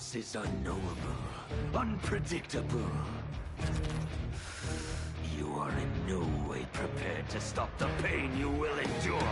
loss is unknowable, unpredictable. You are in no way prepared to stop the pain you will endure.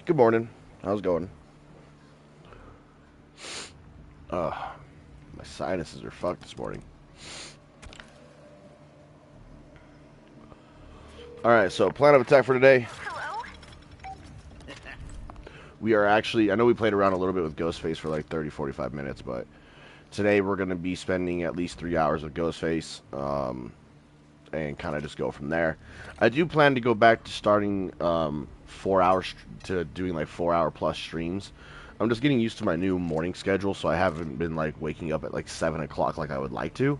Good morning. How's it going? My sinuses are fucked this morning. Alright, so plan of attack for today. Hello? We are actually, I know we played around a little bit with GhostFace for like 30, 45 minutes, but today we're going to be spending at least 3 hours with GhostFace, and kind of just go from there. I do plan to go back to starting 4 hours to doing like 4 hour plus streams. I'm just getting used to my new morning schedule, so I haven't been like waking up at like 7 o'clock like I would like to.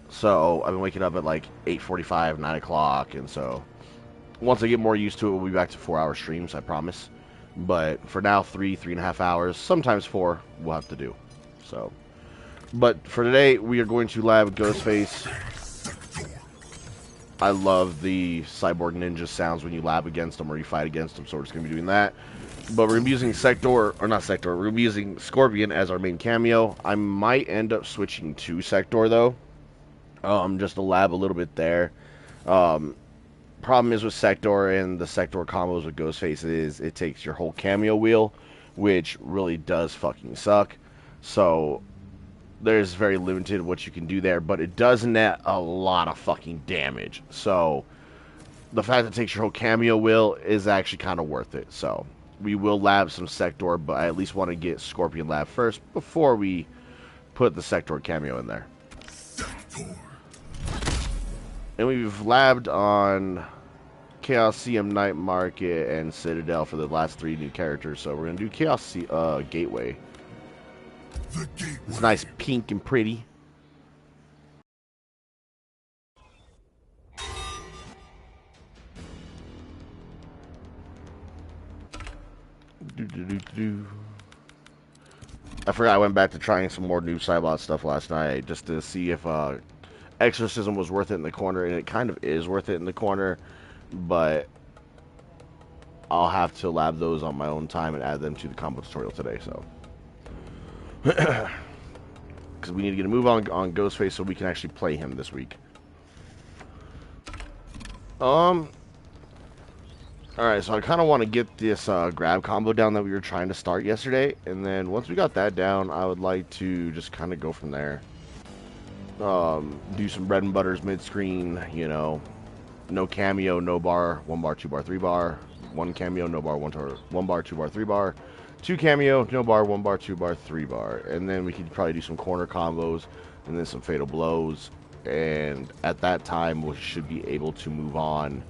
So I've been waking up at like 8:45, 9 o'clock, and so once I get more used to it, we'll be back to 4 hour streams, I promise. But for now, 3.5 hours, sometimes 4, we'll have to do. So, but for today, we are going to lab Ghostface. I love the cyborg ninja sounds when you lab against them or you fight against them, so we're just going to be doing that. But we're going to be using Sector, or not Sector, we're going to be using Scorpion as our main cameo. I might end up switching to Sector, though. Just to lab a little bit there. Problem is with Sector and the Sector combos with Ghostface is it takes your whole cameo wheel, which really does fucking suck. So there's very limited what you can do there, but it does net a lot of fucking damage. So the fact that it takes your whole cameo wheel is actually kind of worth it. So we will lab some Sector, but I at least want to get Scorpion lab first before we put the Sector cameo in there. And we've labbed on Chaos CM Night Market and Citadel for the last 3 new characters, so we're going to do Chaos Gateway. It's nice, pink and pretty. I forgot I went back to trying some more new Cybot stuff last night just to see if Exorcism was worth it in the corner, and it kind of is worth it in the corner, but I'll have to lab those on my own time and add them to the combo tutorial today, so. Because we need to get a move on Ghostface so we can actually play him this week. Alright, so I kind of want to get this grab combo down that we were trying to start yesterday, and then once we got that down, I would like to just kind of go from there. Do some bread and butters mid-screen, you know, no cameo, no bar, 1 bar, 2 bar, 3 bar, 1 cameo, no bar, 1 bar, 2 bar, 3 bar, 2 cameo, no bar, 1 bar, 2 bar, 3 bar, and then we could probably do some corner combos, and then some fatal blows, and at that time we should be able to move on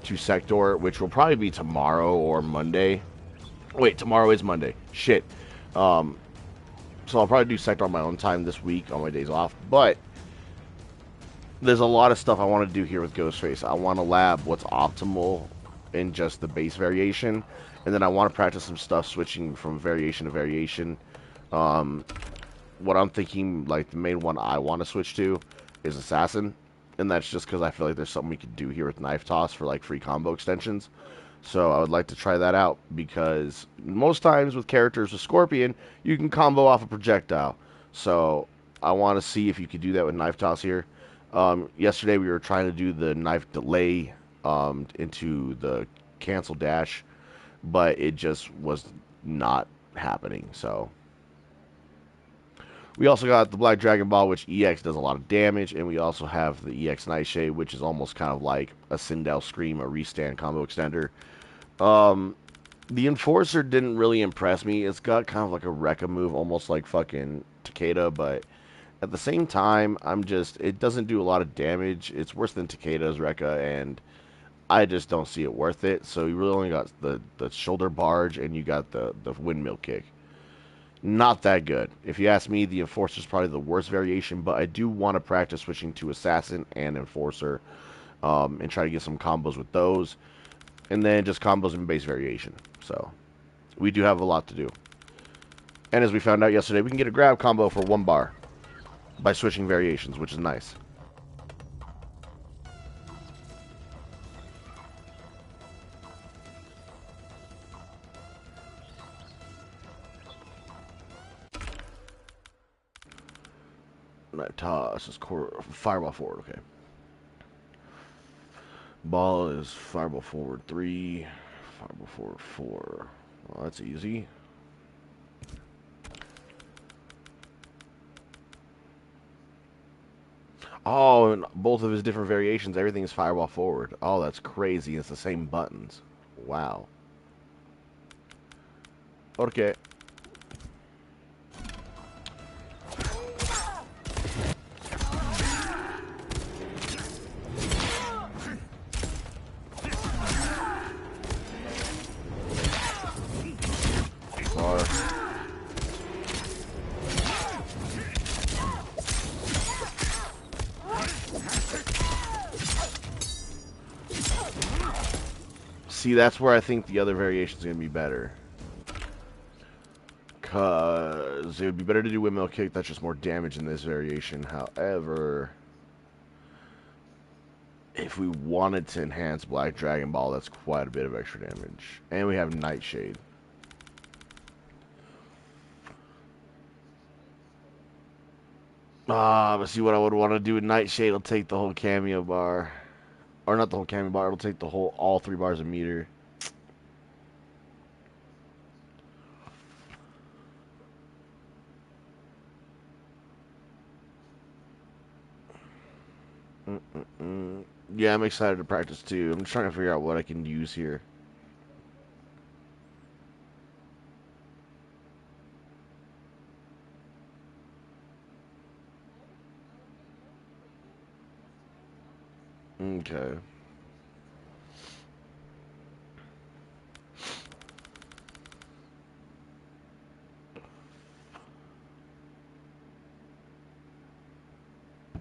to Sector, which will probably be tomorrow or Monday. Wait, tomorrow is Monday. Shit. So I'll probably do Sector on my own time this week on my days off, but there's a lot of stuff I want to do here with Ghostface. I want to lab what's optimal in just the base variation, and then I want to practice some stuff switching from variation to variation. What I'm thinking, like, the main one I want to switch to is Assassin, and that's just because I feel like there's something we could do here with Knife Toss for, like, free combo extensions. So I would like to try that out, because most times with characters with Scorpion, you can combo off a projectile. So I want to see if you could do that with knife toss here. Yesterday we were trying to do the knife delay into the cancel dash, but it just was not happening. So we also got the Black Dragon Ball, which EX does a lot of damage, and we also have the EX Nightshade, which is almost kind of like a Sindel Scream, a restand combo extender. The Enforcer didn't really impress me. It's got kind of like a Rekka move, almost like fucking Takeda, but at the same time, it doesn't do a lot of damage. It's worse than Takeda's Rekka, and I just don't see it worth it. So you really only got the shoulder barge, and you got the windmill kick. Not that good. If you ask me, the Enforcer is probably the worst variation, but I do want to practice switching to Assassin and Enforcer and try to get some combos with those. And then just combos and base variation. So we do have a lot to do. And as we found out yesterday, we can get a grab combo for 1 bar by switching variations, which is nice. Knife toss is fireball forward, okay. Ball is fireball forward 3, fireball forward 4. Well, that's easy. Oh, and both of his different variations, everything is fireball forward. Oh, that's crazy. It's the same buttons. Wow. Okay. See, that's where I think the other variation is going to be better. Because it would be better to do windmill kick. That's just more damage in this variation. However, if we wanted to enhance Black Dragon Ball, that's quite a bit of extra damage. And we have Nightshade. But see what I would want to do with Nightshade will take the whole cameo bar. Or not the whole cameo bar, it'll take all 3 bars of meter. Yeah, I'm excited to practice too. I'm just trying to figure out what I can use here. Okay.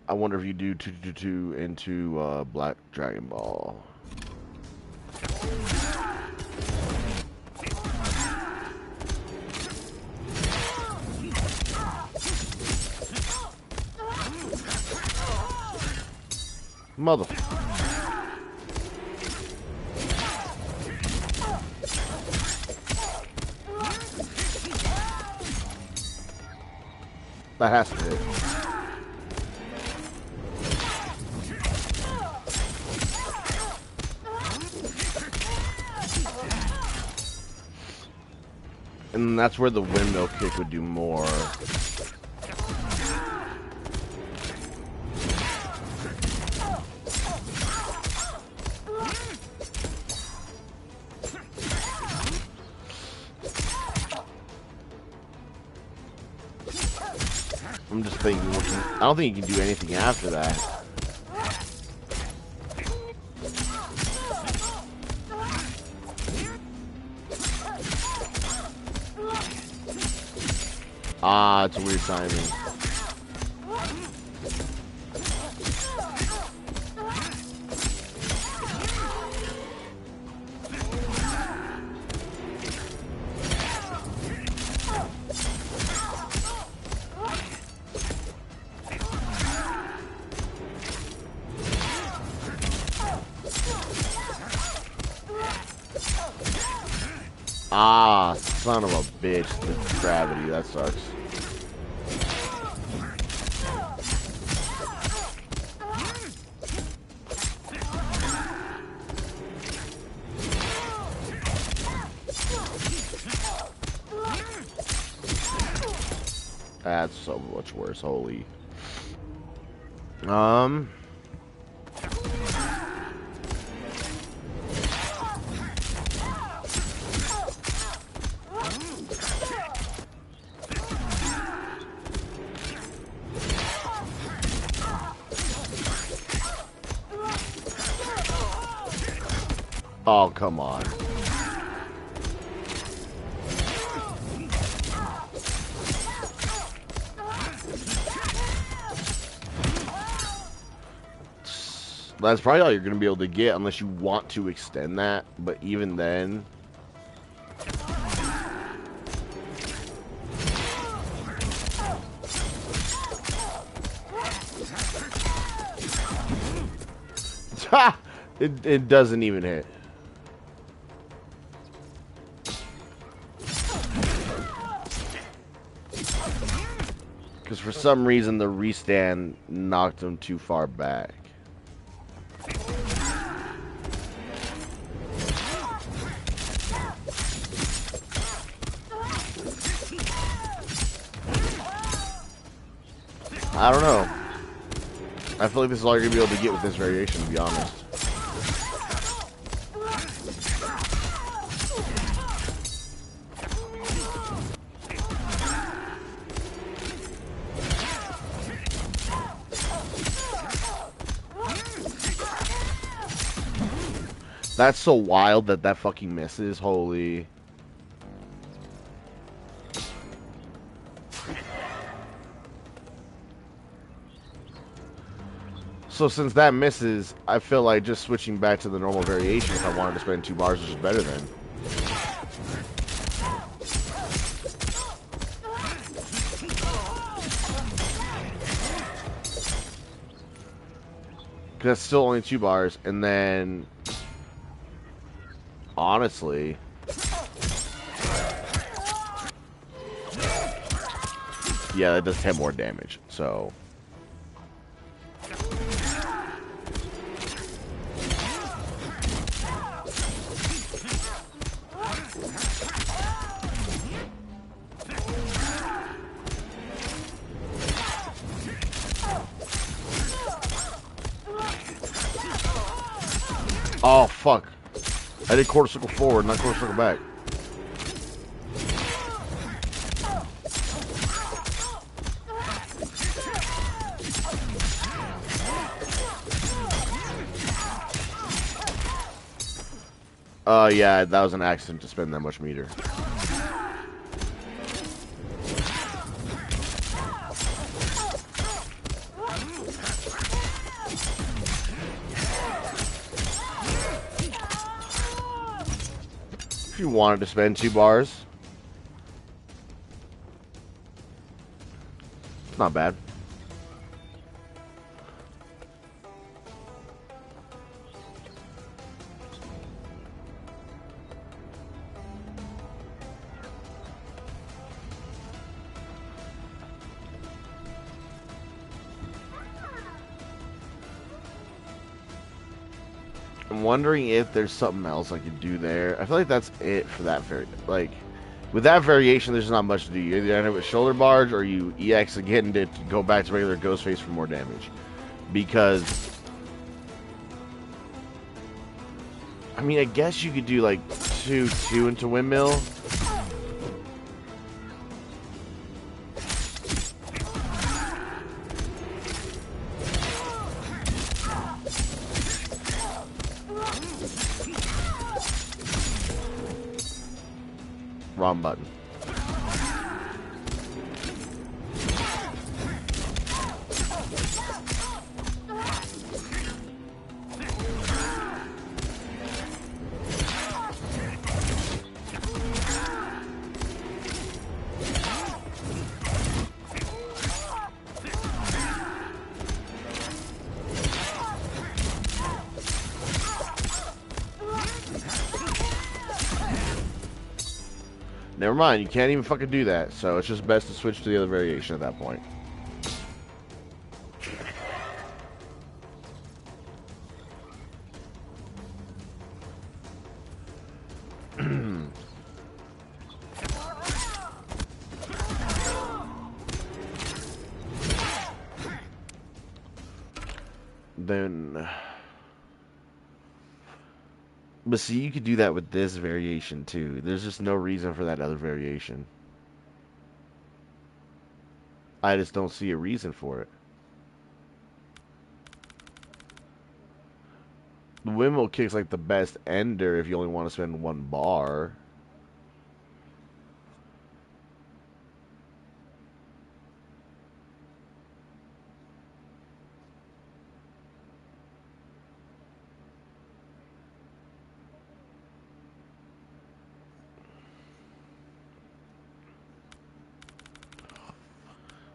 I wonder if you do 2 into Black Dragon Ball. Mother. That has to hit. And that's where the windmill kick would do more. I'm just thinking, I don't think you can do anything after that. Ah, it's a weird timing. Ah, son of a bitch. The gravity, that sucks. That's so much worse. Holy. Oh, come on. That's probably all you're going to be able to get unless you want to extend that. But even then... it doesn't even hit. Because for some reason the restand knocked him too far back. I don't know. I feel like this is all you're going to be able to get with this variation, to be honest. That's so wild that that fucking misses. Holy. So since that misses, I feel like just switching back to the normal variation if I wanted to spend 2 bars is just better then. Because that's still only 2 bars, and then... Honestly... Yeah, that does 10 more damage, so... Oh, fuck. I did quarter circle forward, not quarter circle back. Yeah, that was an accident to spend that much meter. If you wanted to spend 2 bars, it's not bad. I'm wondering if there's something else I could do there. I feel like that's it for that like, with that variation, there's not much to do. You either end up with shoulder barge or you EX again to go back to regular GhostFace for more damage. Because, I mean, I guess you could do like 2 into windmill. Wrong button. Never mind, you can't even fucking do that, so it's just best to switch to the other variation at that point. Then, but see, you could do that with this variation too. There's just no reason for that other variation. I just don't see a reason for it. The windmill kick's like the best ender if you only want to spend 1 bar.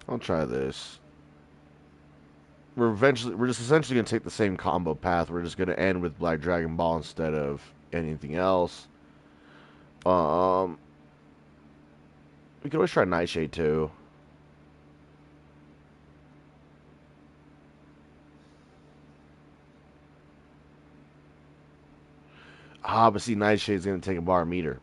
I'll try this. We're just essentially gonna take the same combo path. We're just gonna end with Black Dragon Ball instead of anything else. We could always try Nightshade too. Ah, but see, Nightshade's gonna take a bar meter.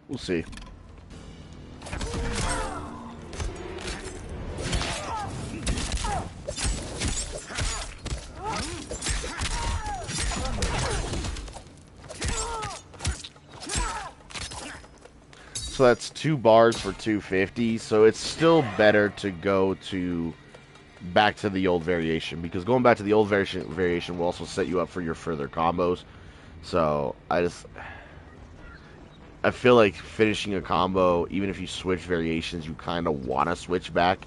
We'll see. So that's 2 bars for 250. So it's still better to go back to the old variation, because going back to the old variation will also set you up for your further combos. So I feel like finishing a combo, even if you switch variations, you kind of want to switch back,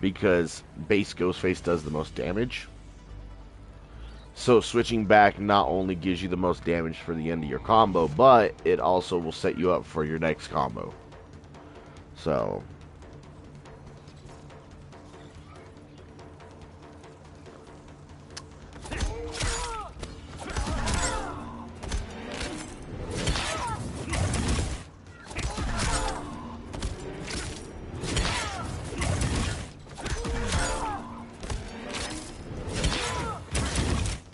because base GhostFace does the most damage. So switching back not only gives you the most damage for the end of your combo, but it also will set you up for your next combo. So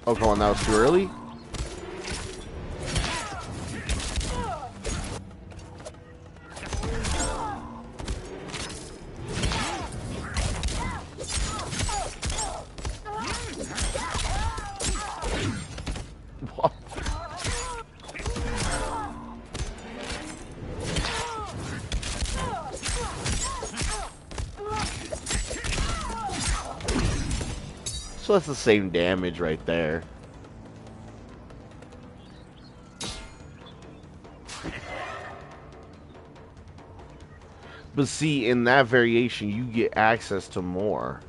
oh, come on, that was too early? So that's the same damage right there. But see, in that variation, you get access to more,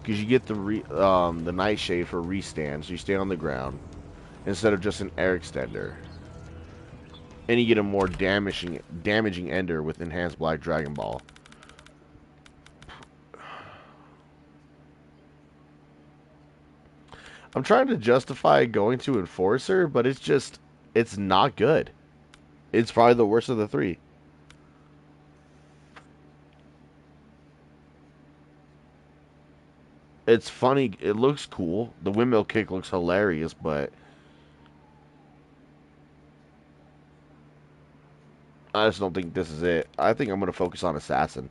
because you get the Nightshade for restand, so you stay on the ground instead of just an air extender, and you get a more damaging ender with enhanced Black Dragon Ball. I'm trying to justify going to Enforcer, but it's not good. It's probably the worst of the 3. It's funny. It looks cool. The windmill kick looks hilarious, but I just don't think this is it. I think I'm going to focus on Assassin,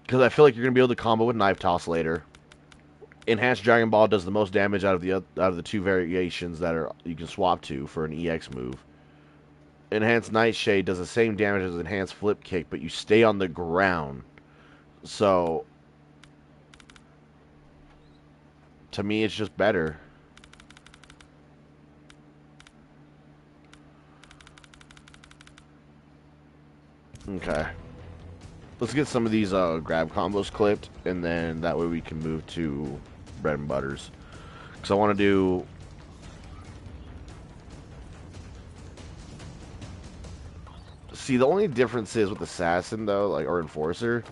because I feel like you're going to be able to combo with Knife Toss later. Enhanced Dragon Ball does the most damage out of the 2 variations that you can swap to for an EX move. Enhanced Nightshade does the same damage as Enhanced Flip Kick, but you stay on the ground. So, to me, it's just better. Okay. Let's get some of these grab combos clipped, and then that way we can move to bread and butters. Because I want to do... See, the only difference is with Assassin, though, or Enforcer,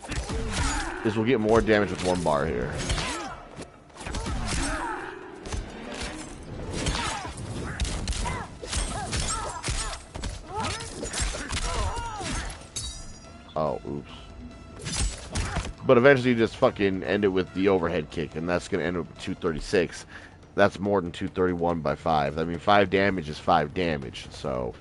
is we'll get more damage with 1 bar here. Oh, oops. But eventually you just fucking end it with the overhead kick, and that's going to end up with 236. That's more than 231 by 5. I mean, 5 damage is 5 damage, so...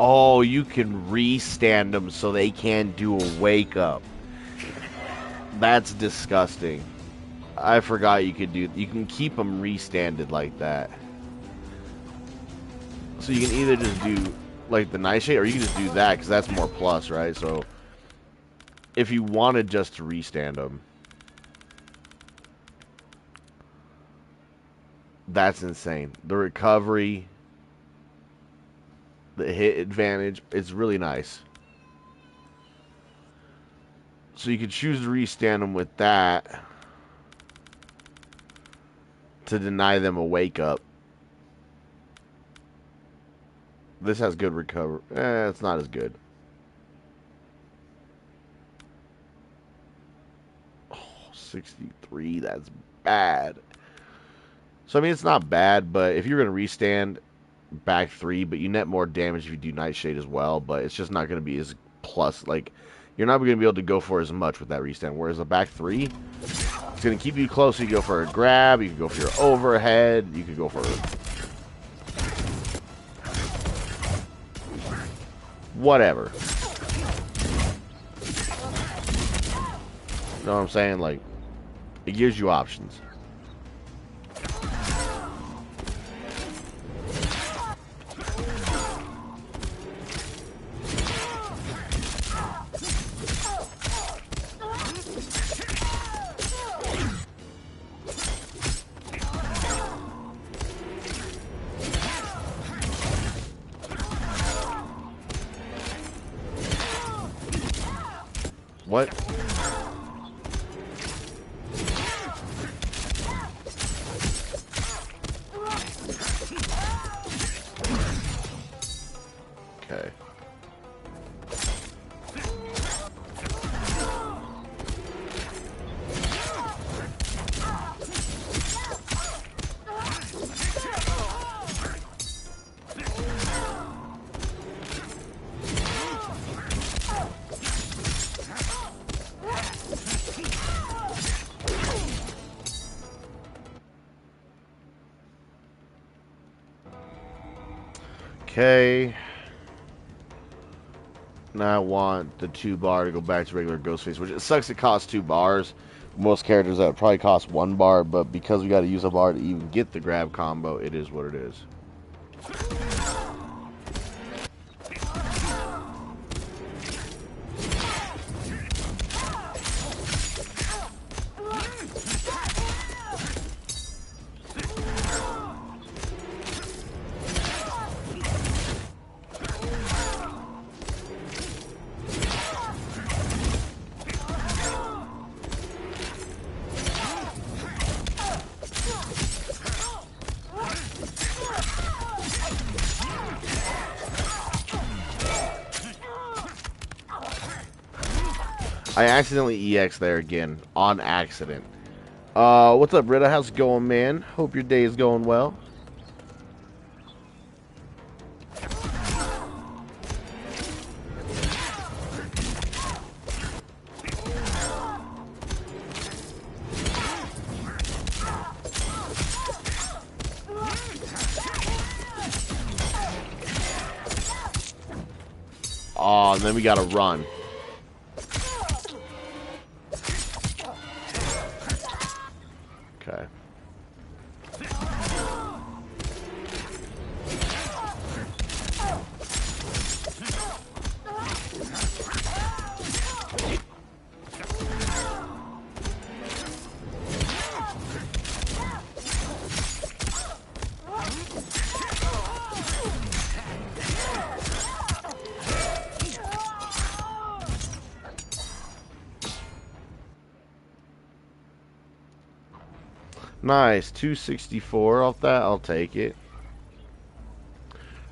Oh, you can re-stand them so they can't do a wake-up. That's disgusting. I forgot you could do... You can keep them re-standed like that. So you can either just do, like, the Nightshade, or you can just do that, because that's more plus, right? So, if you wanted just to re-stand them... That's insane. The recovery... The hit advantage, it's really nice. So you could choose to restand them with that to deny them a wake up. This has good recovery. It's not as good. Oh, 63, that's bad. So I mean, it's not bad, but if you're going to restand back 3, but you net more damage if you do Nightshade as well, but it's just not going to be as plus, like, you're not going to be able to go for as much with that restand, whereas a back 3, it's going to keep you close, so you go for a grab, you can go for your overhead, you could go for whatever. You know what I'm saying? Like, it gives you options. What? Okay. Okay. Now I want the 2 bar to go back to regular GhostFace, which it sucks it costs 2 bars. Most characters that would probably cost 1 bar, but because we got to use a bar to even get the grab combo, it is what it is. I accidentally EX there again, on accident. What's up, Britta? How's it going, man? Hope your day is going well. Oh, and then we gotta run. Okay. Nice, 264 off that. I'll take it.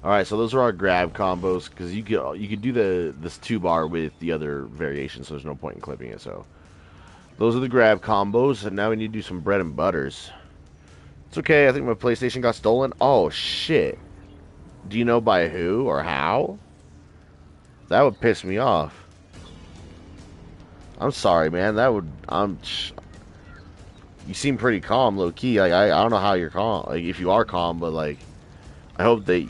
All right, so those are our grab combos because you could do this 2-bar with the other variation, so there's no point in clipping it. So those are the grab combos, and now we need to do some bread and butters. It's okay. I think my PlayStation got stolen. Oh shit! Do you know by who or how? That would piss me off. I'm sorry, man. You seem pretty calm, low key. Like I don't know how you're calm. Like if you are calm, but like I hope they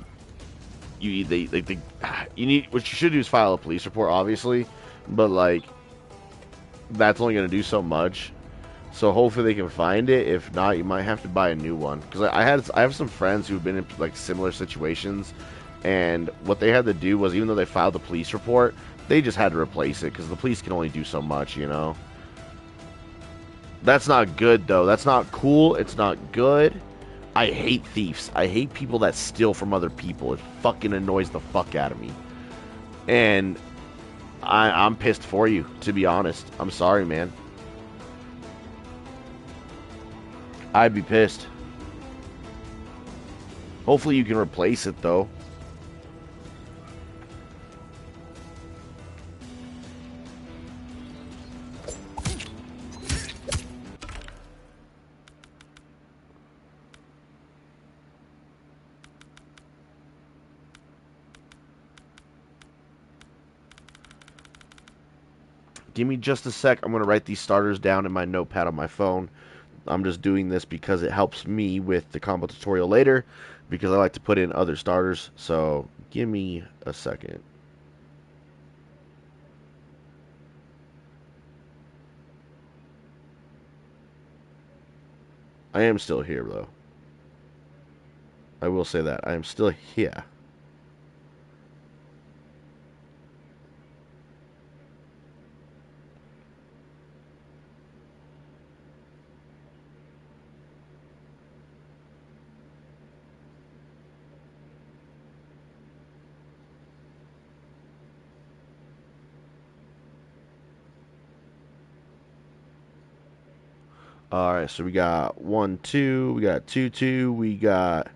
you need what you should do is file a police report, obviously, but like that's only gonna do so much. So hopefully they can find it. If not, you might have to buy a new one. Because I have some friends who've been in like similar situations, and what they had to do was, even though they filed the police report, they just had to replace it because the police can only do so much, you know. That's not good though. That's not cool. It's not good. I hate thieves. I hate people that steal from other people. It fucking annoys the fuck out of me. And I'm pissed for you, to be honest. I'm sorry, man. I'd be pissed. Hopefully you can replace it, though. Give me just a sec. I'm going to write these starters down in my notepad on my phone. I'm just doing this because it helps me with the combo tutorial later, because I like to put in other starters. So give me a second. I am still here, though. I will say that. I am still here. Alright, so we got 1, 2, we got 2, 2, we got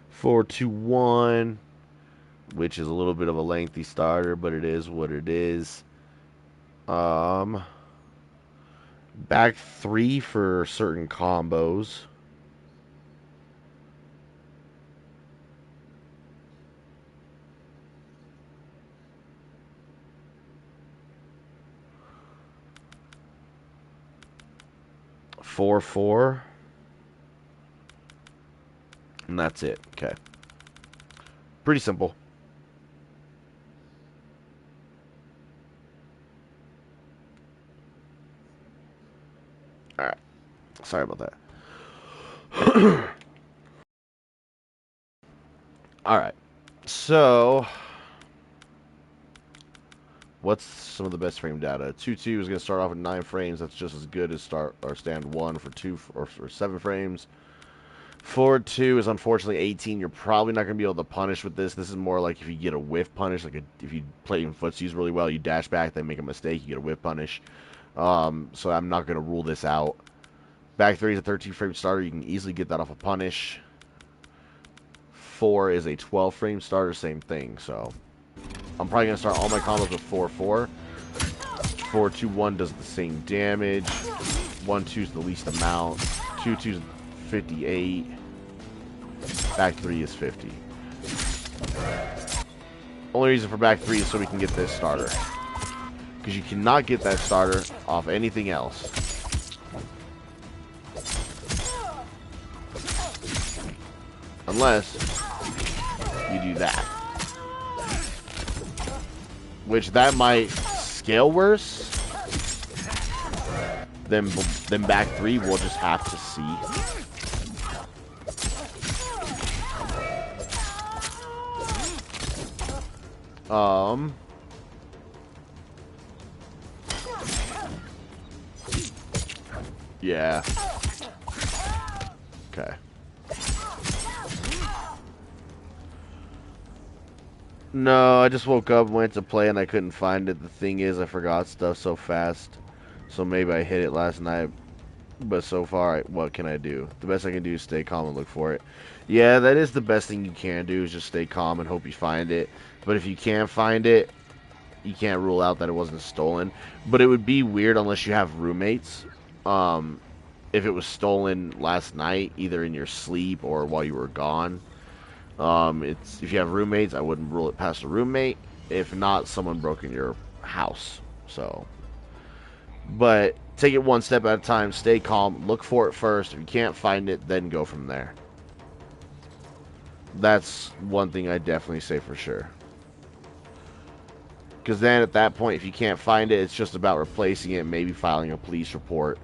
4, 2, 1, which is a little bit of a lengthy starter, but it is what it is. Back 3 for certain combos. Four, 4. And that's it. Okay. Pretty simple. Alright. Sorry about that. Alright. So, what's some of the best frame data? 2-2 is going to start off at 9 frames. That's just as good as start or stand 1 for 2 or 7 frames. 4-2 is unfortunately 18. You're probably not going to be able to punish with this. This is more like if you get a whiff punish, like if you play in footsies really well, you dash back, then make a mistake, you get a whiff punish. So I'm not going to rule this out. Back 3 is a 13 frame starter. You can easily get that off a punish. 4 is a 12 frame starter, same thing. So I'm probably going to start all my combos with 4-4. 4-2-1 does the same damage. 1-2 is the least amount. 2-2 is 58. Back 3 is 50. Only reason for back 3 is so we can get this starter. Because you cannot get that starter off anything else. Unless you do that. Which that might scale worse than back 3. We'll just have to see. Yeah. Okay. No, I just woke up, went to play, and I couldn't find it. The thing is, I forgot stuff so fast. So maybe I hit it last night. But so far, what can I do? The best I can do is stay calm and look for it. Yeah, that is the best thing you can do, is just stay calm and hope you find it. But if you can't find it, you can't rule out that it wasn't stolen. But it would be weird unless you have roommates. If it was stolen last night, either in your sleep or while you were gone. If you have roommates, I wouldn't rule it past a roommate. If not, someone broke in your house. So, but take it one step at a time. Stay calm. Look for it first. If you can't find it, then go from there. That's one thing I definitely say for sure. Because then at that point, if you can't find it, it's just about replacing it, maybe filing a police report.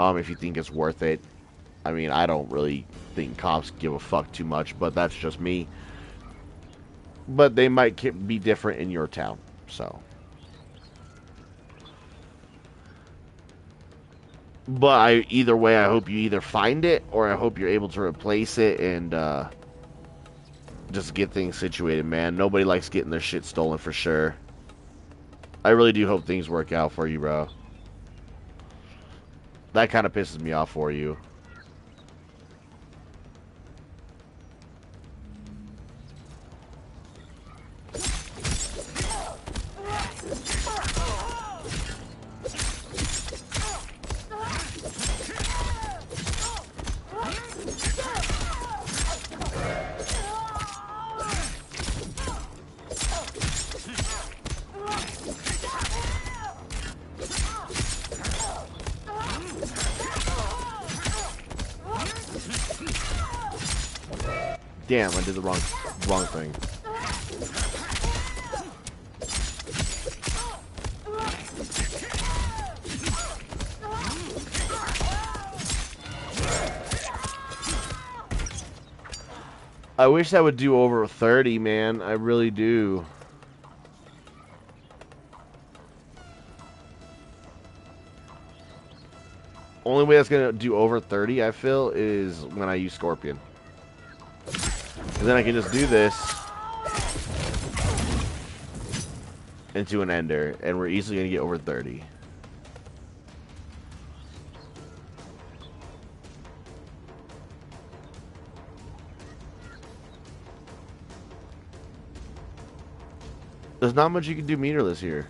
If you think it's worth it. I mean, I don't really think cops give a fuck too much, but that's just me. But they might be different in your town, so. But either way, I hope you either find it, or I hope you're able to replace it and just get things situated, man. Nobody likes getting their shit stolen for sure. I really do hope things work out for you, bro. That kind of pisses me off for you. Damn, I did the wrong thing. I wish I would do over 30, man. I really do. Only way that's gonna do over 30, I feel, is when I use Scorpion. And then I can just do this into an ender, and we're easily going to get over 30. There's not much you can do meterless here.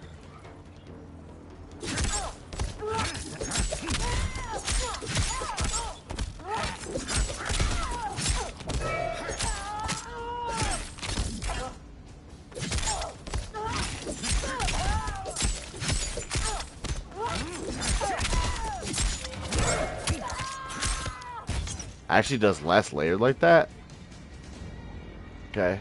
Actually does less layered like that. Okay.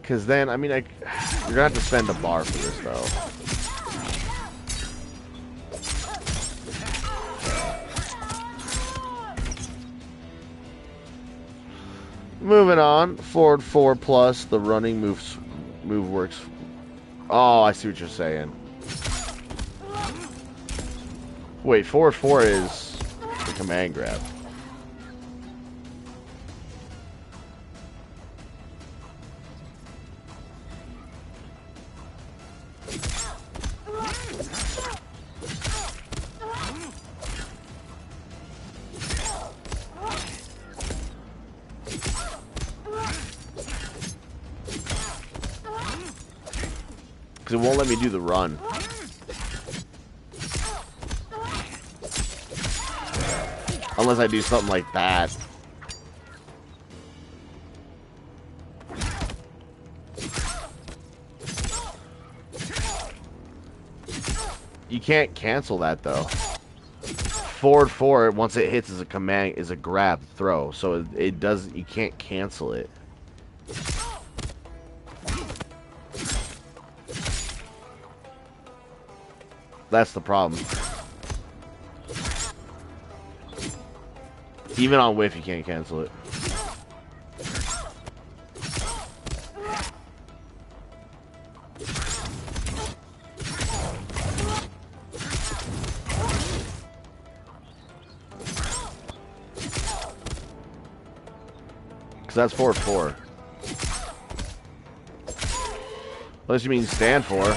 Because then, I mean, you're going to have to spend a bar for this, though. Moving on. Forward 4+, the running moves move works. Oh, I see what you're saying. Wait, forward 4 is the command grab. Because it won't let me do the run. Unless I do something like that. You can't cancel that though. Forward 4, once it hits, is a command, is a grab throw. So it does. You can't cancel it. That's the problem. Even on whiff, you can't cancel it. Because that's forward 4. Unless you mean stand for.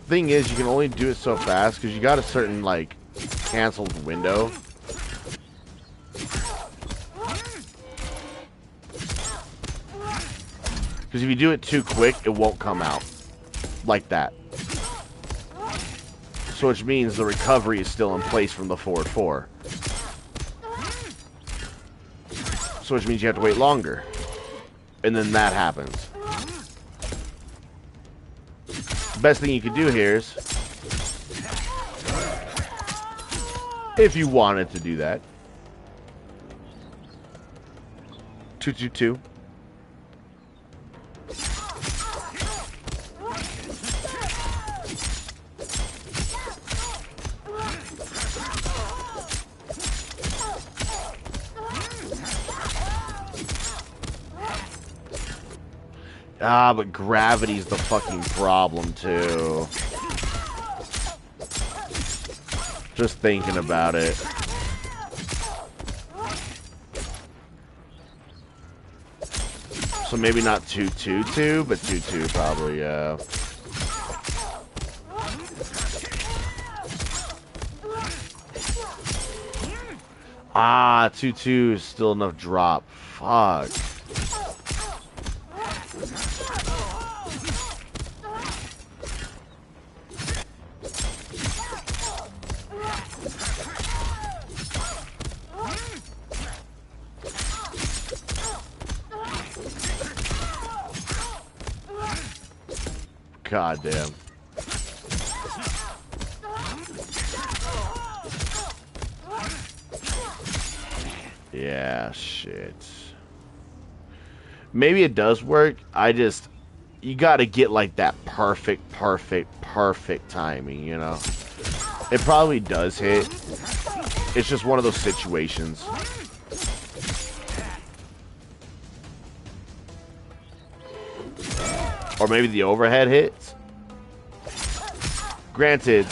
Thing is, you can only do it so fast because you got a certain like canceled window. Because if you do it too quick, it won't come out like that. So which means the recovery is still in place from the forward 4. So which means you have to wait longer. And then that happens. The best thing you could do here is, if you wanted to do that, 222. Ah, but gravity's the fucking problem, too. Just thinking about it. So maybe not 222, but 22 probably, yeah. Ah, 22 is still enough drop. Fuck. God damn. Yeah, shit. Maybe it does work. You gotta get like that perfect timing, you know? It probably does hit. It's just one of those situations. Or maybe the overhead hits. Granted,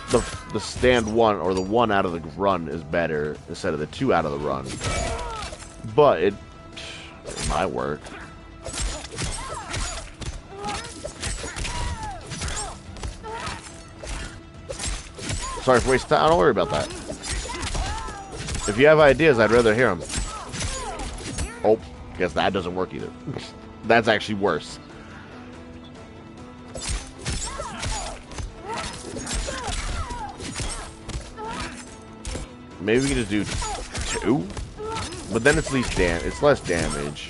the stand 1 or the 1 out of the run is better instead of the 2 out of the run. But it might work. Sorry for wasting time. Don't worry about that. If you have ideas, I'd rather hear them. Oh, guess that doesn't work either. That's actually worse. Maybe we can just do 2, but then it's less damage.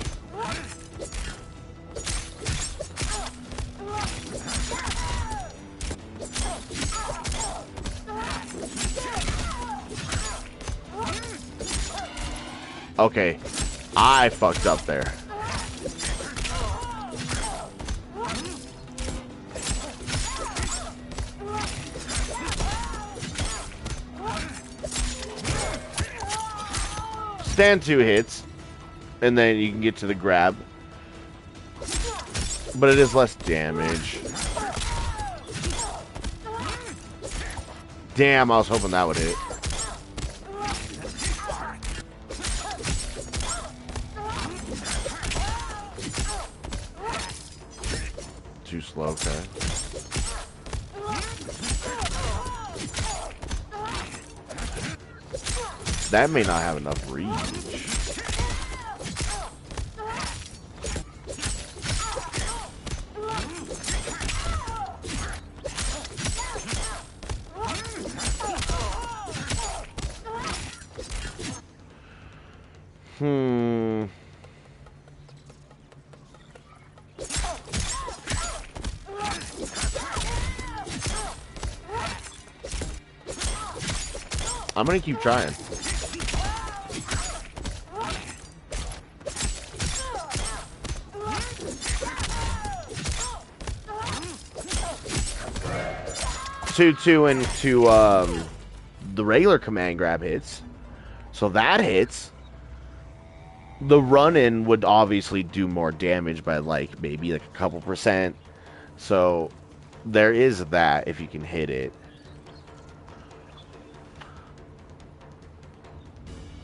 Okay, I fucked up there. stand 2 hits, and then you can get to the grab. But it is less damage. Damn, I was hoping that would hit. Too slow, okay. That may not have enough reach. I'm gonna keep trying. Two into the regular command grab hits, so that hits. The run-in would obviously do more damage by like maybe like a couple %. So there is that if you can hit it.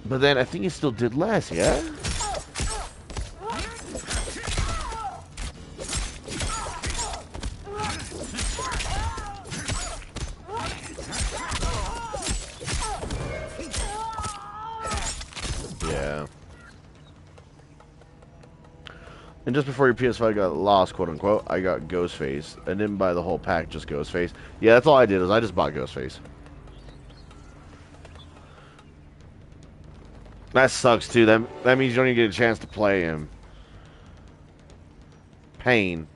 But then I think it still did less, yeah? Yeah. And just before your PS5 got lost, quote unquote, I got GhostFace. I didn't buy the whole pack, just GhostFace. Yeah, that's all I did, is I just bought GhostFace. That sucks too. That means you don't even get a chance to play him. Pain.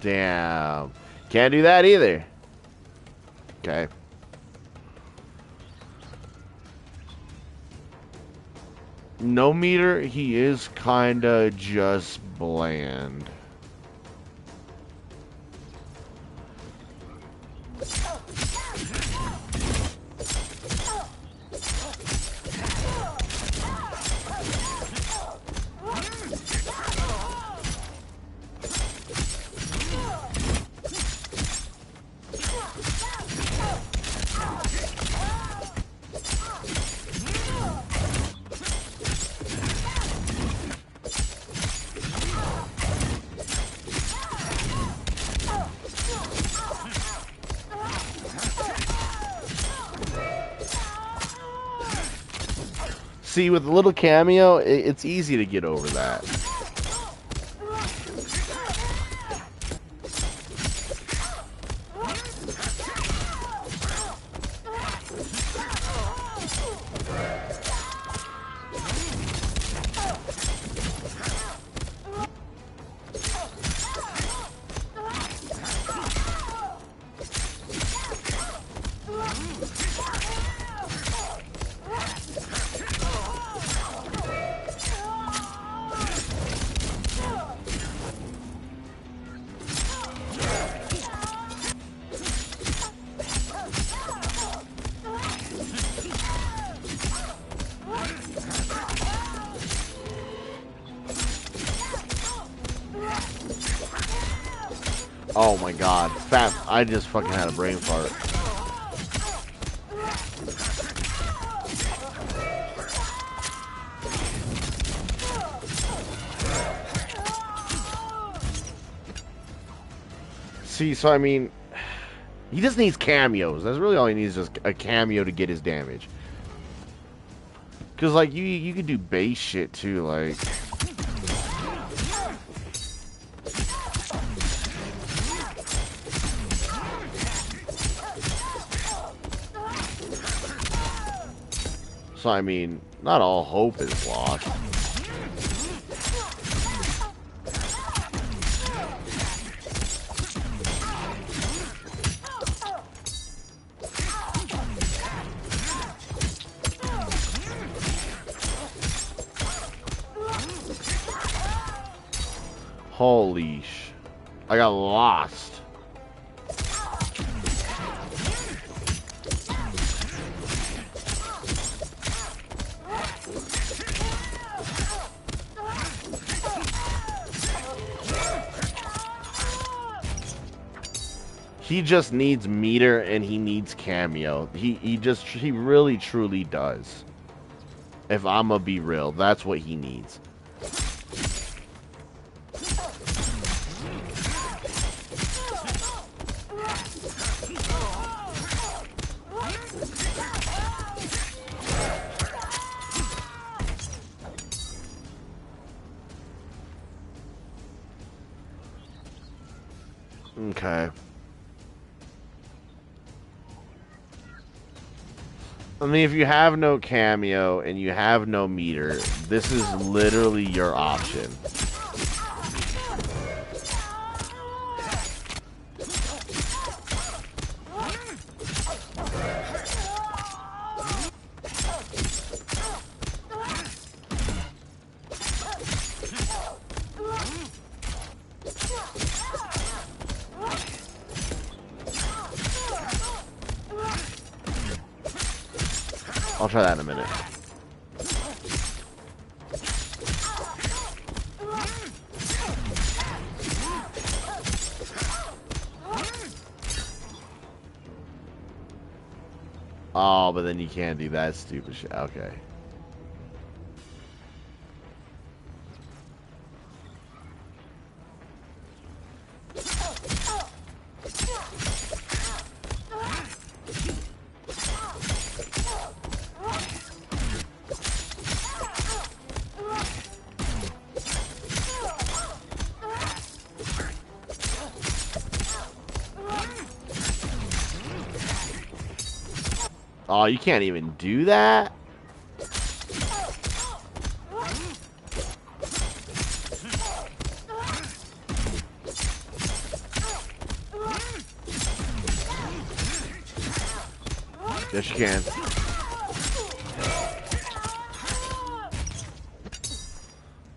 Damn. Can't do that either. Okay. No meter, he is kinda just bland. See, with a little cameo, it's easy to get over that. Oh my god. I just fucking had a brain fart. See, so I mean, he just needs cameos. That's really all he needs, is just a cameo to get his damage. Cause like you could do base shit too, like. So I mean, not all hope is lost. Holy sh... I got lost. He just needs meter and he needs cameo. He really truly does. If I'ma be real, that's what he needs. Okay. I mean, if you have no cameo and you have no meter, this is literally your option. I'll try that in a minute. Oh, but then you can't do that stupid shit. Okay. Oh, you can't even do that? Yes, you can.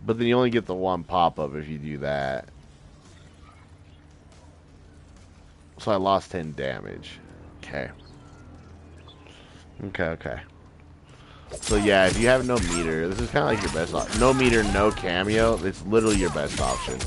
But then you only get the one pop-up if you do that. So I lost 10 damage. Okay. Okay. So yeah, if you have no meter, this is kind of like your best option. No meter, no cameo. It's literally your best option.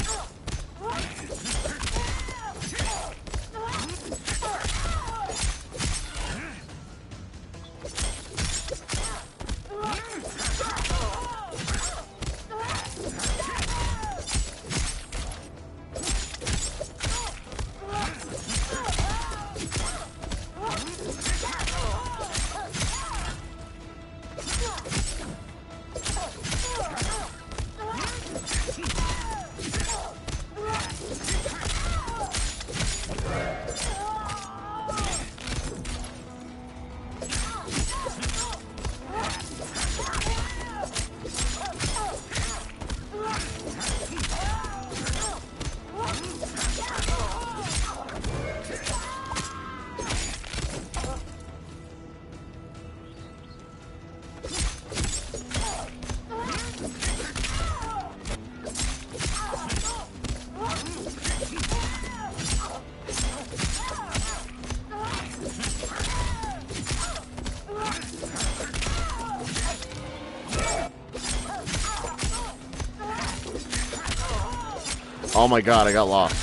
Oh my god, I got lost.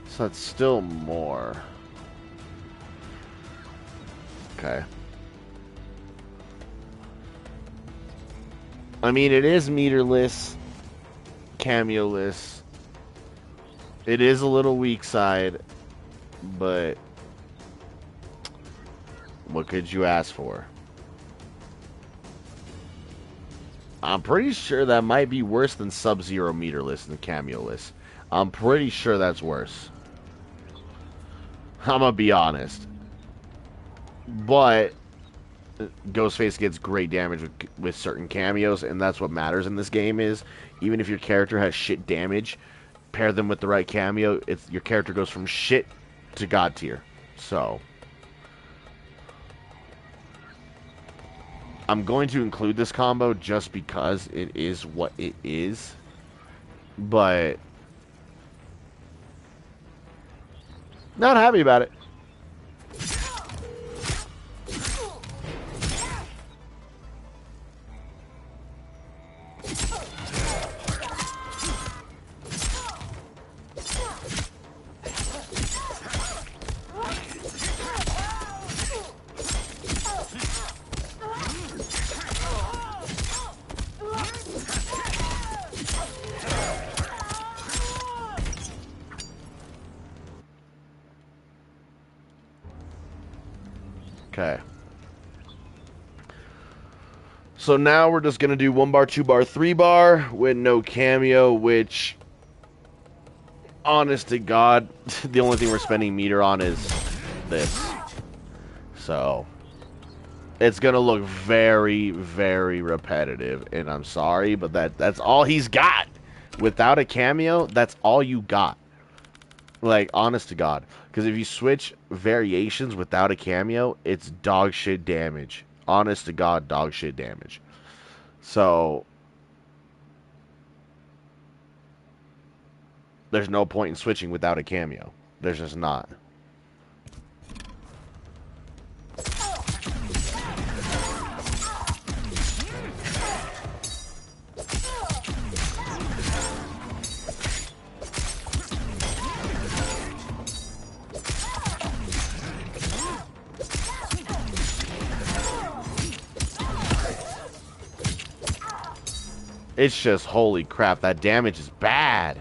So that's still more. Okay. I mean, it is meterless, cameo-less. It is a little weak side, but what could you ask for? I'm pretty sure that might be worse than Sub-Zero meterless and cameo-less. I'm pretty sure that's worse. I'm gonna be honest. But GhostFace gets great damage with certain cameos, and that's what matters in this game is, even if your character has shit damage, pair them with the right cameo, your character goes from shit to god tier. So I'm going to include this combo just because it is what it is, but not happy about it. Okay. So now we're just going to do 1 bar, 2 bar, 3 bar with no cameo, which, honest to God, the only thing we're spending meter on is this. So, it's going to look very, very repetitive, and I'm sorry, but that's all he's got. Without a cameo, that's all you got. Like, honest to God. Because if you switch variations without a cameo, it's dog shit damage. Honest to God, dog shit damage. So, there's no point in switching without a cameo. There's just not. It's just, holy crap, that damage is bad.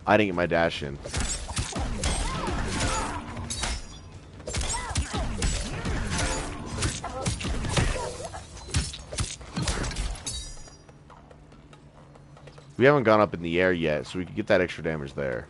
I didn't get my dash in. We haven't gone up in the air yet, so we can get that extra damage there.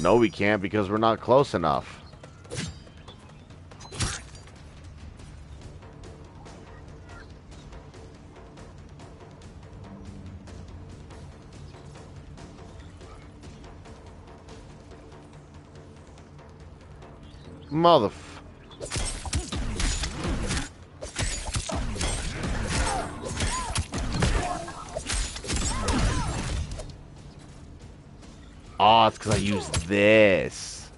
No, we can't because we're not close enough. Motherf... Oh, it's because I used this.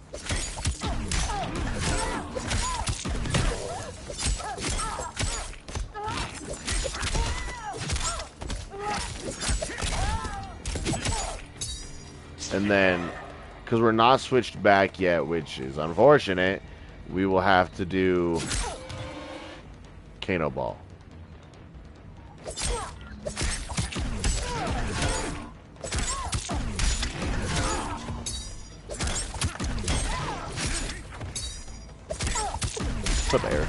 And then, because we're not switched back yet, which is unfortunate, we will have to do Kano Ball. What's up, Eric?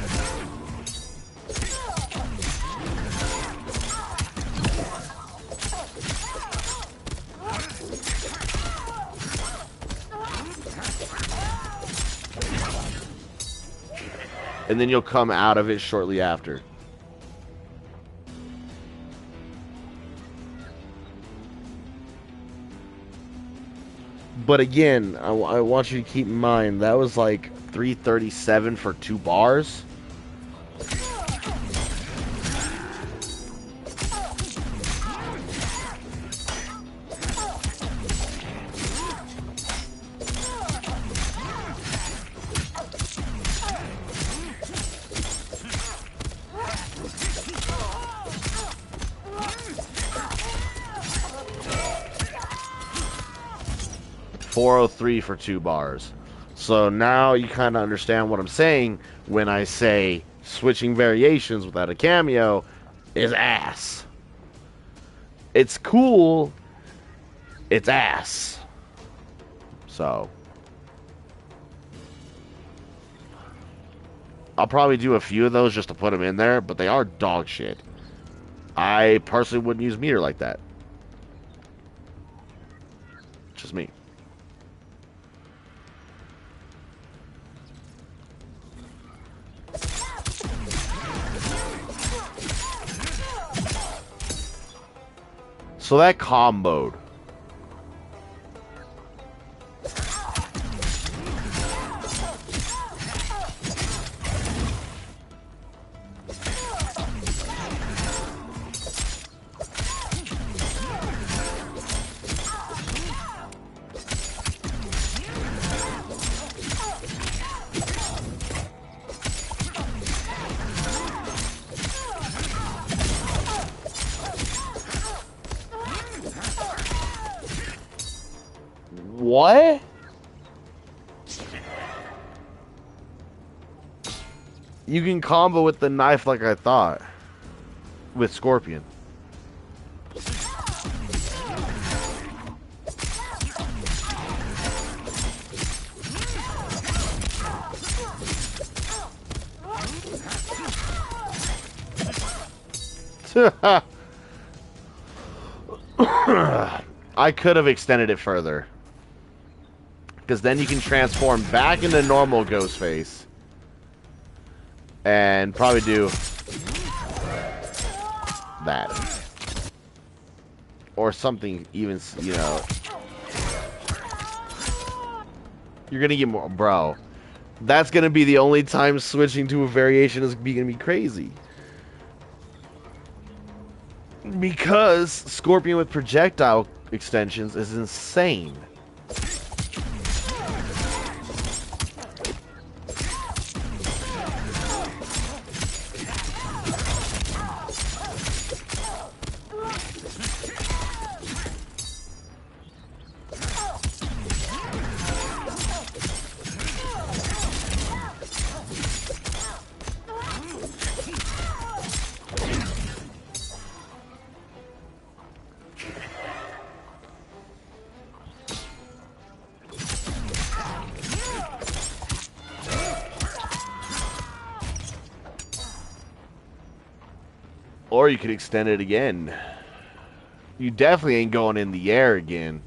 And then you'll come out of it shortly after. But again, I want you to keep in mind, that was like 337 for 2 bars. 403 for 2 bars. So now you kind of understand what I'm saying when I say switching variations without a cameo is ass. It's cool. It's ass. So I'll probably do a few of those just to put them in there, but they are dog shit. I personally wouldn't use meter like that. Just me. So that comboed. What? You can combo with the knife like I thought. With Scorpion. I could have extended it further. Because then you can transform back into normal GhostFace. And probably do that. Or something even, you know. You're going to get more. Bro. That's going to be the only time switching to a variation is going to be crazy. Because Scorpion with projectile extensions is insane. Or you could extend it again. You definitely ain't going in the air again.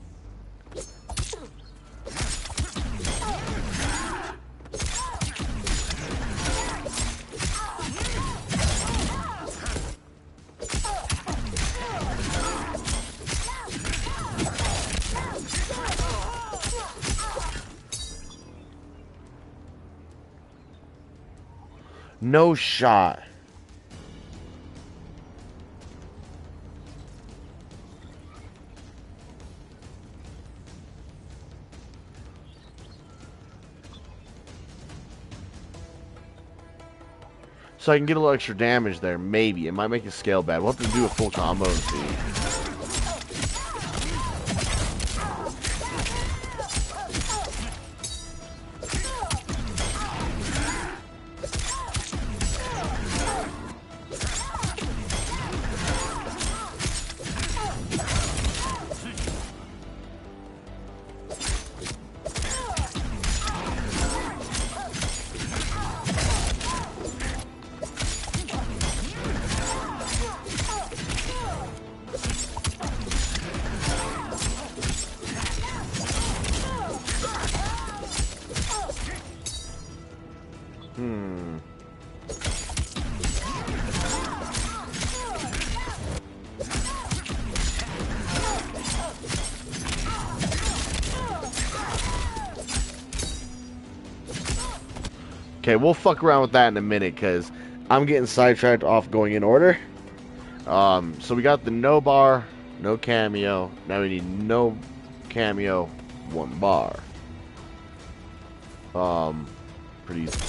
No shot. So I can get a little extra damage there, maybe. It might make it scale bad. We'll have to do a full combo and see. Okay, we'll fuck around with that in a minute, because I'm getting sidetracked off going in order. So we got the no bar, no cameo. Now we need no cameo, 1 bar. Pretty easy.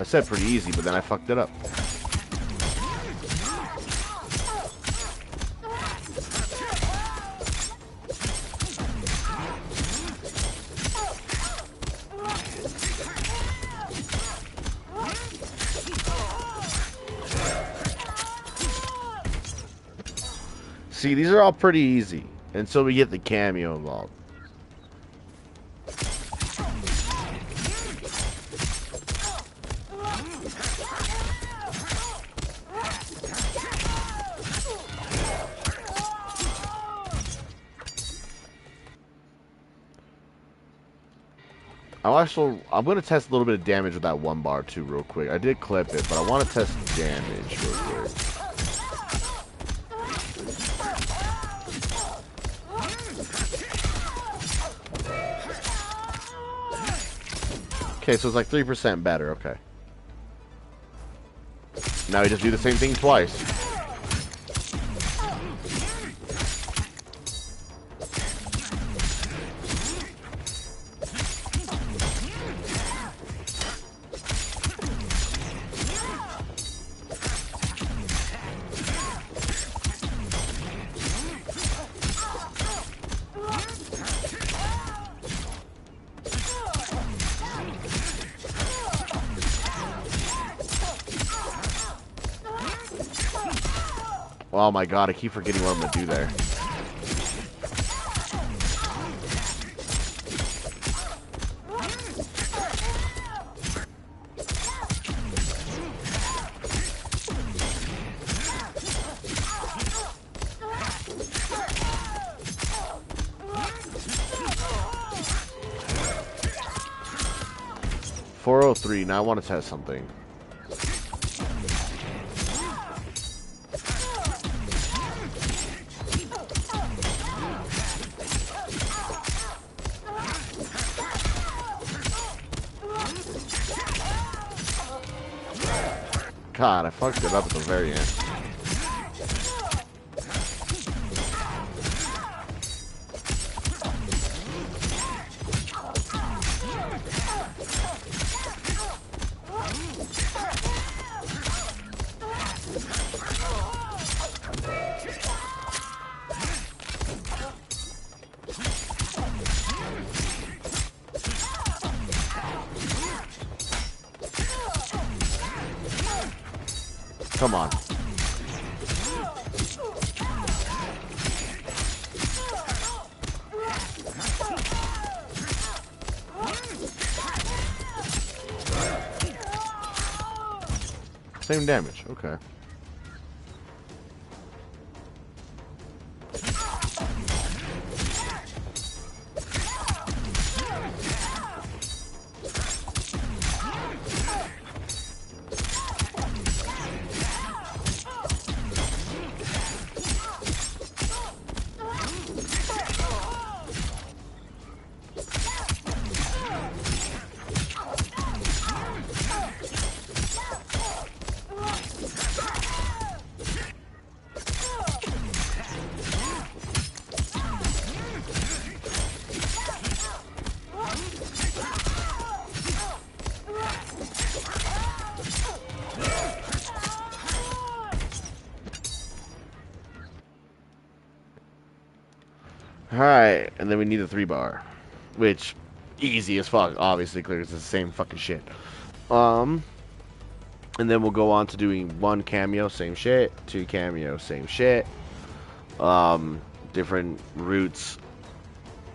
I said pretty easy, but then I fucked it up. See, these are all pretty easy until we get the cameo involved. I'm going to test a little bit of damage with that 1 bar too real quick. I did clip it, but I want to test damage real quick. Okay, so it's like 3% better, okay. Now we just do the same thing twice. Oh my god, I keep forgetting what I'm gonna do there. .403, now I want to test something. God, I fucked it up at the very end. Come on. Same damage, okay. Alright, and then we need a 3 bar. Which, easy as fuck, obviously, clear, it's the same fucking shit. And then we'll go on to doing 1 cameo, same shit, 2 cameo, same shit. Different routes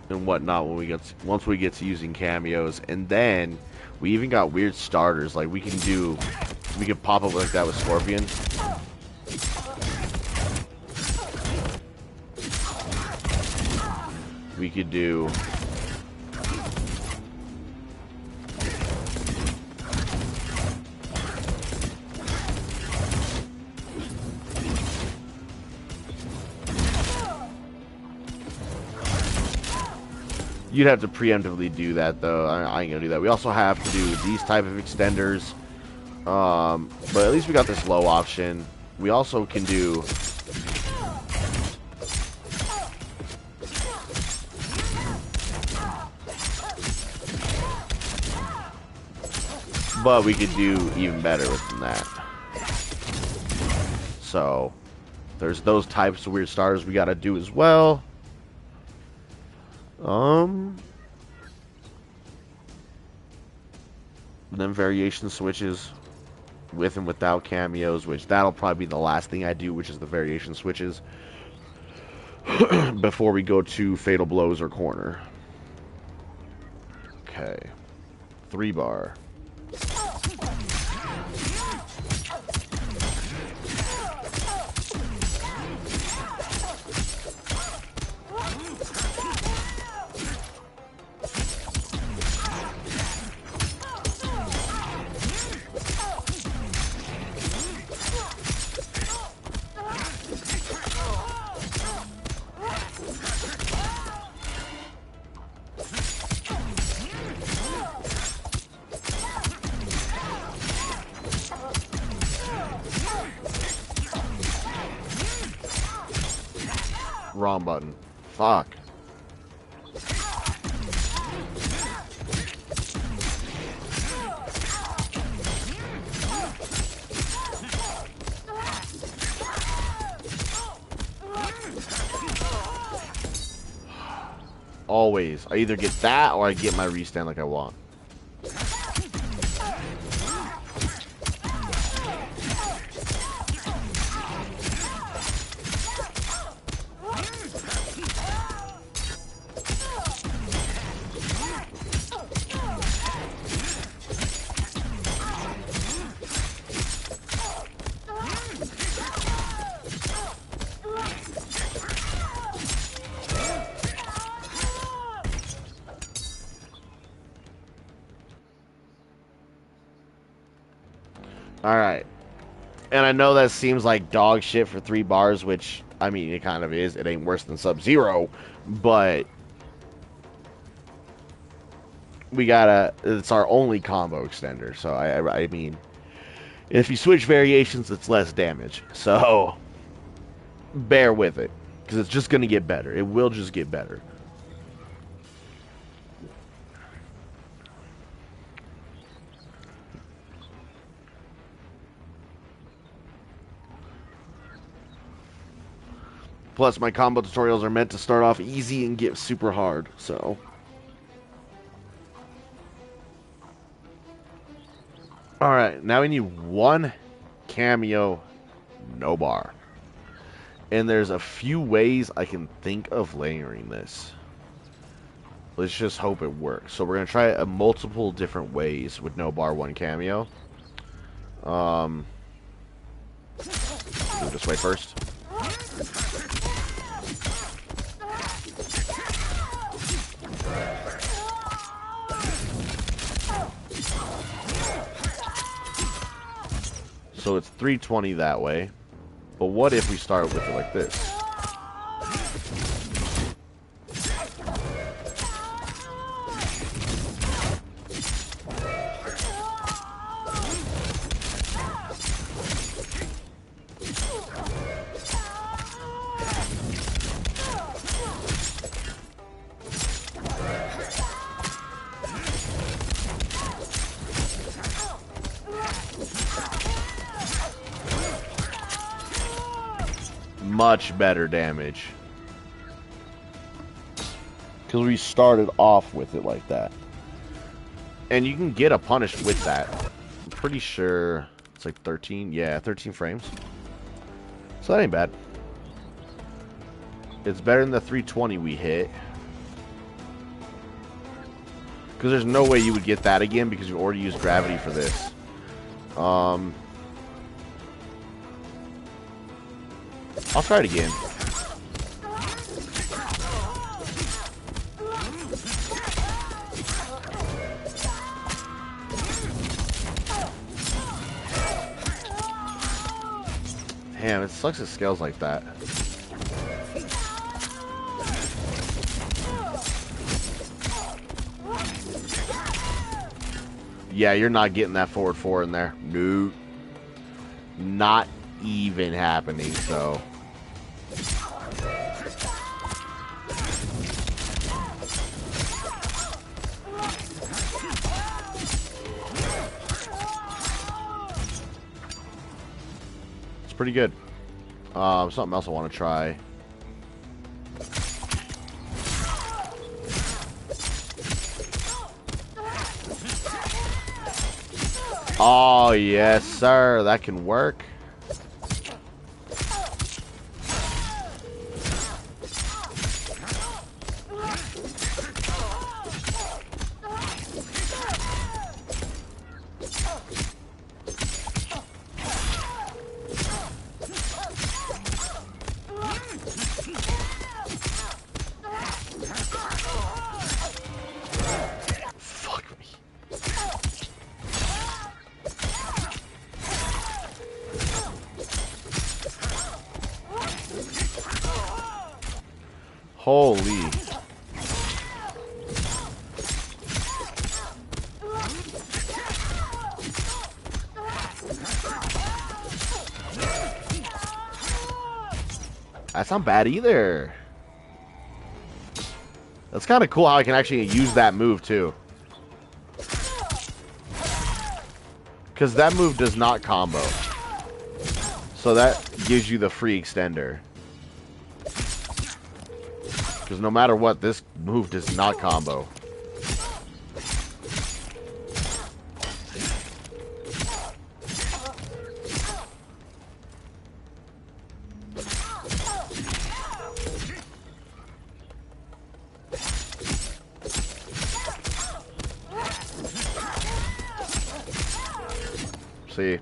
and whatnot when once we get to using cameos. And then, we even got weird starters, like we can pop up like that with Scorpion. We could do you'd have to preemptively do that though. I ain't gonna do that. We also have to do these type of extenders, but at least we got this low option. We also can do But we could do even better than that. So, there's those types of weird starters we gotta do as well. And then variation switches with and without cameos, which that'll probably be the last thing I do, which is the variation switches before we go to fatal blows or corner. Okay. 3-bar. Wrong button. Fuck. Always. I either get that or I get my restand like I want. Alright. And I know that seems like dog shit for 3 bars, which, I mean, it kind of is. It ain't worse than Sub-Zero, but we gotta, it's our only combo extender, so I mean, if you switch variations, it's less damage, so bear with it, because it's just gonna get better. It will just get better. Plus, my combo tutorials are meant to start off easy and get super hard, so. Alright, now we need 1 cameo, no bar. And there's a few ways I can think of layering this. Let's just hope it works. So we're going to try it multiple different ways with no bar, 1 cameo. Do it this way first. So it's 320 that way. But what if we start with it like this? Much better damage. Because we started off with it like that. And you can get a punish with that. I'm pretty sure it's like 13. Yeah, 13 frames. So that ain't bad. It's better than the 320 we hit. Because there's no way you would get that again because you already used gravity for this. I'll try it again. Damn, it sucks it scales like that. Yeah, you're not getting that forward 4 in there. Nope. Not even happening, so. pretty good. Something else I want to try. Oh, yes, sir. That can work. Holy. That's not bad either. That's kind of cool how I can actually use that move too. Because that move does not combo. So that gives you the free extender. Because no matter what, this move does not combo. See?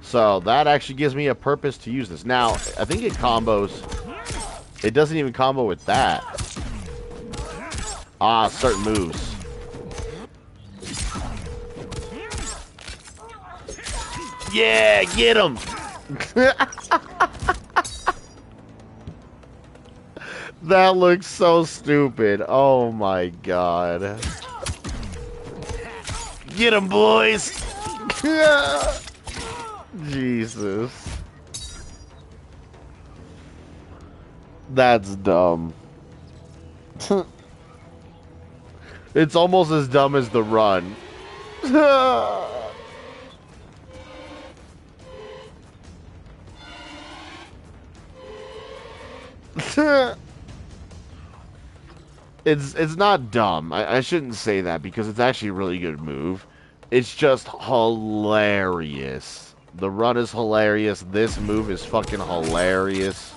So that actually gives me a purpose to use this. Now, I think it combos... It doesn't even combo with that. Ah, certain moves. Yeah, get him! That looks so stupid. Oh my god. Get him, boys! Jesus. That's dumb. It's almost as dumb as the run. It's not dumb. I shouldn't say that because it's actually a really good move. It's just hilarious. The run is hilarious. This move is fucking hilarious.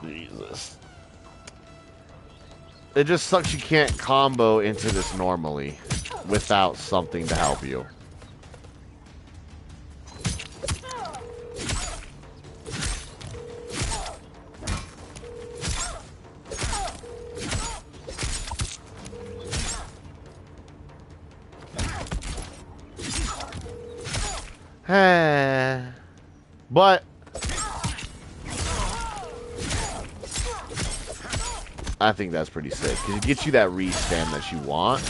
Jesus. It just sucks you can't combo into this normally without something to help you. But I think that's pretty sick because it gets you that restam that you want.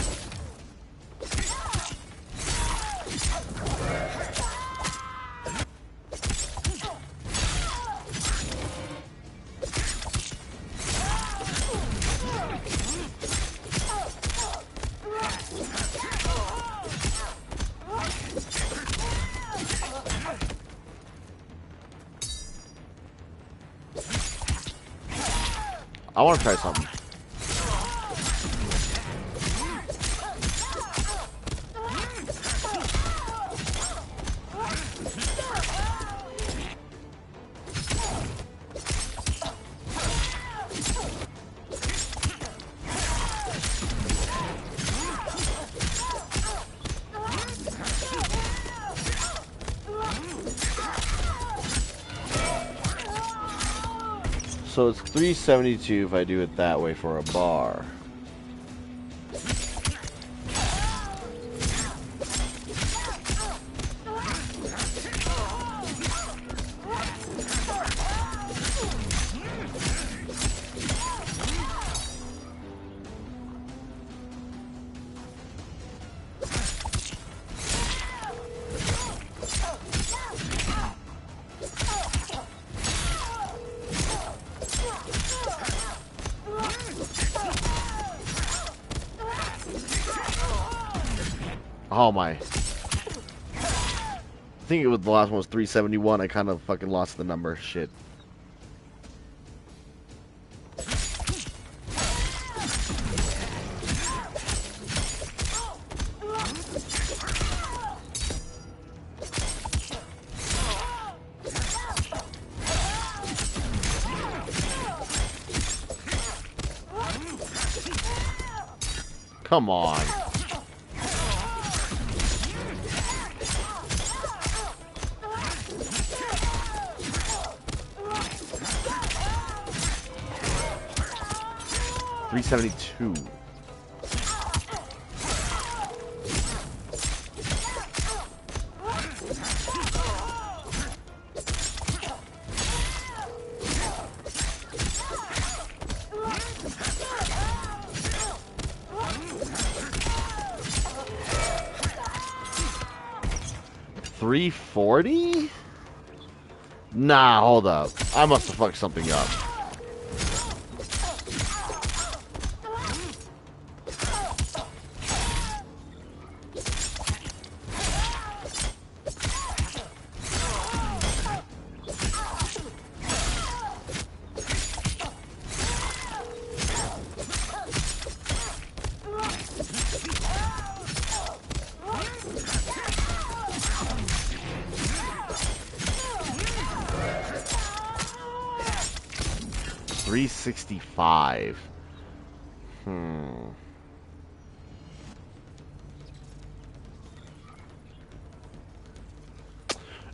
I want to try something. So it's 372 if I do it that way for a bar. Oh my. I think it was the last one was 371. I kind of fucking lost the number. Shit. Come on. $372. $340? Nah, hold up. I must have fucked something up. $365.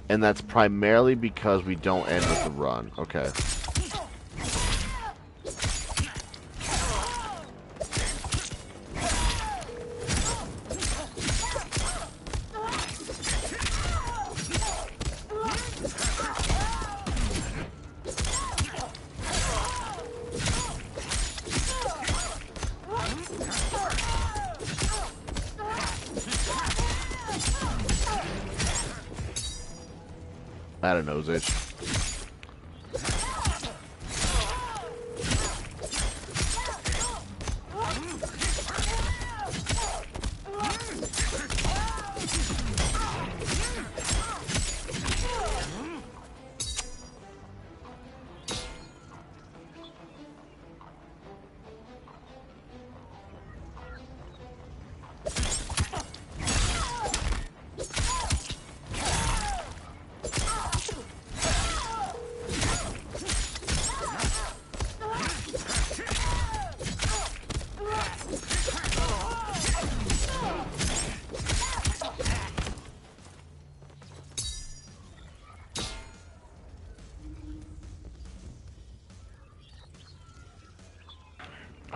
And that's primarily because we don't end with the run. Okay. I had a nose itch.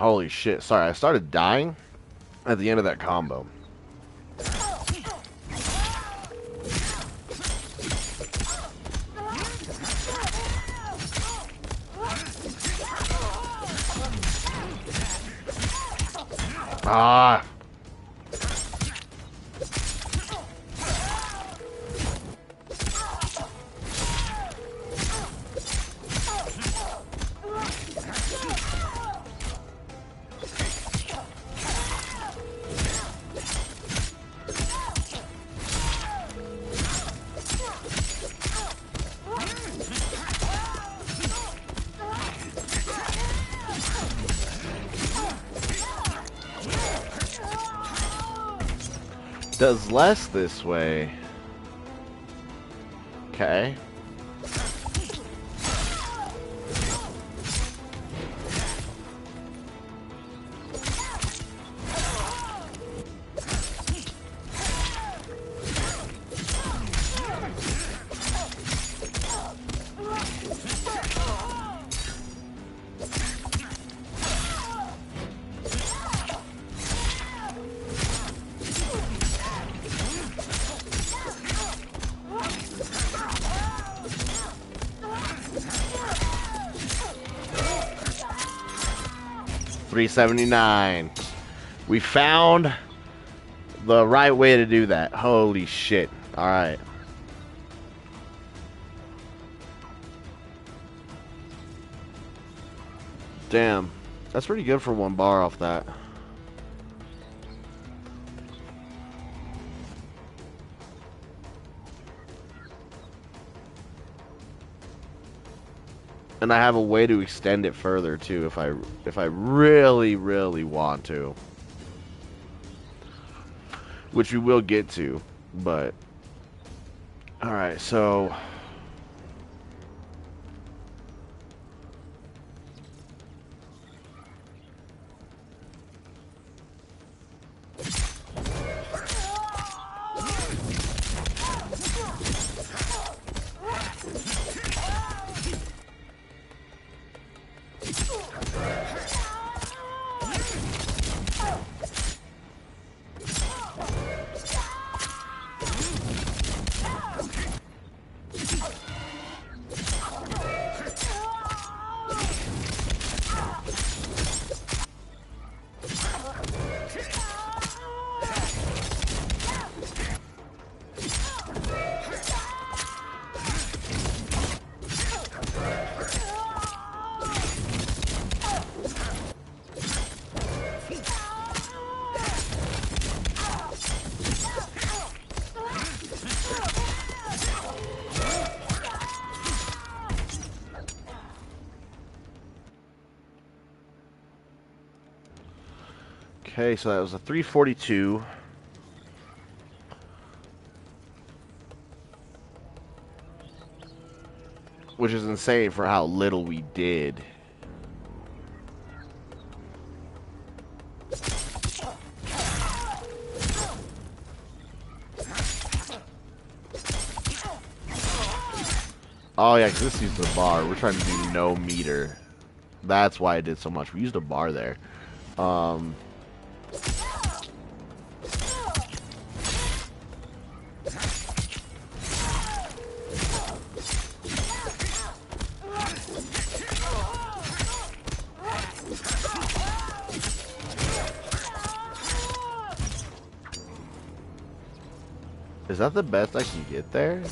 Holy shit. Sorry, I started dying at the end of that combo. Ah. Does less this way. Okay. $379. We found the right way to do that. Holy shit. Alright. Damn. That's pretty good for one bar off that. And I have a way to extend it further too if I really, really want to. Which we will get to, but alright, so okay, so that was a 342. Which is insane for how little we did. Oh yeah, 'cause this used the bar. We're trying to do no meter. That's why I did so much. We used a bar there. Is that the best I can get there?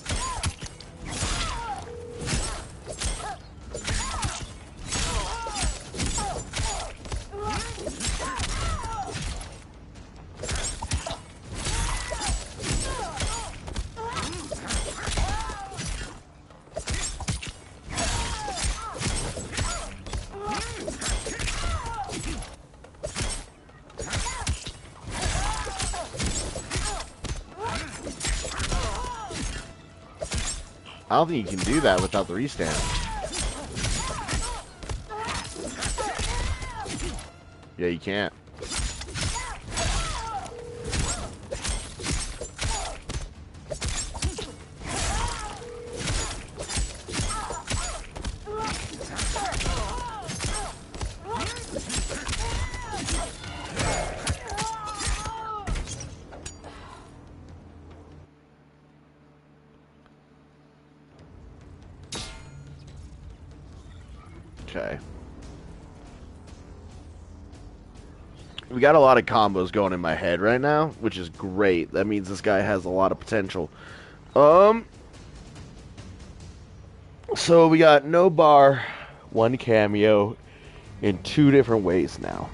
I don't think you can do that without the restand. Yeah, you can't. Okay. We got a lot of combos going in my head right now, which is great. That means this guy has a lot of potential. So we got no bar, one cameo, in 2 different ways now.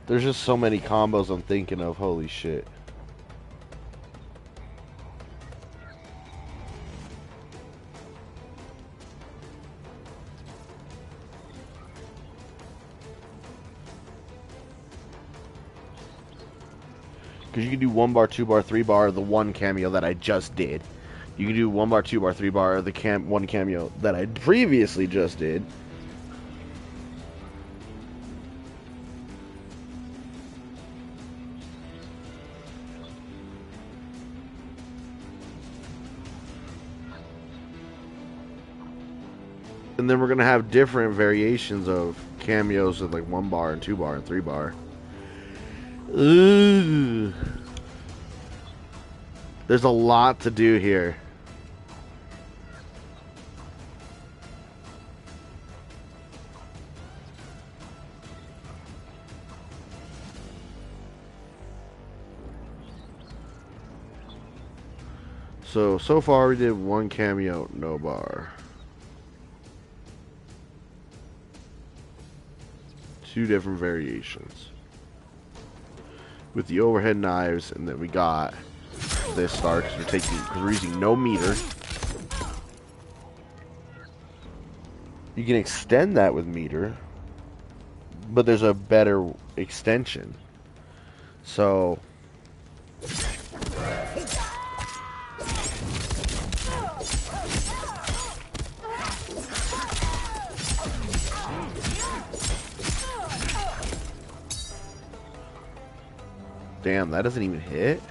There's just so many combos I'm thinking of, holy shit. Because you can do 1 bar, 2 bar, 3 bar, the 1 cameo that I just did. You can do 1 bar, 2 bar, 3 bar, the 1 cameo that I previously just did. And then we're going to have different variations of cameos with like 1 bar and 2 bar and 3 bar. Ooh. There's a lot to do here. So far we did 1 cameo, no bar. 2 different variations. With the overhead knives, and then we got this star because we're using no meter. You can extend that with meter, but there's a better extension. So damn, that doesn't even hit.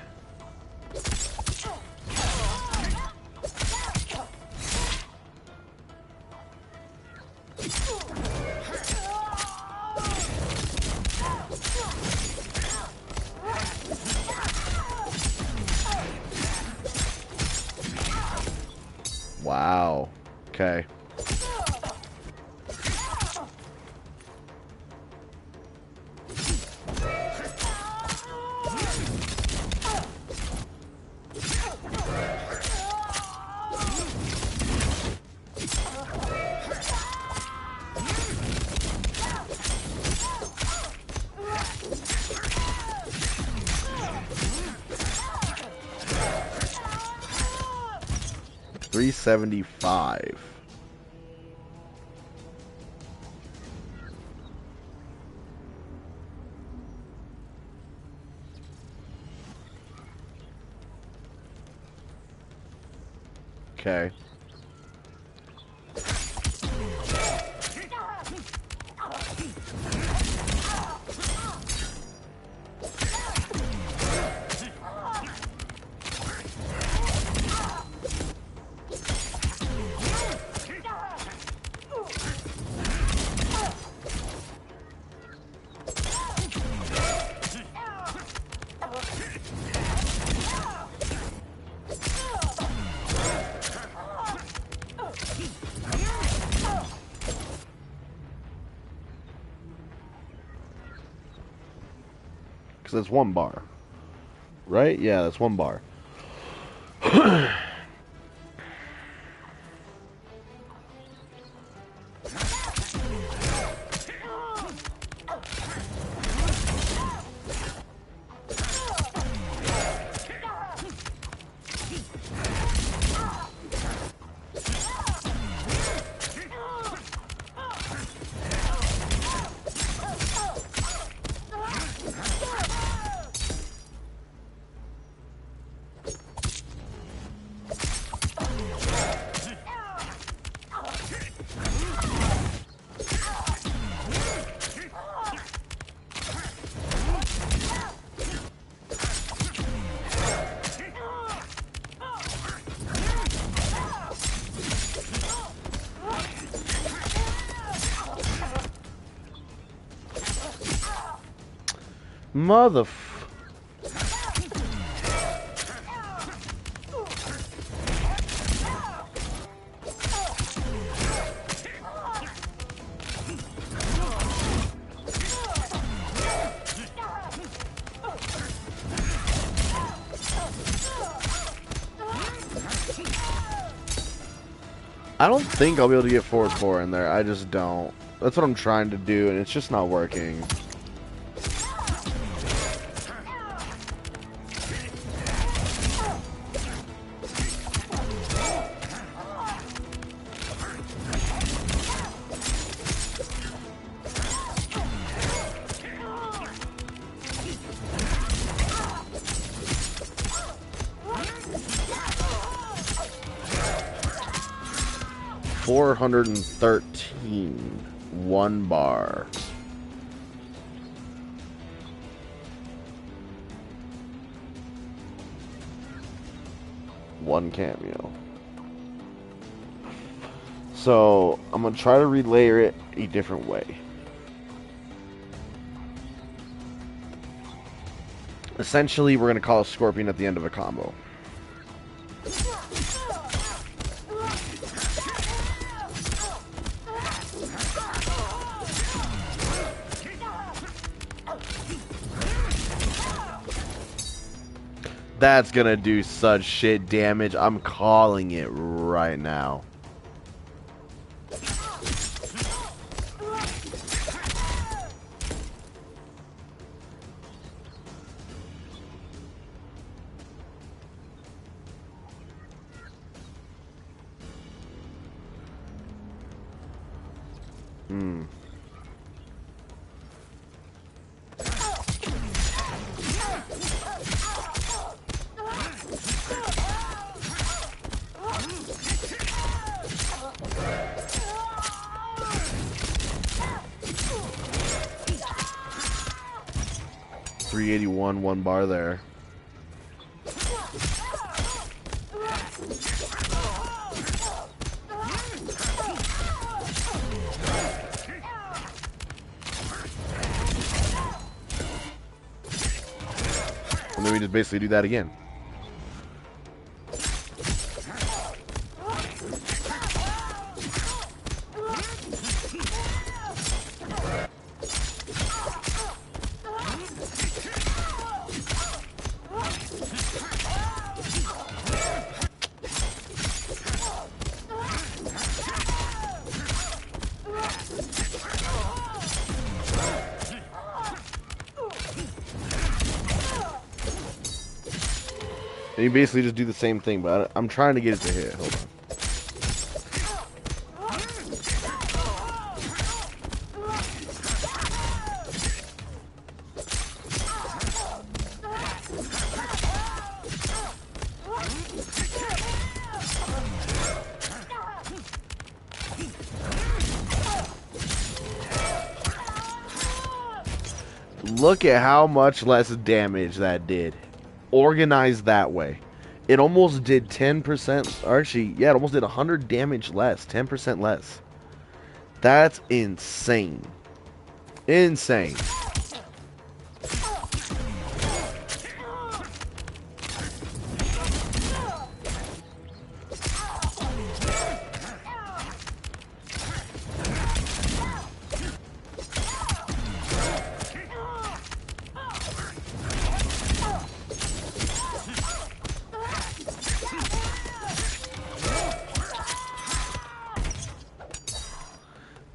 Wow. Okay. $375. Okay. Because that's 1 bar. Right? Yeah, that's 1 bar. Mother. I don't think I'll be able to get forward 4 in there. I just don't. That's what I'm trying to do, and it's just not working. $413. 1 bar. One cameo. So I'm gonna try to relayer it a different way. Essentially, we're gonna call a Scorpion at the end of a combo. That's gonna do such shit damage. I'm calling it right now. Hmm. $381, 1 bar there. And then we just basically do that again. And you basically just do the same thing, but I'm trying to get it to hit. Hold on. Look at how much less damage that did. Organized that way. It almost did 10%, or actually, yeah, it almost did 100 damage less, 10% less. That's insane. Insane.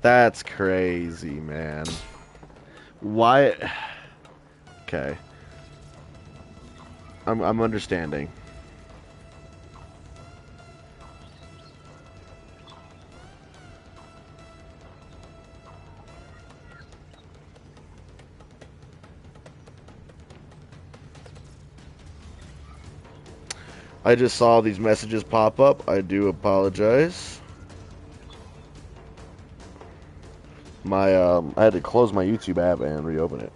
That's crazy, man. Why? Okay. I'm understanding. I just saw these messages pop up. I do apologize. I had to close my YouTube app and reopen it.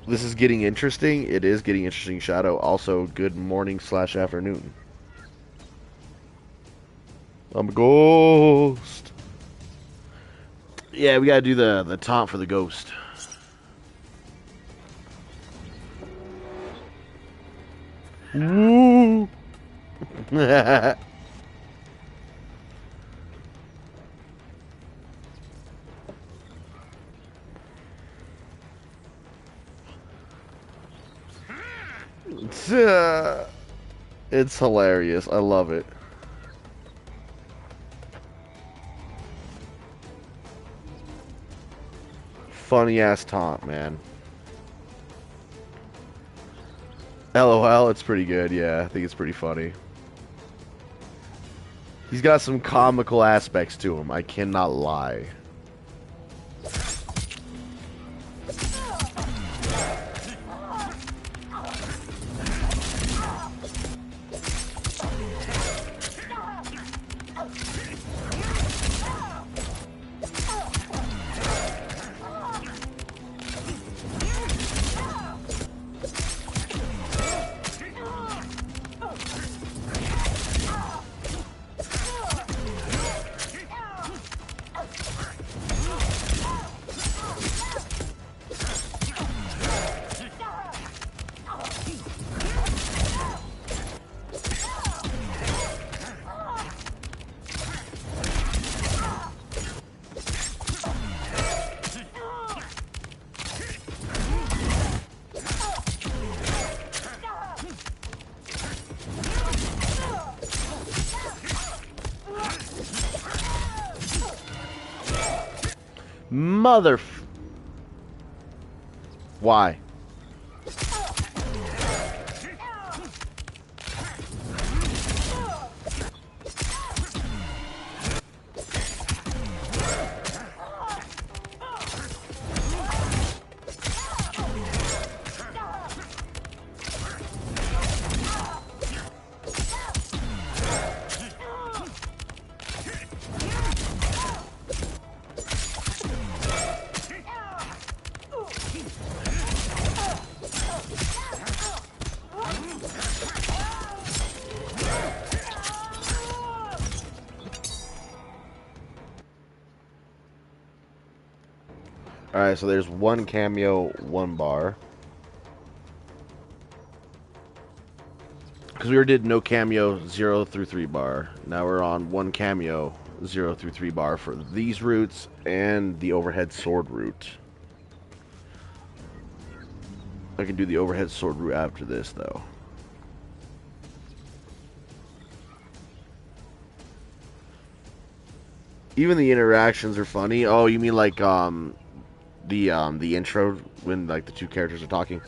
This is getting interesting. It is getting interesting, Shadow. Also, good morning / afternoon. I'm a ghost. Yeah, we gotta do the taunt for the ghost. Woo! It's hilarious. I love it. Funny ass taunt, man. LOL, it's pretty good, yeah. I think it's pretty funny. He's got some comical aspects to him, I cannot lie. Mother... Why? Alright, so there's one cameo, one bar. Because we already did no cameo, 0 through 3 bar. Now we're on one cameo, 0 through 3 bar for these routes and the overhead sword route. I can do the overhead sword route after this, though. Even the interactions are funny. Oh, you mean like the intro when like the two characters are talking?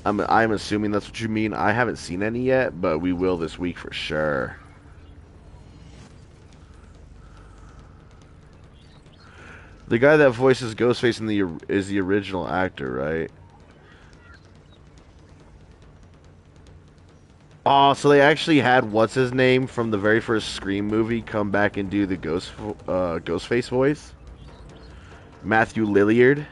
I'm assuming that's what you mean. I haven't seen any yet, but we will this week for sure. The guy that voices Ghostface is the original actor, right? Oh, so they actually had what's his name from the very first Scream movie come back and do the Ghostface voice? Matthew Lillard.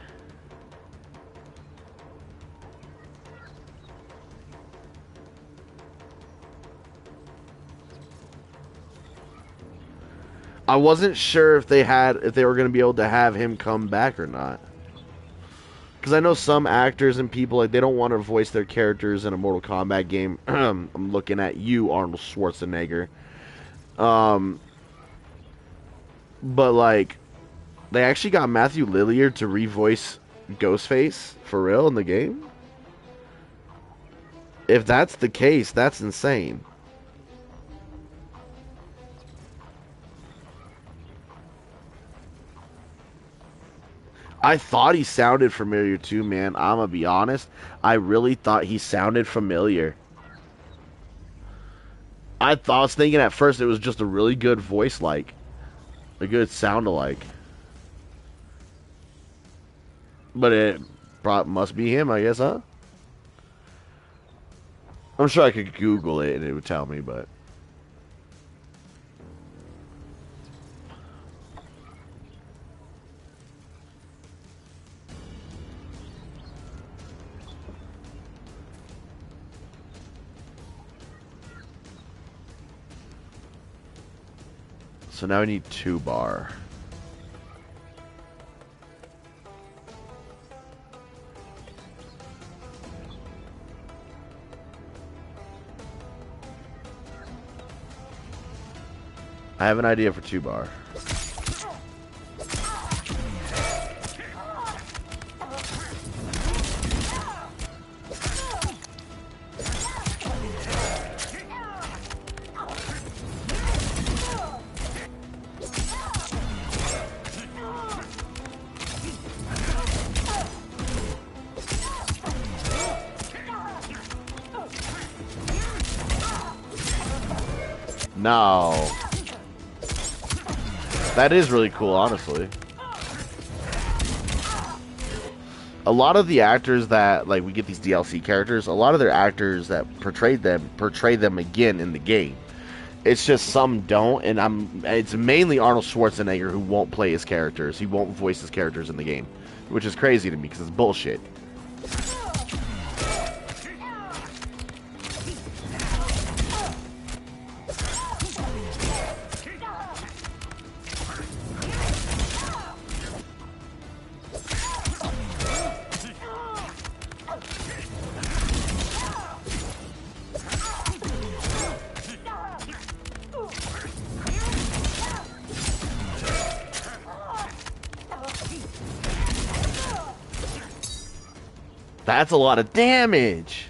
I wasn't sure if they were going to be able to have him come back or not. Because I know some actors and people, like, they don't want to voice their characters in a Mortal Kombat game. I'm looking at you, Arnold Schwarzenegger. But, like, they actually got Matthew Lillard to revoice Ghostface for real in the game? If that's the case, that's insane. I thought he sounded familiar too, man. I'm gonna be honest. I really thought he sounded familiar. I was thinking at first it was just a really good voice, like a good sound alike. But it must be him, I guess, huh? I'm sure I could Google it and it would tell me, but. So now I need 2 bar. I have an idea for 2 bar. No. That is really cool, honestly. A lot of the actors that, like, we get these DLC characters, a lot of their actors that portray them again in the game. It's just some don't, and it's mainly Arnold Schwarzenegger who won't play his characters. He won't voice his characters in the game, which is crazy to me because it's bullshit. That's a lot of damage.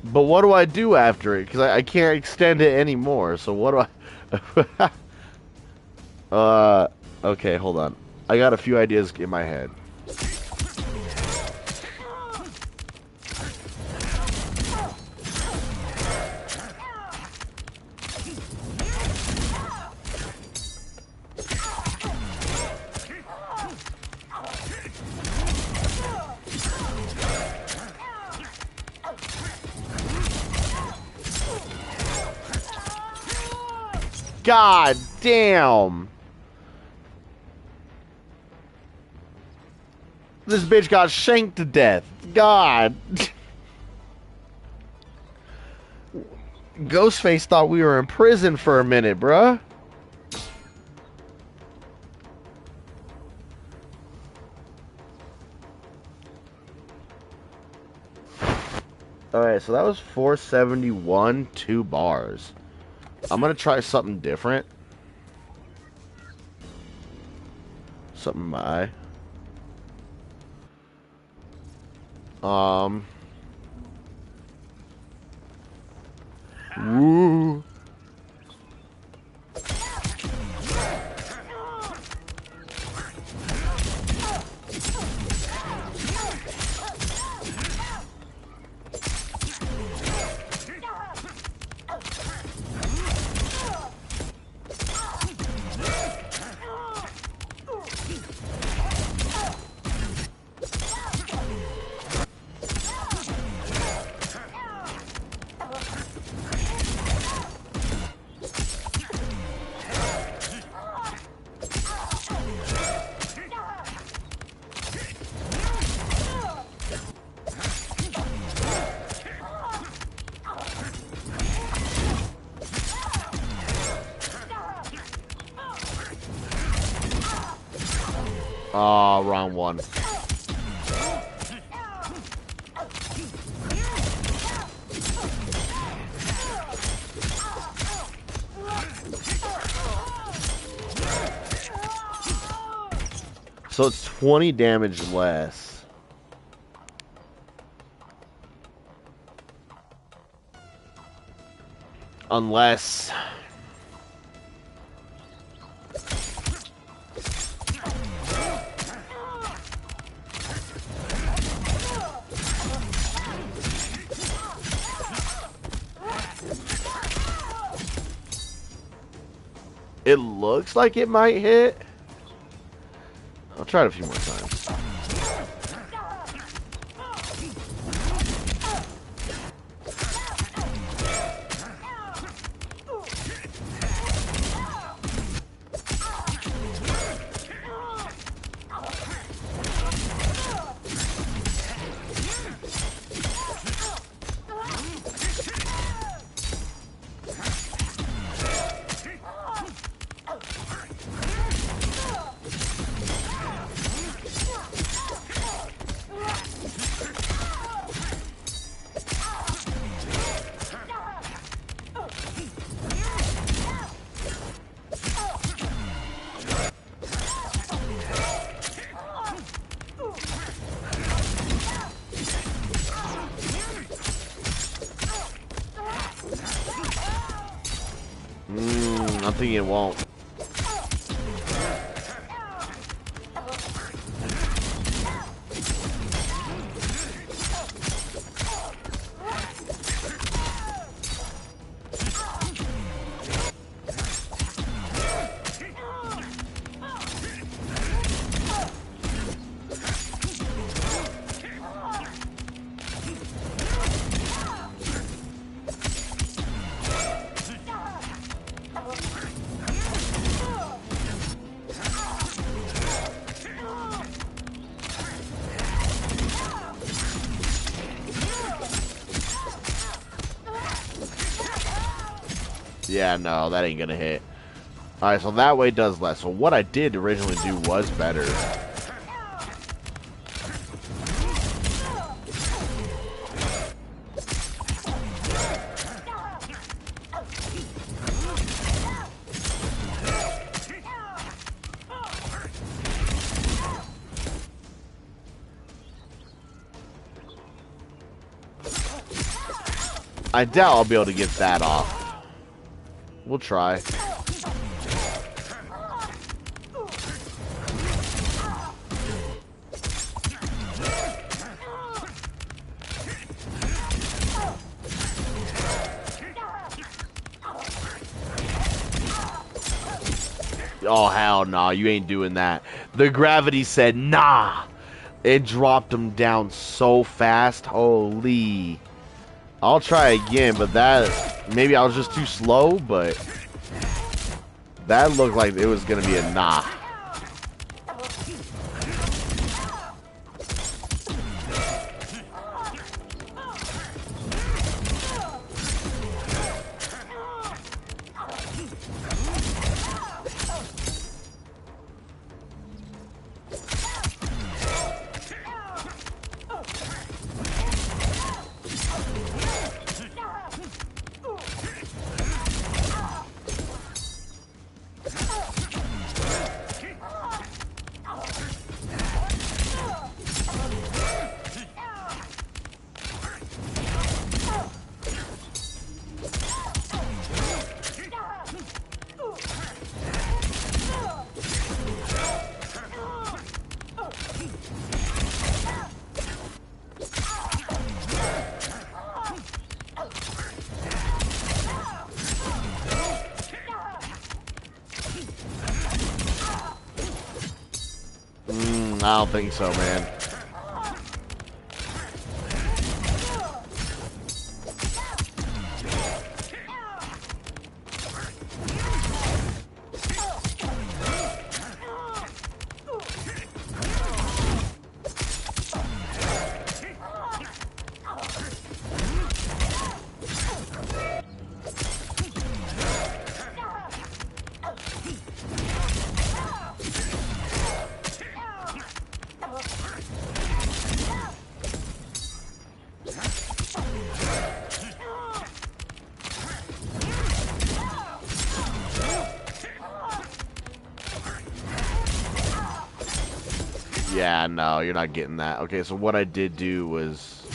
But what do I do after it? Because I can't extend it anymore. So what do I... okay, hold on. I got a few ideas in my head. God damn. This bitch got shanked to death. God. Ghostface thought we were in prison for a minute, bruh. Alright, so that was 471, 2 bars. I'm gonna try something different. Something by. Woo. Oh, round one. So it's 20 damage less. Unless... It looks like it might hit. I'll try it a few more times. I'm thinking it won't. Yeah, no, that ain't gonna hit. Alright, so that way does less. So what I did originally do was better. I doubt I'll be able to get that off. We'll try. Oh, hell nah, you ain't doing that. The gravity said nah. It dropped him down so fast. Holy. I'll try again, but that... Maybe I was just too slow, but... That looked like it was going to be a nah. I don't think so, man. Yeah, no, you're not getting that. Okay, so what I did do was,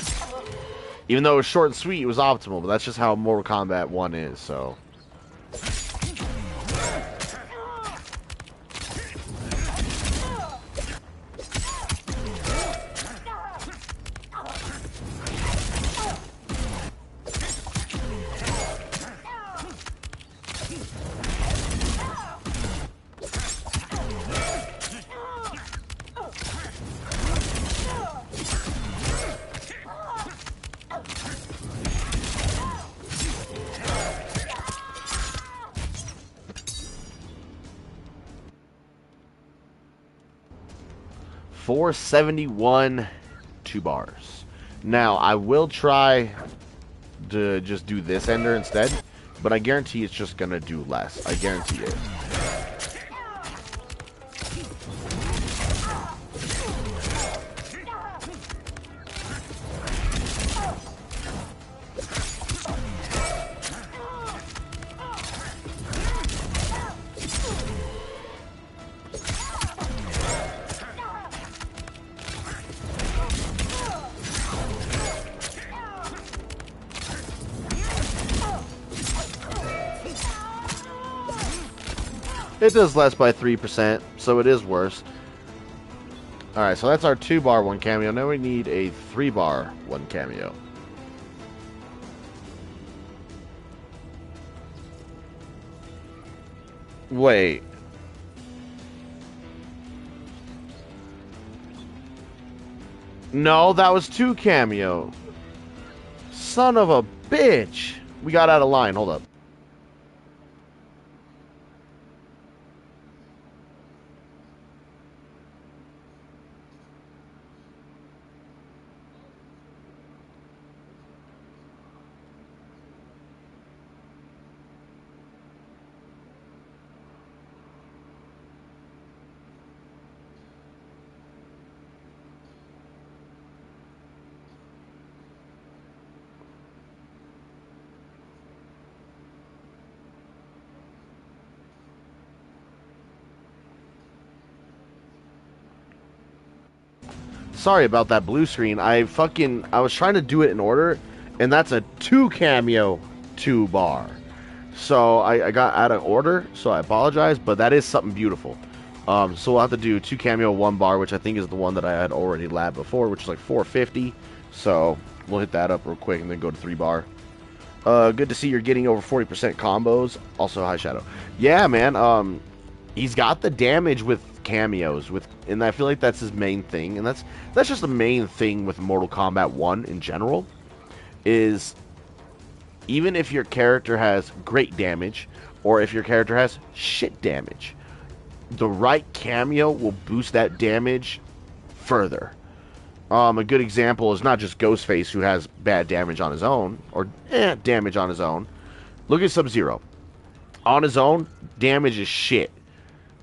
even though it was short and sweet, it was optimal, but that's just how Mortal Kombat 1 is, so. $471, 2 bars. Now, I will try to just do this ender instead, but I guarantee it's just gonna do less. I guarantee it. It does less by 3%, so it is worse. Alright, so that's our 2-bar 1 cameo. Now we need a 3-bar 1 cameo. Wait. No, that was 2 cameo. Son of a bitch. We got out of line. Hold up. Sorry about that blue screen. I was trying to do it in order, and that's a 2 cameo 2 bar. So I got out of order, so I apologize, but that is something beautiful. So we'll have to do 2 cameo 1 bar, which I think is the one that I had already labbed before, which is like 450. So we'll hit that up real quick and then go to 3 bar. Good to see you're getting over 40% combos. Also, High Shadow. Yeah, man. He's got the damage with cameos, and I feel like that's his main thing, and that's just the main thing with Mortal Kombat 1 in general, is even if your character has great damage, or if your character has shit damage, the right cameo will boost that damage further. A good example is not just GhostFace, who has bad damage on his own, or damage on his own. Look at Sub-Zero. On his own, damage is shit.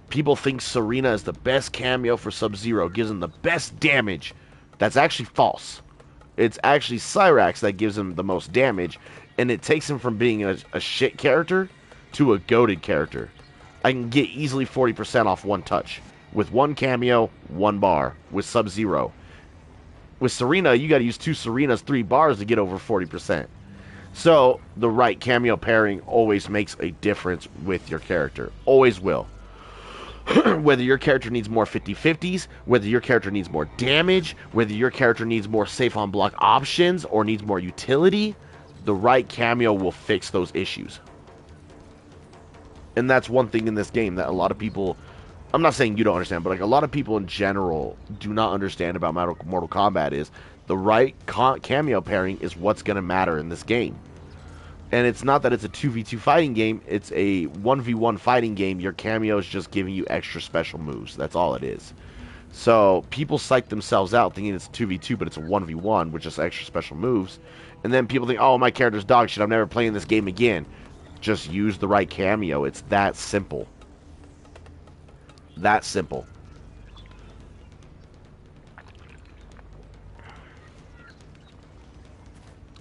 People think Serena is the best cameo for Sub-Zero, gives him the best damage. That's actually false. It's actually Cyrax that gives him the most damage, and it takes him from being a shit character to a goated character. I can get easily 40% off 1 touch. With 1 cameo, 1 bar. With Sub-Zero. With Serena, you gotta use 2 Serenas, 3 bars to get over 40%. So, the right cameo pairing always makes a difference with your character. Always will. Whether your character needs more 50-50s, whether your character needs more damage, whether your character needs more safe on block options, or needs more utility, the right cameo will fix those issues. And that's one thing in this game that a lot of people I'm not saying you don't understand, but like a lot of people in general do not understand about Mortal Kombat is the right cameo pairing is what's going to matter in this game. And it's not that it's a 2v2 fighting game, it's a 1v1 fighting game. Your cameo is just giving you extra special moves. That's all it is. So people psych themselves out thinking it's a 2v2, but it's a 1v1 with just extra special moves. And then people think, oh, my character's dog shit, I'm never playing this game again. Just use the right cameo. It's that simple. That simple.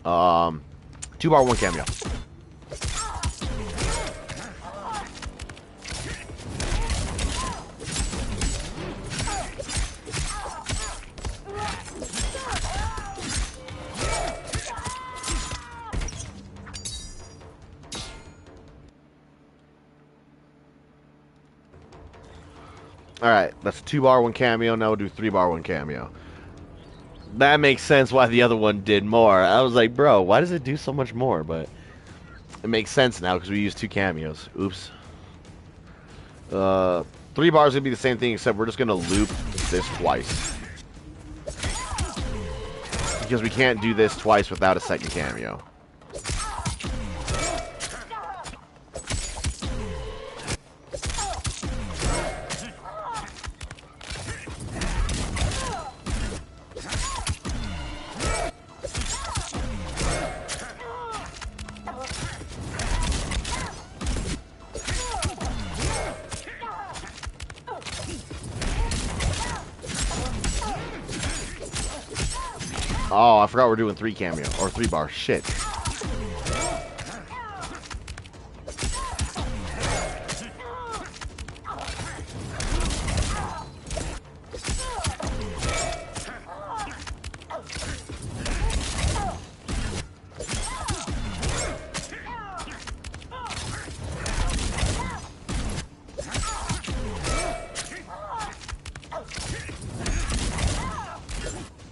Um, 2-bar, 1 cameo. Alright, that's 2-bar, 1 cameo. Now we'll do 3-bar, 1 cameo. That makes sense why the other one did more. I was like, bro, why does it do so much more? But it makes sense now because we used 2 cameos. Oops. 3 bars gonna be the same thing, except we're just gonna loop this twice. Because we can't do this twice without a second cameo. Oh, I forgot we're doing 3 cameo, or 3 bar. Shit.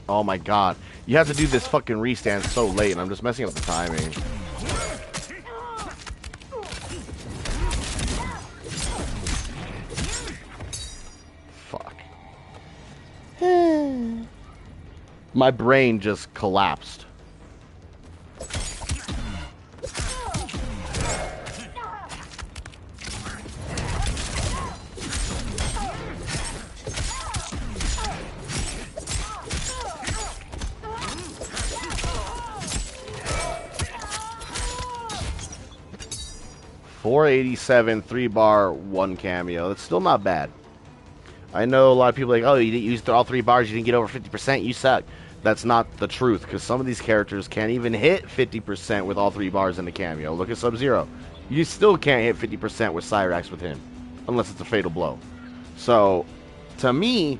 Oh my god. You have to do this fucking restand so late, and I'm just messing up the timing. Fuck. My brain just collapsed. $487, 3 bar, 1 cameo. That's still not bad. I know a lot of people are like, oh, you didn't use all 3 bars, you didn't get over 50%, you suck. That's not the truth, because some of these characters can't even hit 50% with all 3 bars in the cameo. Look at Sub-Zero. You still can't hit 50% with Cyrax with him, unless it's a fatal blow. So, to me,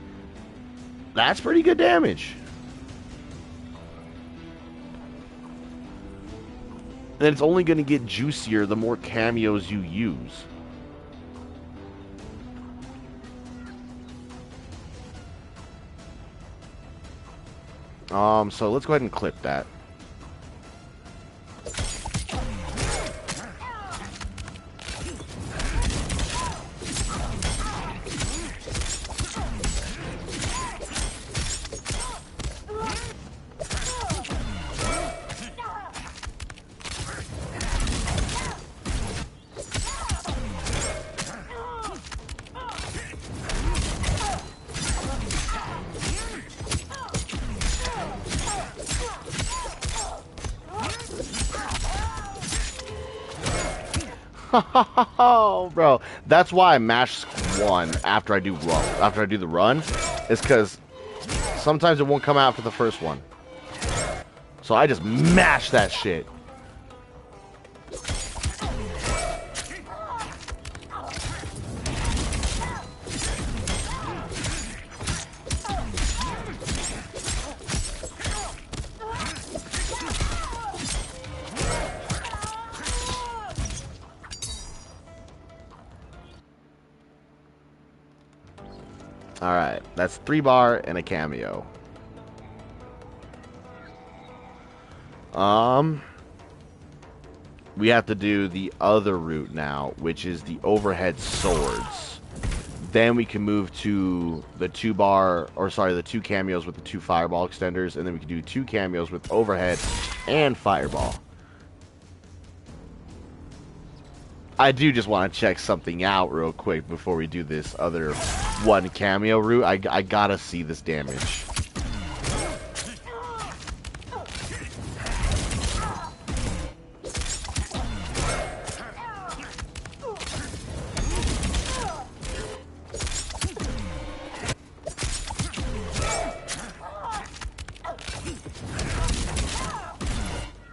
that's pretty good damage. And it's only going to get juicier the more cameos you use. So let's go ahead and clip that. Oh, bro, that's why I mash 1 after I do the run, is because sometimes it won't come out after the first one. So I just mash that shit. Alright, that's 3 bar and a cameo. We have to do the other route now, which is the overhead swords. Then we can move to the the 2 cameos with the 2 fireball extenders, and then we can do 2 cameos with overhead and fireball. I do just want to check something out real quick before we do this other 1 cameo route. I gotta see this damage.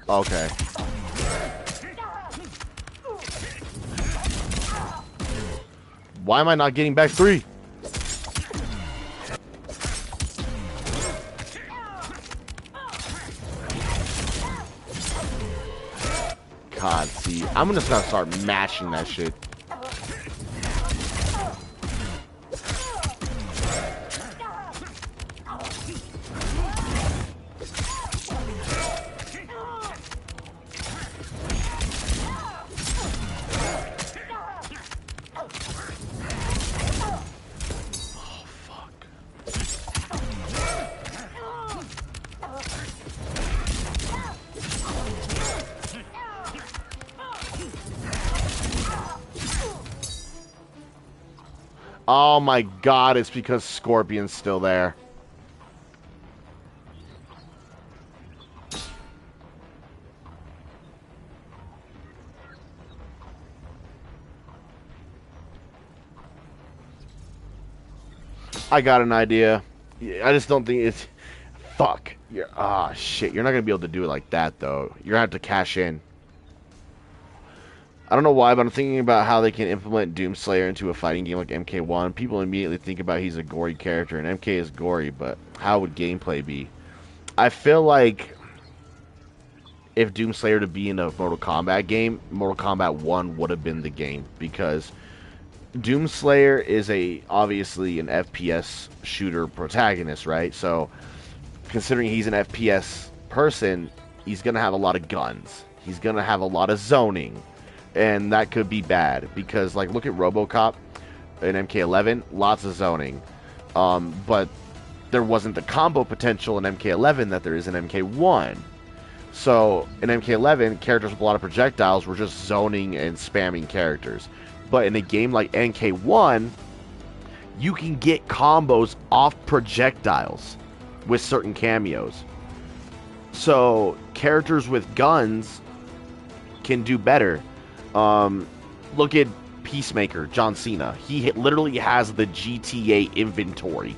Okay. Why am I not getting back 3? God, see, I'm just gonna start mashing that shit. Oh my god, it's because Scorpion's still there. I got an idea. I just don't think it's... Fuck. Shit. You're not going to be able to do it like that, though. You're going to have to cash in. I don't know why, but I'm thinking about how they can implement Doomslayer into a fighting game like MK1. People immediately think about he's a gory character, and MK is gory, but how would gameplay be? I feel like if Doomslayer to be in a Mortal Kombat game, Mortal Kombat 1 would have been the game, because Doomslayer is obviously an FPS shooter protagonist, right? So, considering he's an FPS person, he's going to have a lot of guns. He's going to have a lot of zoning. And that could be bad, because, like, look at RoboCop in MK11, lots of zoning. But there wasn't the combo potential in MK11 that there is in MK1. So, in MK11, characters with a lot of projectiles were just zoning and spamming characters. But in a game like MK1, you can get combos off projectiles with certain cameos. So, characters with guns can do better. Look at Peacemaker, John Cena. He literally has the GTA inventory.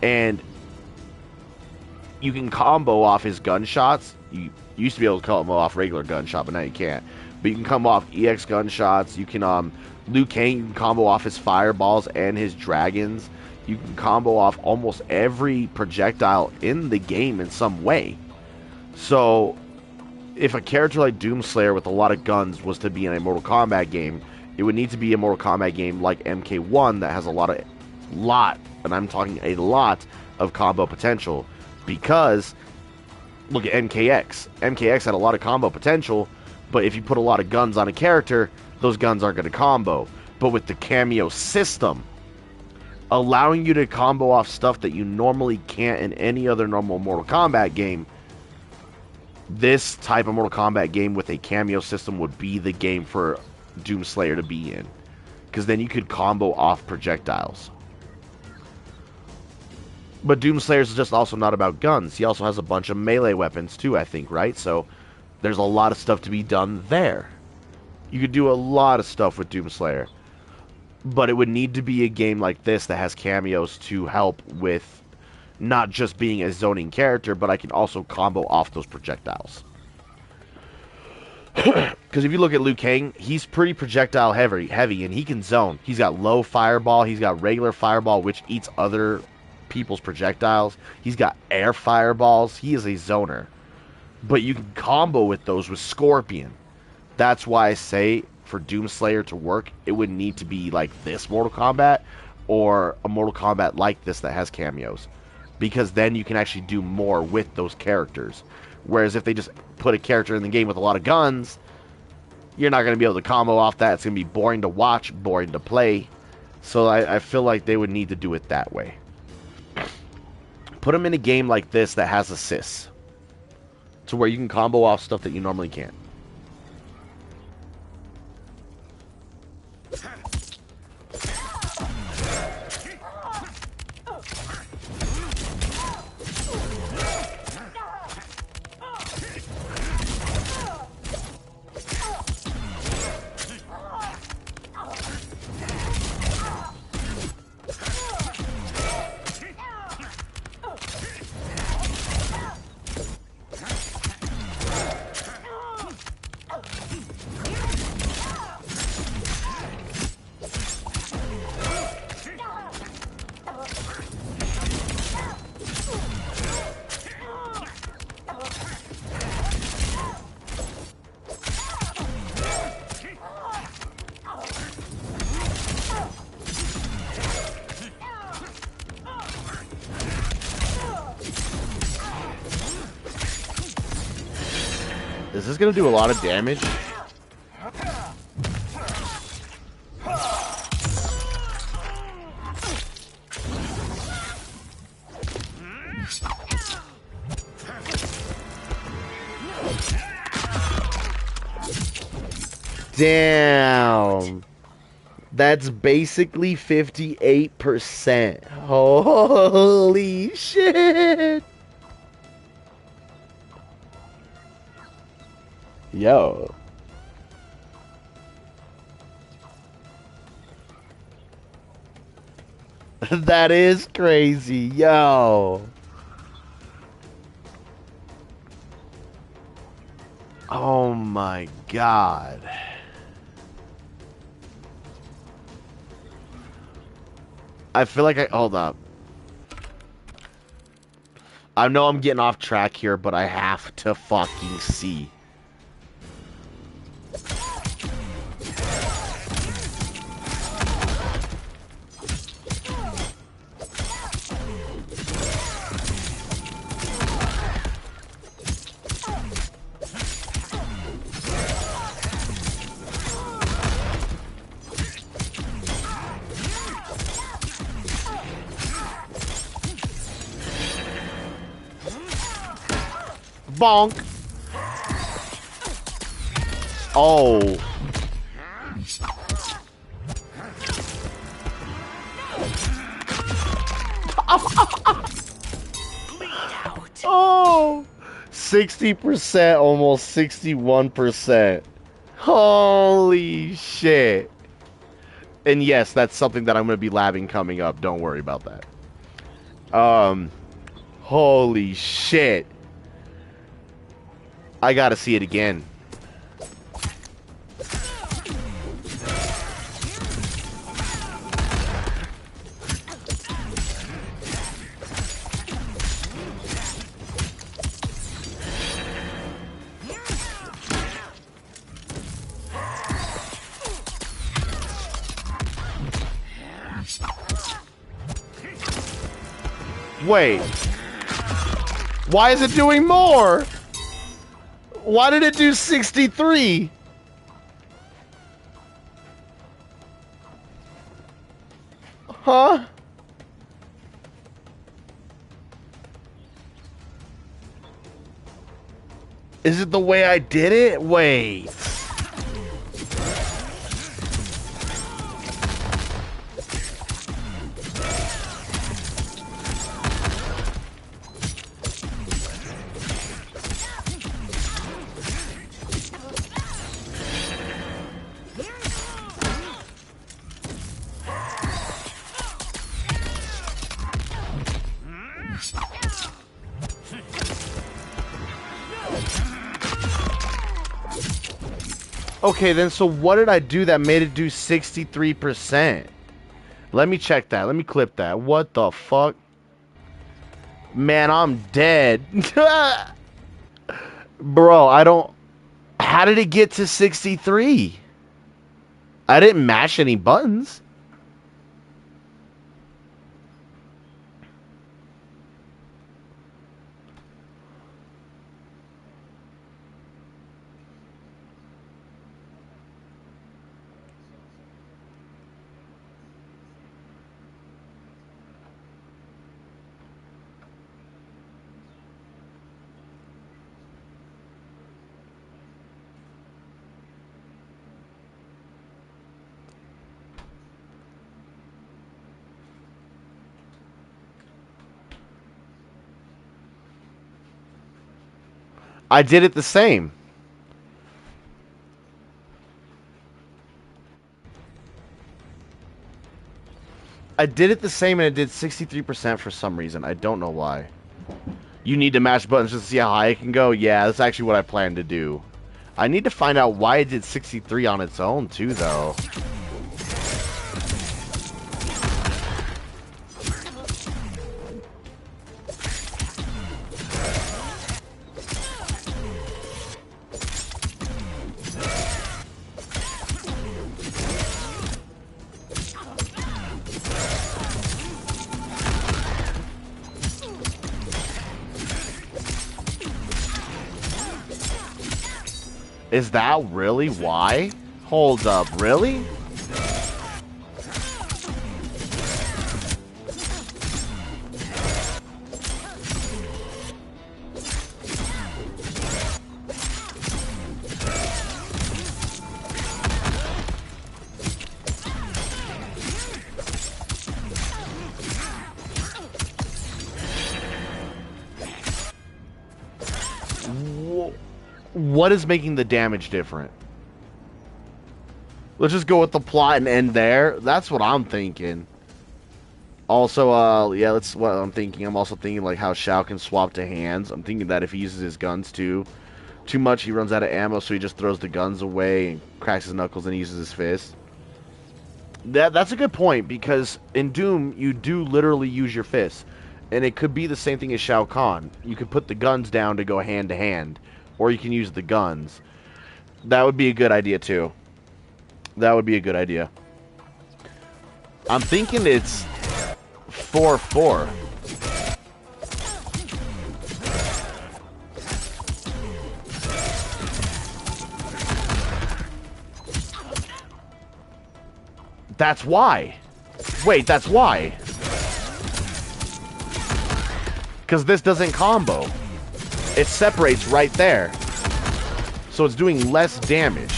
And you can combo off his gunshots. You used to be able to combo off regular gunshot, but now you can't. But you can combo off EX gunshots. You can, Liu Kang, you can combo off his fireballs and his dragons. You can combo off almost every projectile in the game in some way. So, if a character like Doomslayer with a lot of guns was to be in a Mortal Kombat game, it would need to be a Mortal Kombat game like MK1 that has and I'm talking a lot of combo potential. Because, look at MKX. MKX had a lot of combo potential, but if you put a lot of guns on a character, those guns aren't going to combo. But with the cameo system, allowing you to combo off stuff that you normally can't in any other normal Mortal Kombat game, this type of Mortal Kombat game with a cameo system would be the game for Doomslayer to be in. Because then you could combo off projectiles. But Doomslayer is just also not about guns. He also has a bunch of melee weapons too, I think, right? So there's a lot of stuff to be done there. You could do a lot of stuff with Doomslayer. But it would need to be a game like this that has cameos to help with not just being a zoning character, but I can also combo off those projectiles. Because if you look at Liu Kang, he's pretty projectile heavy, and he can zone. He's got low fireball, he's got regular fireball, which eats other people's projectiles. He's got air fireballs. He is a zoner. But you can combo with those with Scorpion. That's why I say, for Doomslayer to work, it would need to be like this Mortal Kombat, or a Mortal Kombat like this that has cameos. Because then you can actually do more with those characters. Whereas if they just put a character in the game with a lot of guns, you're not going to be able to combo off that. It's going to be boring to watch, boring to play, So I feel like they would need to do it that way. Put them in a game like this that has assists. To where you can combo off stuff that you normally can't. Is this gonna do a lot of damage? Damn. That's basically 58%. Holy shit. Yo. That is crazy. Yo. Oh my god. I feel like hold up. I know I'm getting off track here, but I have to fucking see. Bonk. Oh. Oh. 60%, almost 61%. Holy shit. And yes, that's something that I'm going to be labbing coming up. Don't worry about that. Holy shit. I gotta see it again. Wait. Why is it doing more? Why did it do 63? Huh? Is it the way I did it? Wait. Okay, then so what did I do that made it do 63%? Let me check that. Let me clip that. What the fuck? Man, I'm dead. Bro, I don't... How did it get to 63? I didn't mash any buttons. I did it the same. I did it the same and it did 63% for some reason. I don't know why. You need to mash buttons just to see how high it can go? Yeah, that's actually what I plan to do. I need to find out why it did 63 on its own, too, though. Is that really why? Hold up, really? What is making the damage different? Let's just go with the plot and end there. That's what I'm thinking. Also, yeah, that's what I'm thinking. I'm also thinking like how Shao can swap to hands. I'm thinking that if he uses his guns too much, he runs out of ammo, so he just throws the guns away and cracks his knuckles and uses his fist. That's a good point, because in Doom, you do literally use your fists. And it could be the same thing as Shao Kahn. You could put the guns down to go hand to hand. Or you can use the guns. That would be a good idea, too. That would be a good idea. I'm thinking it's 4-4. That's why. Wait, that's why. Because this doesn't combo. It separates right there. So it's doing less damage.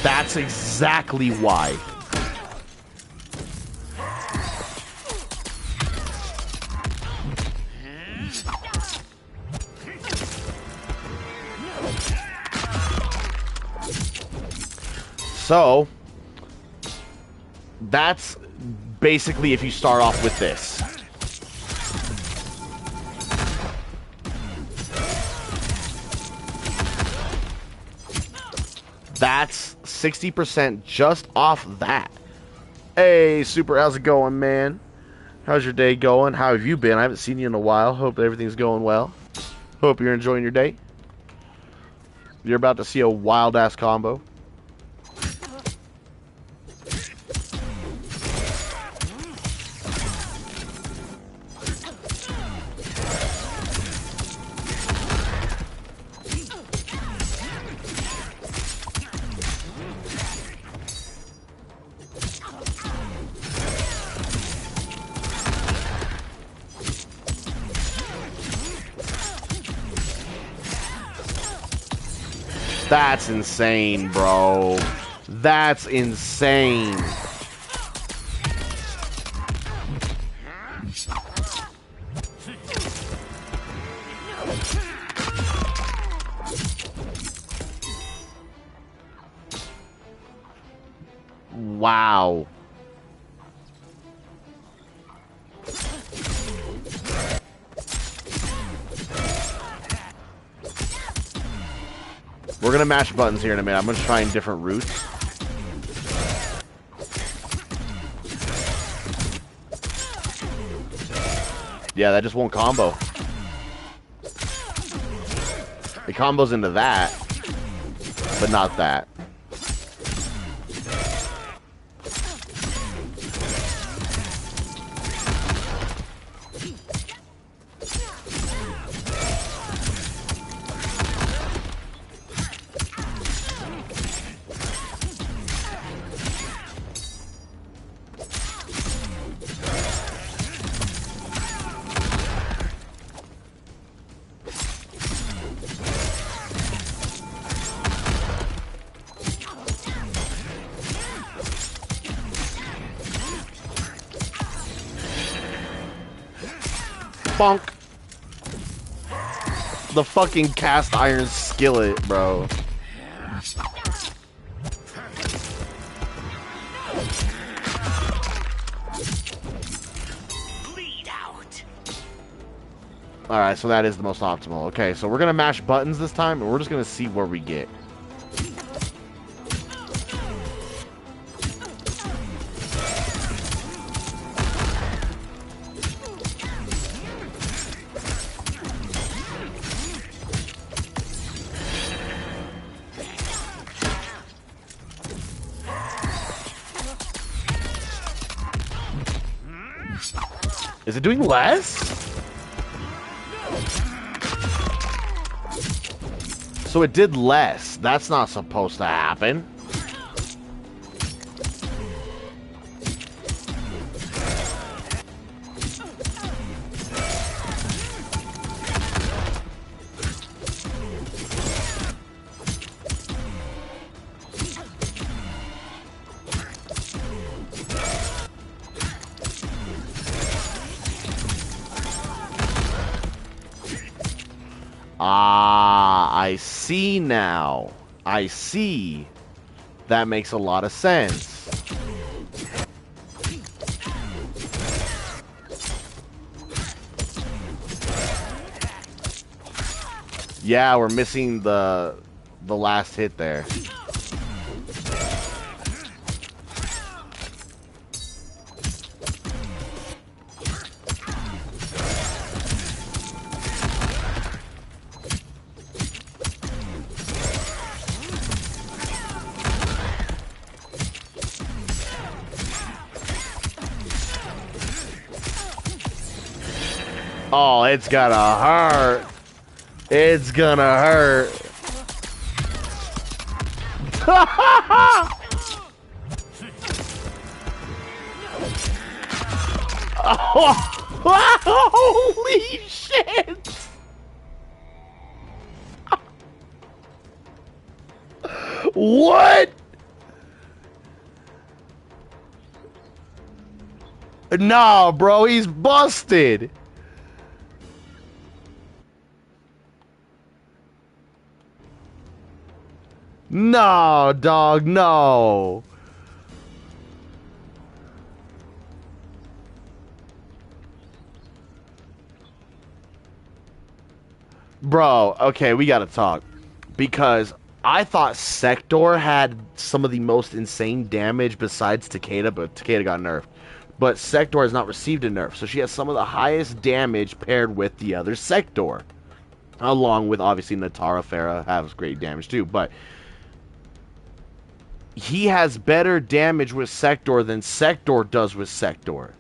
That's exactly why. So, that's basically if you start off with this. That's 60% just off that. Hey, Super, how's it going, man? How's your day going? How have you been? I haven't seen you in a while. Hope everything's going well. Hope you're enjoying your day. You're about to see a wild-ass combo. That's insane, bro. That's insane. Wow. We're gonna mash buttons here in a minute. I'm gonna try in different routes. Yeah, that just won't combo. It combos into that, but not that. Bonk. The fucking cast iron skillet, bro. Bleed out. Alright, so that is the most optimal. Okay, so we're gonna mash buttons this time, and we're just gonna see where we get. Is it doing less? So it did less. That's not supposed to happen. Ah, I see now. I see. That makes a lot of sense. Yeah, we're missing the last hit there. Oh, it's gonna hurt. It's gonna hurt. Oh, holy shit! What? Nah, bro, he's busted. No, dog, no. Bro, okay, we gotta talk. Because I thought Sector had some of the most insane damage besides Takeda, but Takeda got nerfed. But Sector has not received a nerf, so she has some of the highest damage paired with the other Sector. Along with, obviously, Natara Farah has great damage too, but he has better damage with Sector than Sector does with Sector.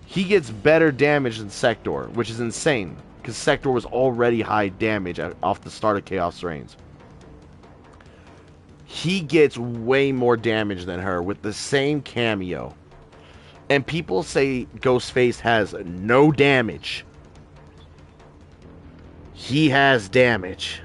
He gets better damage than Sector, which is insane, because Sector was already high damage off the start of Chaos Reigns. He gets way more damage than her with the same cameo. And people say GhostFace has no damage. He has damage.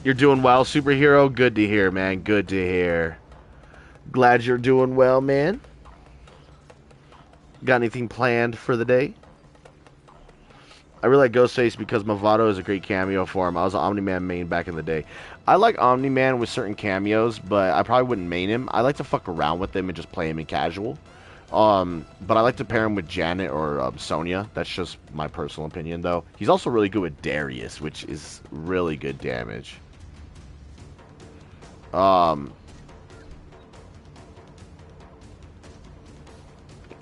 You're doing well, superhero? Good to hear, man. Good to hear. Glad you're doing well, man. Got anything planned for the day? I really like Ghostface because Movado is a great cameo for him. I was an Omni-Man main back in the day. I like Omni-Man with certain cameos, but I probably wouldn't main him. I like to fuck around with him and just play him in casual. But I like to pair him with Janet or Sonya. That's just my personal opinion, though. He's also really good with Darius, which is really good damage.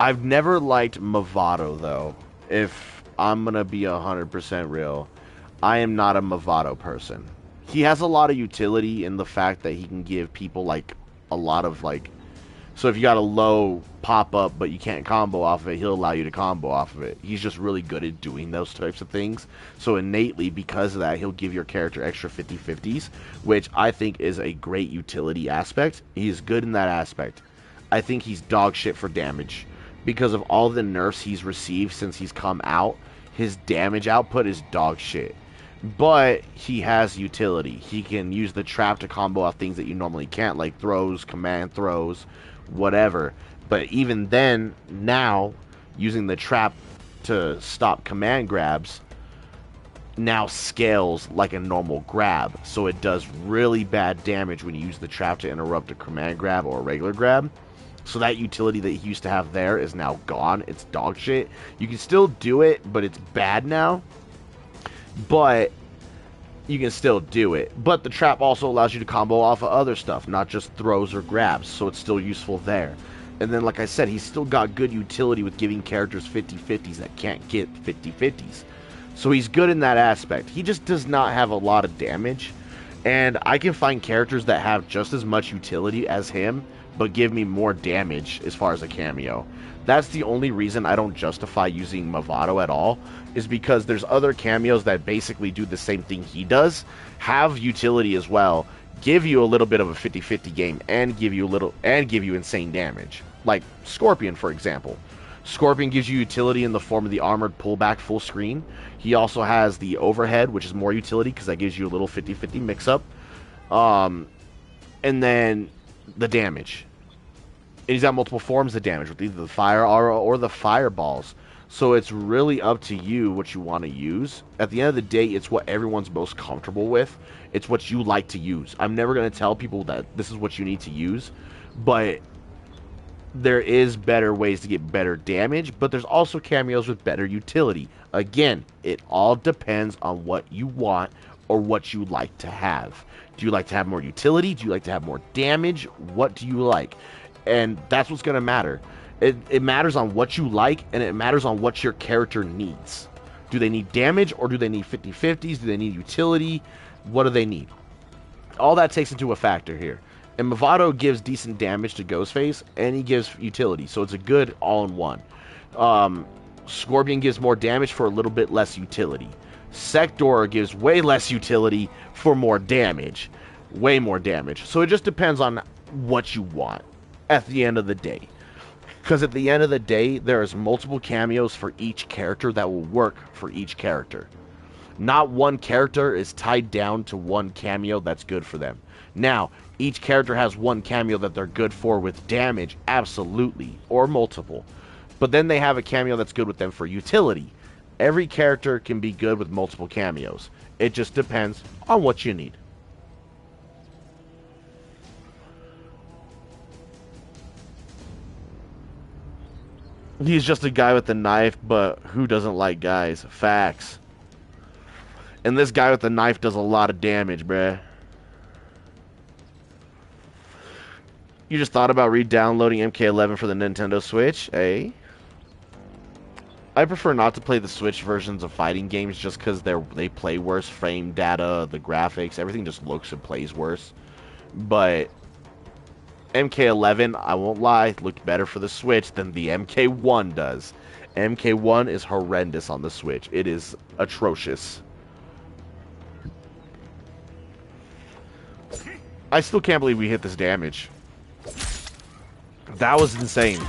I've never liked Movado, though. If I'm gonna be 100% real, I am not a Movado person. He has a lot of utility in the fact that he can give people, like, a lot of, like... So if you got a low pop-up, but you can't combo off of it, he'll allow you to combo off of it. He's just really good at doing those types of things. So innately, because of that, he'll give your character extra 50-50s, which I think is a great utility aspect. He's good in that aspect. I think he's dog shit for damage. Because of all the nerfs he's received since he's come out, his damage output is dog shit. But he has utility. He can use the trap to combo off things that you normally can't, like throws, command throws, whatever. But even then, now, using the trap to stop command grabs now scales like a normal grab. So it does really bad damage when you use the trap to interrupt a command grab or a regular grab. So that utility that he used to have there is now gone. It's dog shit. You can still do it, but it's bad now. But you can still do it. But the trap also allows you to combo off of other stuff, not just throws or grabs, so it's still useful there. And then, like I said, he's still got good utility with giving characters 50-50s that can't get 50-50s. So he's good in that aspect. He just does not have a lot of damage. And I can find characters that have just as much utility as him, but give me more damage as far as a cameo. That's the only reason I don't justify using Movado at all, is because there's other cameos that basically do the same thing he does, have utility as well, give you a little bit of a 50-50 game, and give you insane damage. Like Scorpion, for example. Scorpion gives you utility in the form of the armored pullback full screen. He also has the overhead, which is more utility because that gives you a little 50-50 mix-up. And then the damage. And he's got multiple forms of damage with either the fire aura or the fireballs. So it's really up to you what you want to use. At the end of the day, it's what everyone's most comfortable with. It's what you like to use. I'm never going to tell people that this is what you need to use. But there is better ways to get better damage. But there's also cameos with better utility. Again, it all depends on what you want or what you like to have. Do you like to have more utility? Do you like to have more damage? What do you like? And that's what's going to matter. It matters on what you like, and it matters on what your character needs. Do they need damage, or do they need 50-50s? Do they need utility? What do they need? All that takes into a factor here. And Movado gives decent damage to GhostFace, and he gives utility. So it's a good all-in-one. Scorpion gives more damage for a little bit less utility. Sector gives way less utility for more damage. Way more damage. So it just depends on what you want at the end of the day. Because at the end of the day, there's multiple cameos for each character that will work for each character. Not one character is tied down to one cameo that's good for them. Now, each character has one cameo that they're good for with damage, absolutely, or multiple. But then they have a cameo that's good with them for utility. Every character can be good with multiple cameos. It just depends on what you need. He's just a guy with a knife, but who doesn't like guys? Facts. And this guy with the knife does a lot of damage, bruh. You just thought about re-downloading MK11 for the Nintendo Switch, eh? I prefer not to play the Switch versions of fighting games just because they play worse. Frame data, the graphics, everything just looks and plays worse. But MK11, I won't lie, looked better for the Switch than the MK1 does. MK1 is horrendous on the Switch. It is atrocious. I still can't believe we hit this damage. That was insane.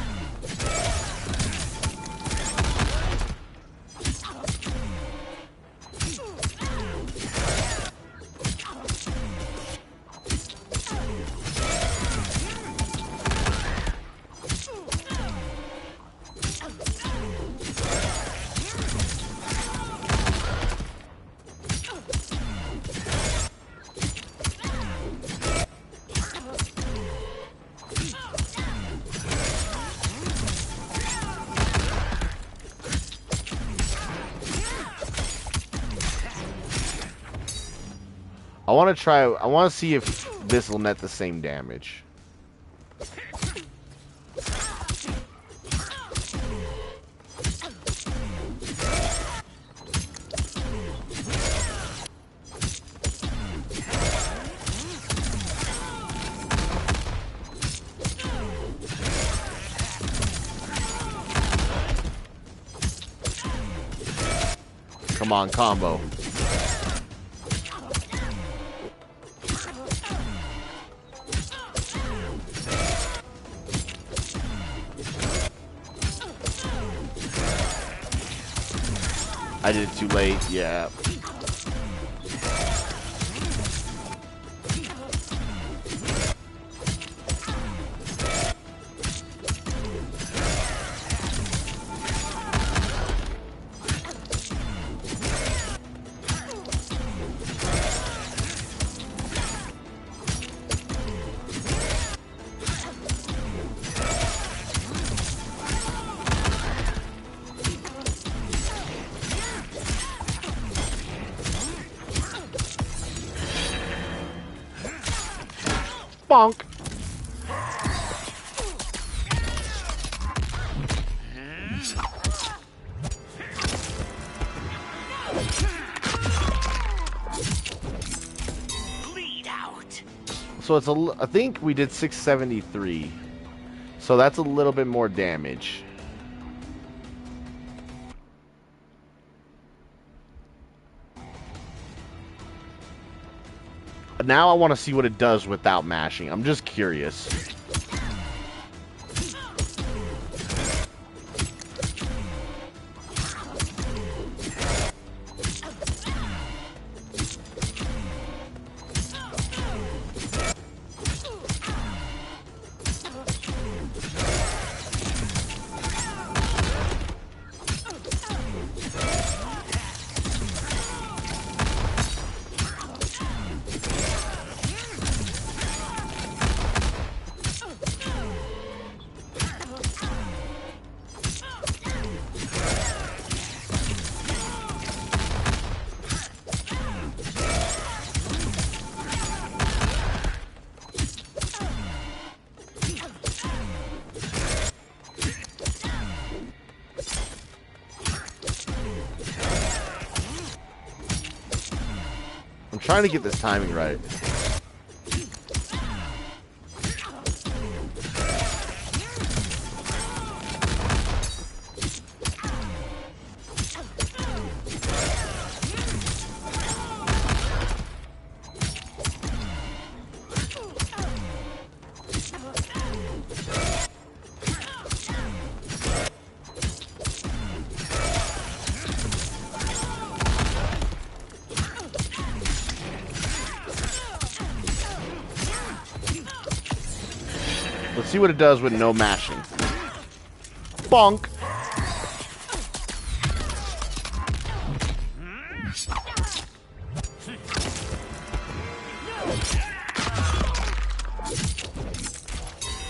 I want to see if this will net the same damage. Come on, combo. I did it too late, yeah. Bonk. Bleed out. So it's I think we did 673. So that's a little bit more damage. Now I want to see what it does without mashing. I'm just curious. I'm trying to get this timing right. Let's see what it does with no mashing. Bonk.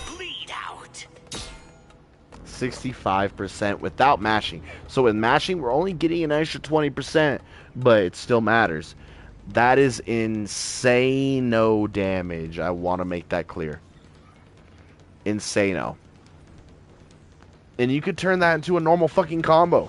Bleed out. 65% without mashing. So with mashing, we're only getting an extra 20%, but it still matters. That is insane no damage. I want to make that clear. Insano. And you could turn that into a normal fucking combo.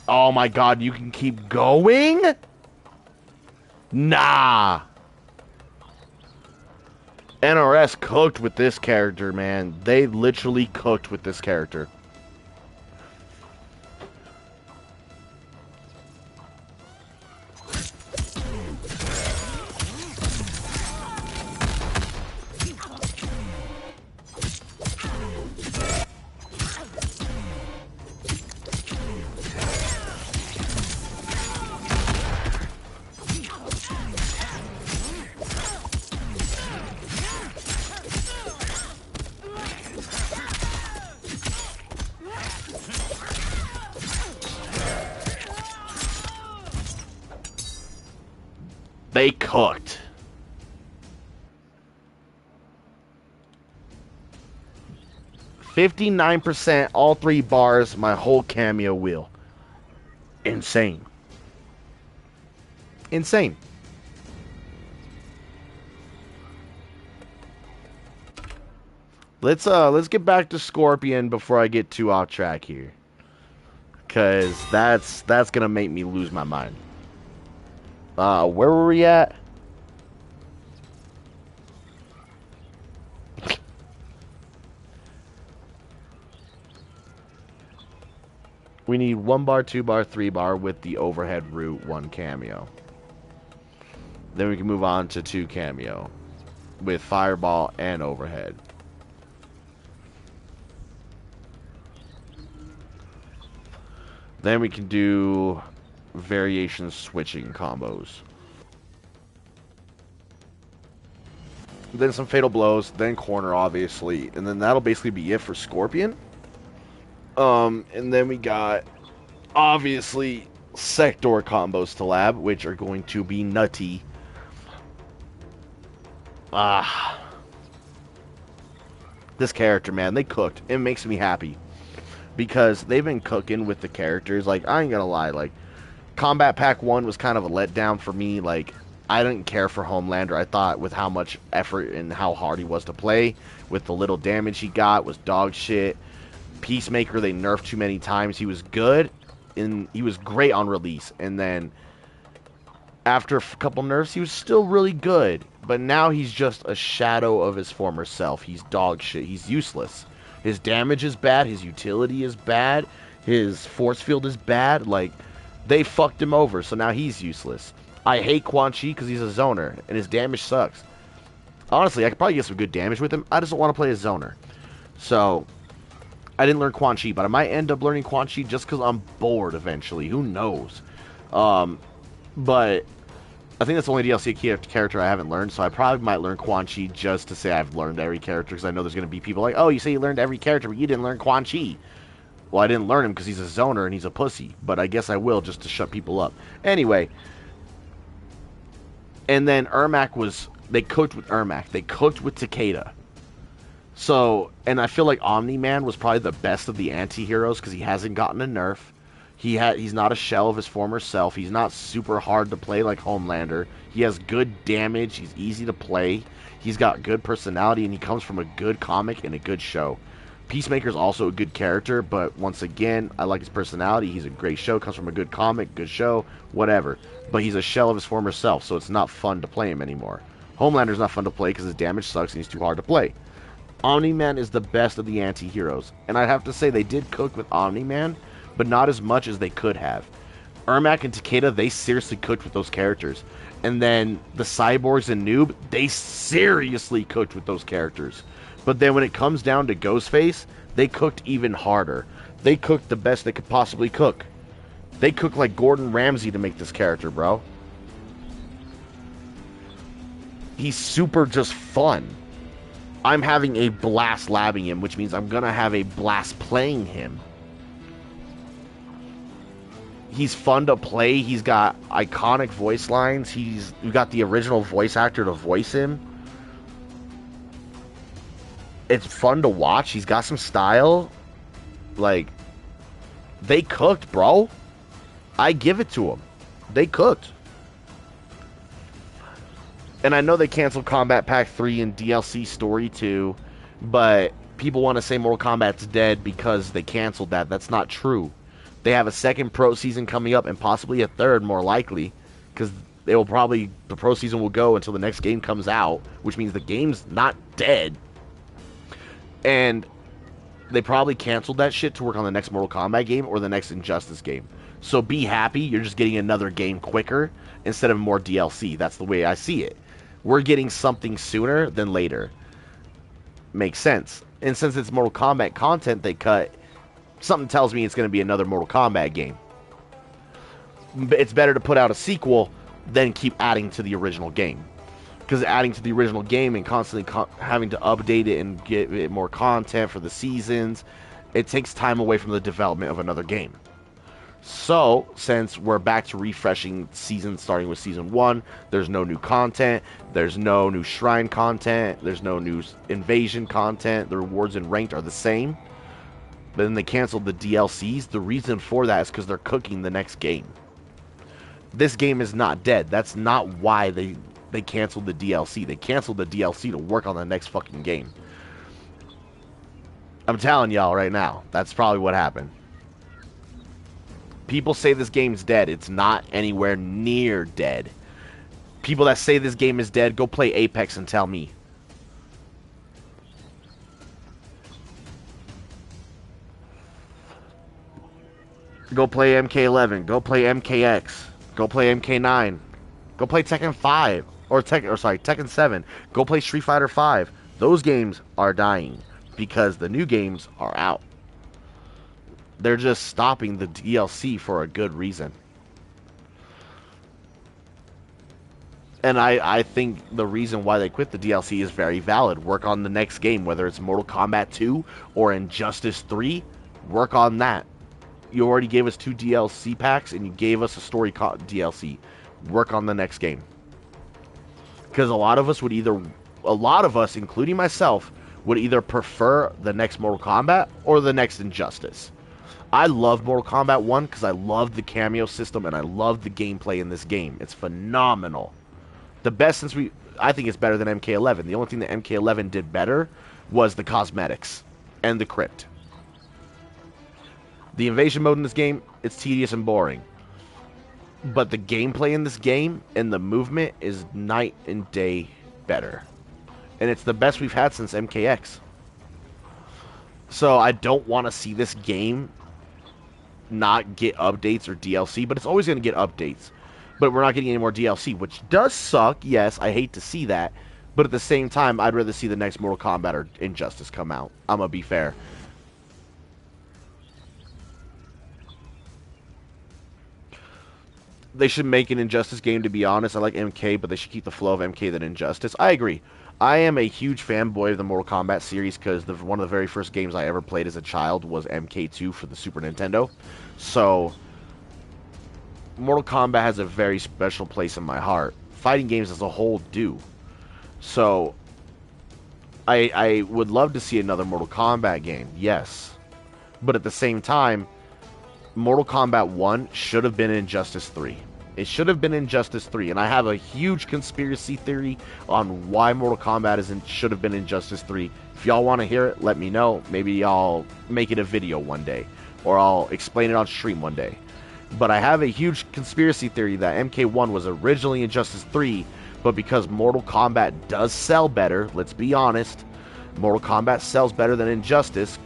Oh my god, you can keep going? Nah. NRS cooked with this character, man. They literally cooked with this character. They cooked. $59%, all 3 bars, my whole cameo wheel. Insane. Insane. Let's get back to Scorpion before I get too off track here. Cause that's gonna make me lose my mind. Where were we at? We need 1 bar, 2 bar, 3 bar with the overhead root, 1 cameo. Then we can move on to 2 cameo with fireball and overhead. Then we can do variation switching combos. Then some fatal blows, then corner obviously, and then that'll basically be it for Scorpion. And then we got obviously sector combos to lab, which are going to be nutty. This character, man, they cooked. It makes me happy because they've been cooking with the characters. Like, I ain't gonna lie, like, Combat Pack 1 was kind of a letdown for me. Like, I didn't care for Homelander. I thought with how much effort and how hard he was to play, with the little damage he got, was dog shit. Peacemaker, they nerfed too many times. He was good, and he was great on release. And then after a couple nerfs, he was still really good. But now he's just a shadow of his former self. He's dog shit. He's useless. His damage is bad. His utility is bad. His force field is bad. Like, they fucked him over, so now he's useless. I hate Quan Chi because he's a zoner, and his damage sucks. Honestly, I could probably get some good damage with him. I just don't want to play a zoner. So, I didn't learn Quan Chi, but I might end up learning Quan Chi just because I'm bored eventually. Who knows? But I think that's the only DLC character I haven't learned, so I probably might learn Quan Chi just to say I've learned every character, because I know there's going to be people like, oh, you say you learned every character, but you didn't learn Quan Chi. Well, I didn't learn him because he's a zoner and he's a pussy, but I guess I will just to shut people up. Anyway, and then Ermac was, they cooked with Ermac. They cooked with Takeda. So, and I feel like Omni-Man was probably the best of the anti-heroes because he hasn't gotten a nerf. He's not a shell of his former self. He's not super hard to play like Homelander. He has good damage. He's easy to play. He's got good personality, and he comes from a good comic and a good show. Peacemaker's also a good character, but once again, I like his personality. He's a great show, comes from a good comic, good show, whatever. But he's a shell of his former self, so it's not fun to play him anymore. Homelander's not fun to play because his damage sucks and he's too hard to play. Omni-Man is the best of the anti-heroes, and I'd have to say they did cook with Omni-Man, but not as much as they could have. Ermac and Takeda, they seriously cooked with those characters. And then the Cyborgs and Noob, they seriously cooked with those characters. But then when it comes down to GhostFace, they cooked even harder. They cooked the best they could possibly cook. They cooked like Gordon Ramsay to make this character, bro. He's super just fun. I'm having a blast labbing him, which means I'm gonna have a blast playing him. He's fun to play. He's got iconic voice lines. We got the original voice actor to voice him. It's fun to watch. He's got some style. Like, they cooked, bro. I give it to them. They cooked. And I know they canceled Combat Pack 3 and DLC Story 2, but people want to say Mortal Kombat's dead because they canceled that. That's not true. They have a second pro season coming up and possibly a third, more likely, because the pro season will go until the next game comes out, which means the game's not dead. And they probably canceled that shit to work on the next Mortal Kombat game or the next Injustice game. So be happy, you're just getting another game quicker instead of more DLC. That's the way I see it. We're getting something sooner than later. Makes sense. And since it's Mortal Kombat content they cut, something tells me it's going to be another Mortal Kombat game. It's better to put out a sequel than keep adding to the original game. Because adding to the original game and constantly having to update it and get it more content for the seasons, it takes time away from the development of another game. So, since we're back to refreshing seasons starting with Season 1, there's no new content, there's no new Shrine content, there's no new Invasion content, the rewards in Ranked are the same. But then they canceled the DLCs. The reason for that is because they're cooking the next game. This game is not dead. That's not why they canceled the DLC. They canceled the DLC to work on the next fucking game. I'm telling y'all right now, that's probably what happened. People say this game's dead. It's not anywhere near dead. People that say this game is dead, go play Apex and tell me. Go play MK11. Go play MKX. Go play MK9. Go play Tekken 5. Tekken 7. Go play Street Fighter 5. Those games are dying because the new games are out. They're just stopping the DLC for a good reason. And I think the reason why they quit the DLC is very valid. Work on the next game, whether it's Mortal Kombat 2 or Injustice 3. Work on that. You already gave us 2 DLC packs, and you gave us a story DLC. Work on the next game. Because a lot of us, including myself, would either prefer the next Mortal Kombat or the next Injustice. I love Mortal Kombat 1 because I love the cameo system and I love the gameplay in this game. It's phenomenal. The best I think it's better than MK11. The only thing that MK11 did better was the cosmetics and the crypt. The invasion mode in this game, it's tedious and boring. But the gameplay in this game and the movement is night and day better. And it's the best we've had since MKX. So I don't want to see this game not get updates or DLC, but it's always going to get updates. But we're not getting any more DLC, which does suck. Yes, I hate to see that. But at the same time, I'd rather see the next Mortal Kombat or Injustice come out. I'm going to be fair. They should make an Injustice game, to be honest. I like MK, but they should keep the flow of MK than Injustice. I agree. I am a huge fanboy of the Mortal Kombat series because one of the very first games I ever played as a child was MK2 for the Super Nintendo. So, Mortal Kombat has a very special place in my heart. Fighting games as a whole do. So, I would love to see another Mortal Kombat game, yes. But at the same time, Mortal Kombat 1 should have been Injustice 3. It should have been Injustice 3, and I have a huge conspiracy theory on why Mortal Kombat should have been Injustice 3. If y'all want to hear it, let me know. Maybe I'll make it a video one day, or I'll explain it on stream one day. But I have a huge conspiracy theory that MK1 was originally Injustice 3, but because Mortal Kombat does sell better, let's be honest, Mortal Kombat sells better than Injustice,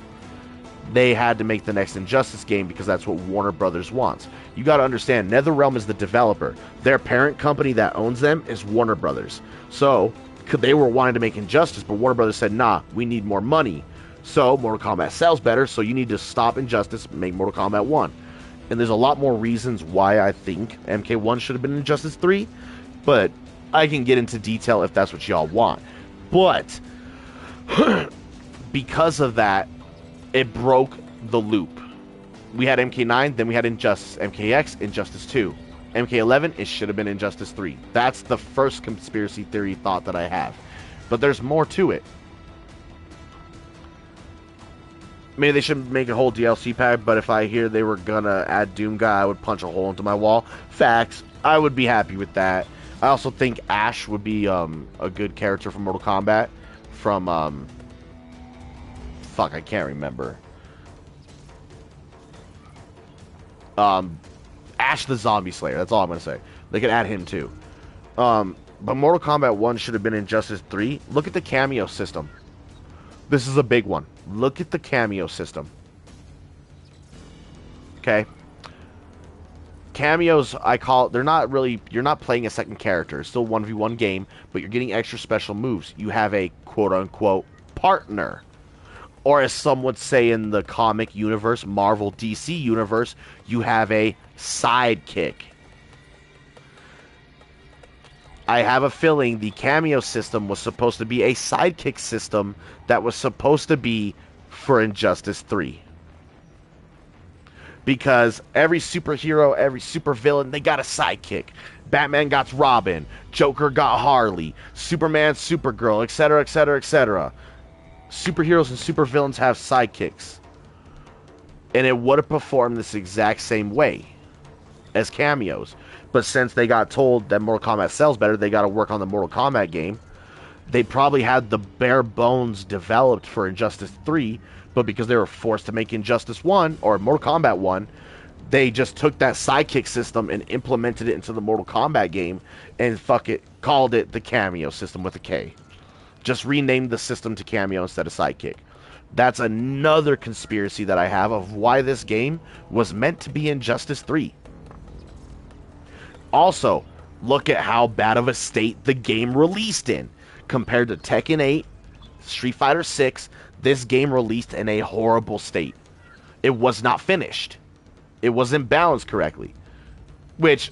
they had to make the next Injustice game because that's what Warner Brothers wants. You got to understand, NetherRealm is the developer. Their parent company that owns them is Warner Brothers. So, they were wanting to make Injustice, but Warner Brothers said, nah, we need more money. So, Mortal Kombat sells better, so you need to stop Injustice and make Mortal Kombat 1. And there's a lot more reasons why I think MK1 should have been Injustice 3, but I can get into detail if that's what y'all want. But, because of that, it broke the loop. We had MK9, then we had Injustice, MKX, Injustice 2. MK11, it should have been Injustice 3. That's the first conspiracy theory thought that I have. But there's more to it. Maybe they should make a whole DLC pack, but if I hear they were gonna add Doom Guy, I would punch a hole into my wall. Facts. I would be happy with that. I also think Ash would be a good character from Mortal Kombat. From, fuck, I can't remember. Ash the Zombie Slayer. That's all I'm going to say. They could add him too. But Mortal Kombat 1 should have been Injustice 3. Look at the cameo system. This is a big one. Look at the cameo system. Okay. Cameos, I call it, they're not really, you're not playing a second character. It's still 1v1 game, but you're getting extra special moves. You have a quote-unquote partner. Or as some would say in the comic universe, Marvel DC universe, you have a sidekick. I have a feeling the cameo system was supposed to be a sidekick system that was supposed to be for Injustice 3. Because every superhero, every supervillain, they got a sidekick. Batman got Robin, Joker got Harley, Superman, Supergirl, etc., etc., etc. Superheroes and supervillains have sidekicks. And it would have performed this exact same way as cameos. But since they got told that Mortal Kombat sells better, they got to work on the Mortal Kombat game. They probably had the bare bones developed for Injustice 3, but because they were forced to make Injustice 1 or Mortal Kombat 1, they just took that sidekick system and implemented it into the Mortal Kombat game and called it the Cameo system with a K. Just renamed the system to Cameo instead of sidekick. That's another conspiracy that I have of why this game was meant to be Injustice 3. Also, look at how bad of a state the game released in. Compared to Tekken 8, Street Fighter 6, this game released in a horrible state. It was not finished. It wasn't balanced correctly. Which,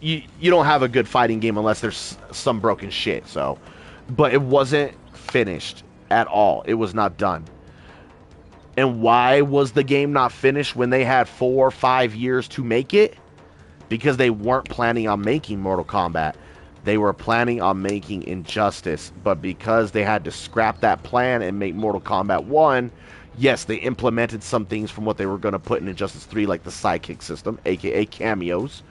you don't have a good fighting game unless there's some broken shit, so. But it wasn't finished at all. It was not done. And why was the game not finished when they had 4 or 5 years to make it? Because they weren't planning on making Mortal Kombat. They were planning on making Injustice, but because they had to scrap that plan and make Mortal Kombat 1, yes, they implemented some things from what they were going to put in Injustice 3, like the sidekick system, aka cameos,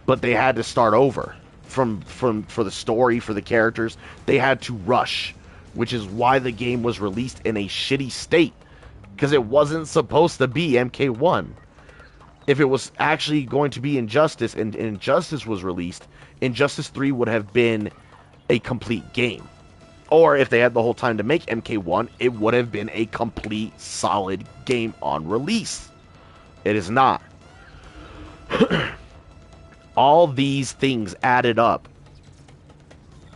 but they had to start over for the story, for the characters. They had to rush, which is why the game was released in a shitty state, because it wasn't supposed to be MK1. If it was actually going to be Injustice and Injustice was released, Injustice 3 would have been a complete game. Or if they had the whole time to make MK1, it would have been a complete, solid game on release. It is not. All these things added up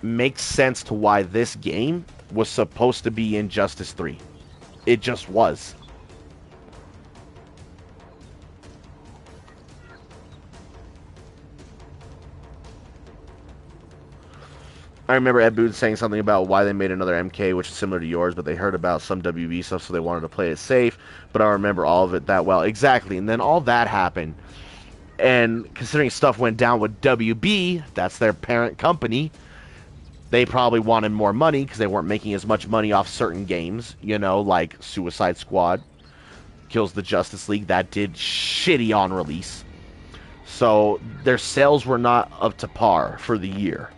makes sense to why this game was supposed to be Injustice 3. It just was. I remember Ed Boon saying something about why they made another MK, which is similar to yours, but they heard about some WB stuff, so they wanted to play it safe. But I remember all of it that well. Exactly. And then all that happened. And considering stuff went down with WB, that's their parent company, they probably wanted more money because they weren't making as much money off certain games, you know, like Suicide Squad, Kills the Justice League, that did shitty on release. So their sales were not up to par for the year.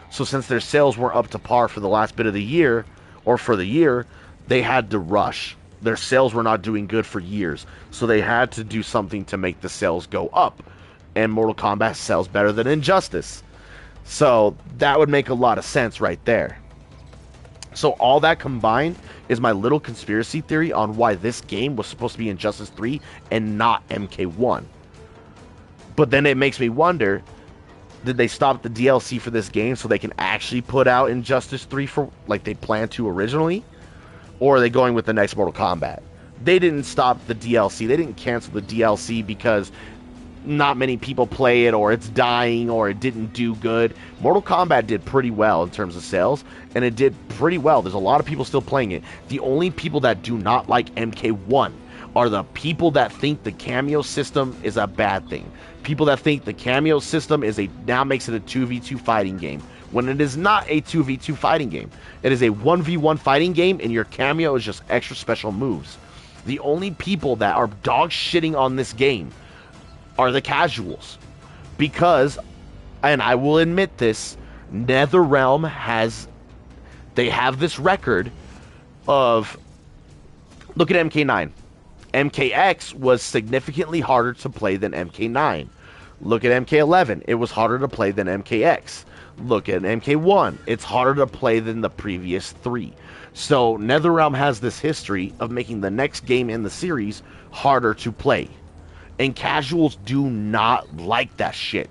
So since their sales weren't up to par for the last bit of the year, or for the year, they had to rush. Their sales were not doing good for years. So they had to do something to make the sales go up. And Mortal Kombat sells better than Injustice. So that would make a lot of sense right there. So all that combined is my little conspiracy theory on why this game was supposed to be Injustice 3 and not MK1. But then it makes me wonder, did they stop the DLC for this game so they can actually put out Injustice 3 for like they planned to originally? Or are they going with the next Mortal Kombat? They didn't stop the DLC. They didn't cancel the DLC because not many people play it, or it's dying, or it didn't do good. Mortal Kombat did pretty well in terms of sales, and it did pretty well. There's a lot of people still playing it. The only people that do not like MK1 are the people that think the cameo system is a bad thing. People that think the cameo system now makes it a 2v2 fighting game, when it is not a 2v2 fighting game. It is a 1v1 fighting game, and your cameo is just extra special moves. The only people that are dog shitting on this game are the casuals. Because, and I will admit this, NetherRealm they have this record of, look at MK9. MKX was significantly harder to play than MK9. Look at MK11. It was harder to play than MKX. Look at MK1. It's harder to play than the previous 3. So NetherRealm has this history of making the next game in the series harder to play. And casuals do not like that shit.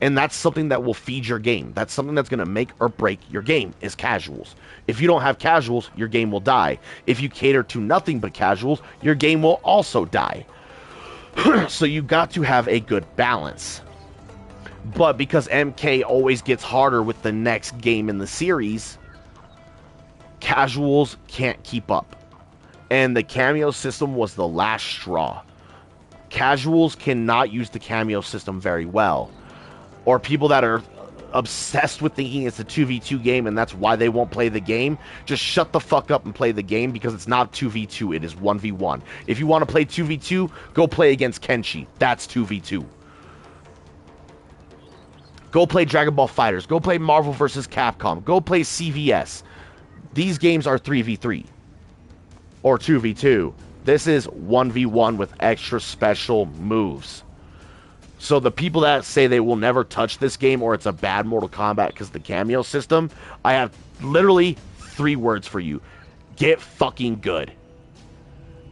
And that's something that will feed your game. That's something that's going to make or break your game, is casuals. If you don't have casuals, your game will die. If you cater to nothing but casuals, your game will also die. So you got to have a good balance. But because MK always gets harder with the next game in the series, casuals can't keep up. And the cameo system was the last straw. Casuals cannot use the cameo system very well. Or people that are obsessed with thinking it's a 2v2 game and that's why they won't play the game, just shut the fuck up and play the game, because it's not 2v2, it is 1v1. If you want to play 2v2, go play against Kenshi. That's 2v2. Go play Dragon Ball Fighters. Go play Marvel vs. Capcom. Go play CVS. These games are 3v3 or 2v2. This is 1v1 with extra special moves. So the people that say they will never touch this game or it's a bad Mortal Kombat because the cameo system, I have literally 3 words for you. Get fucking good.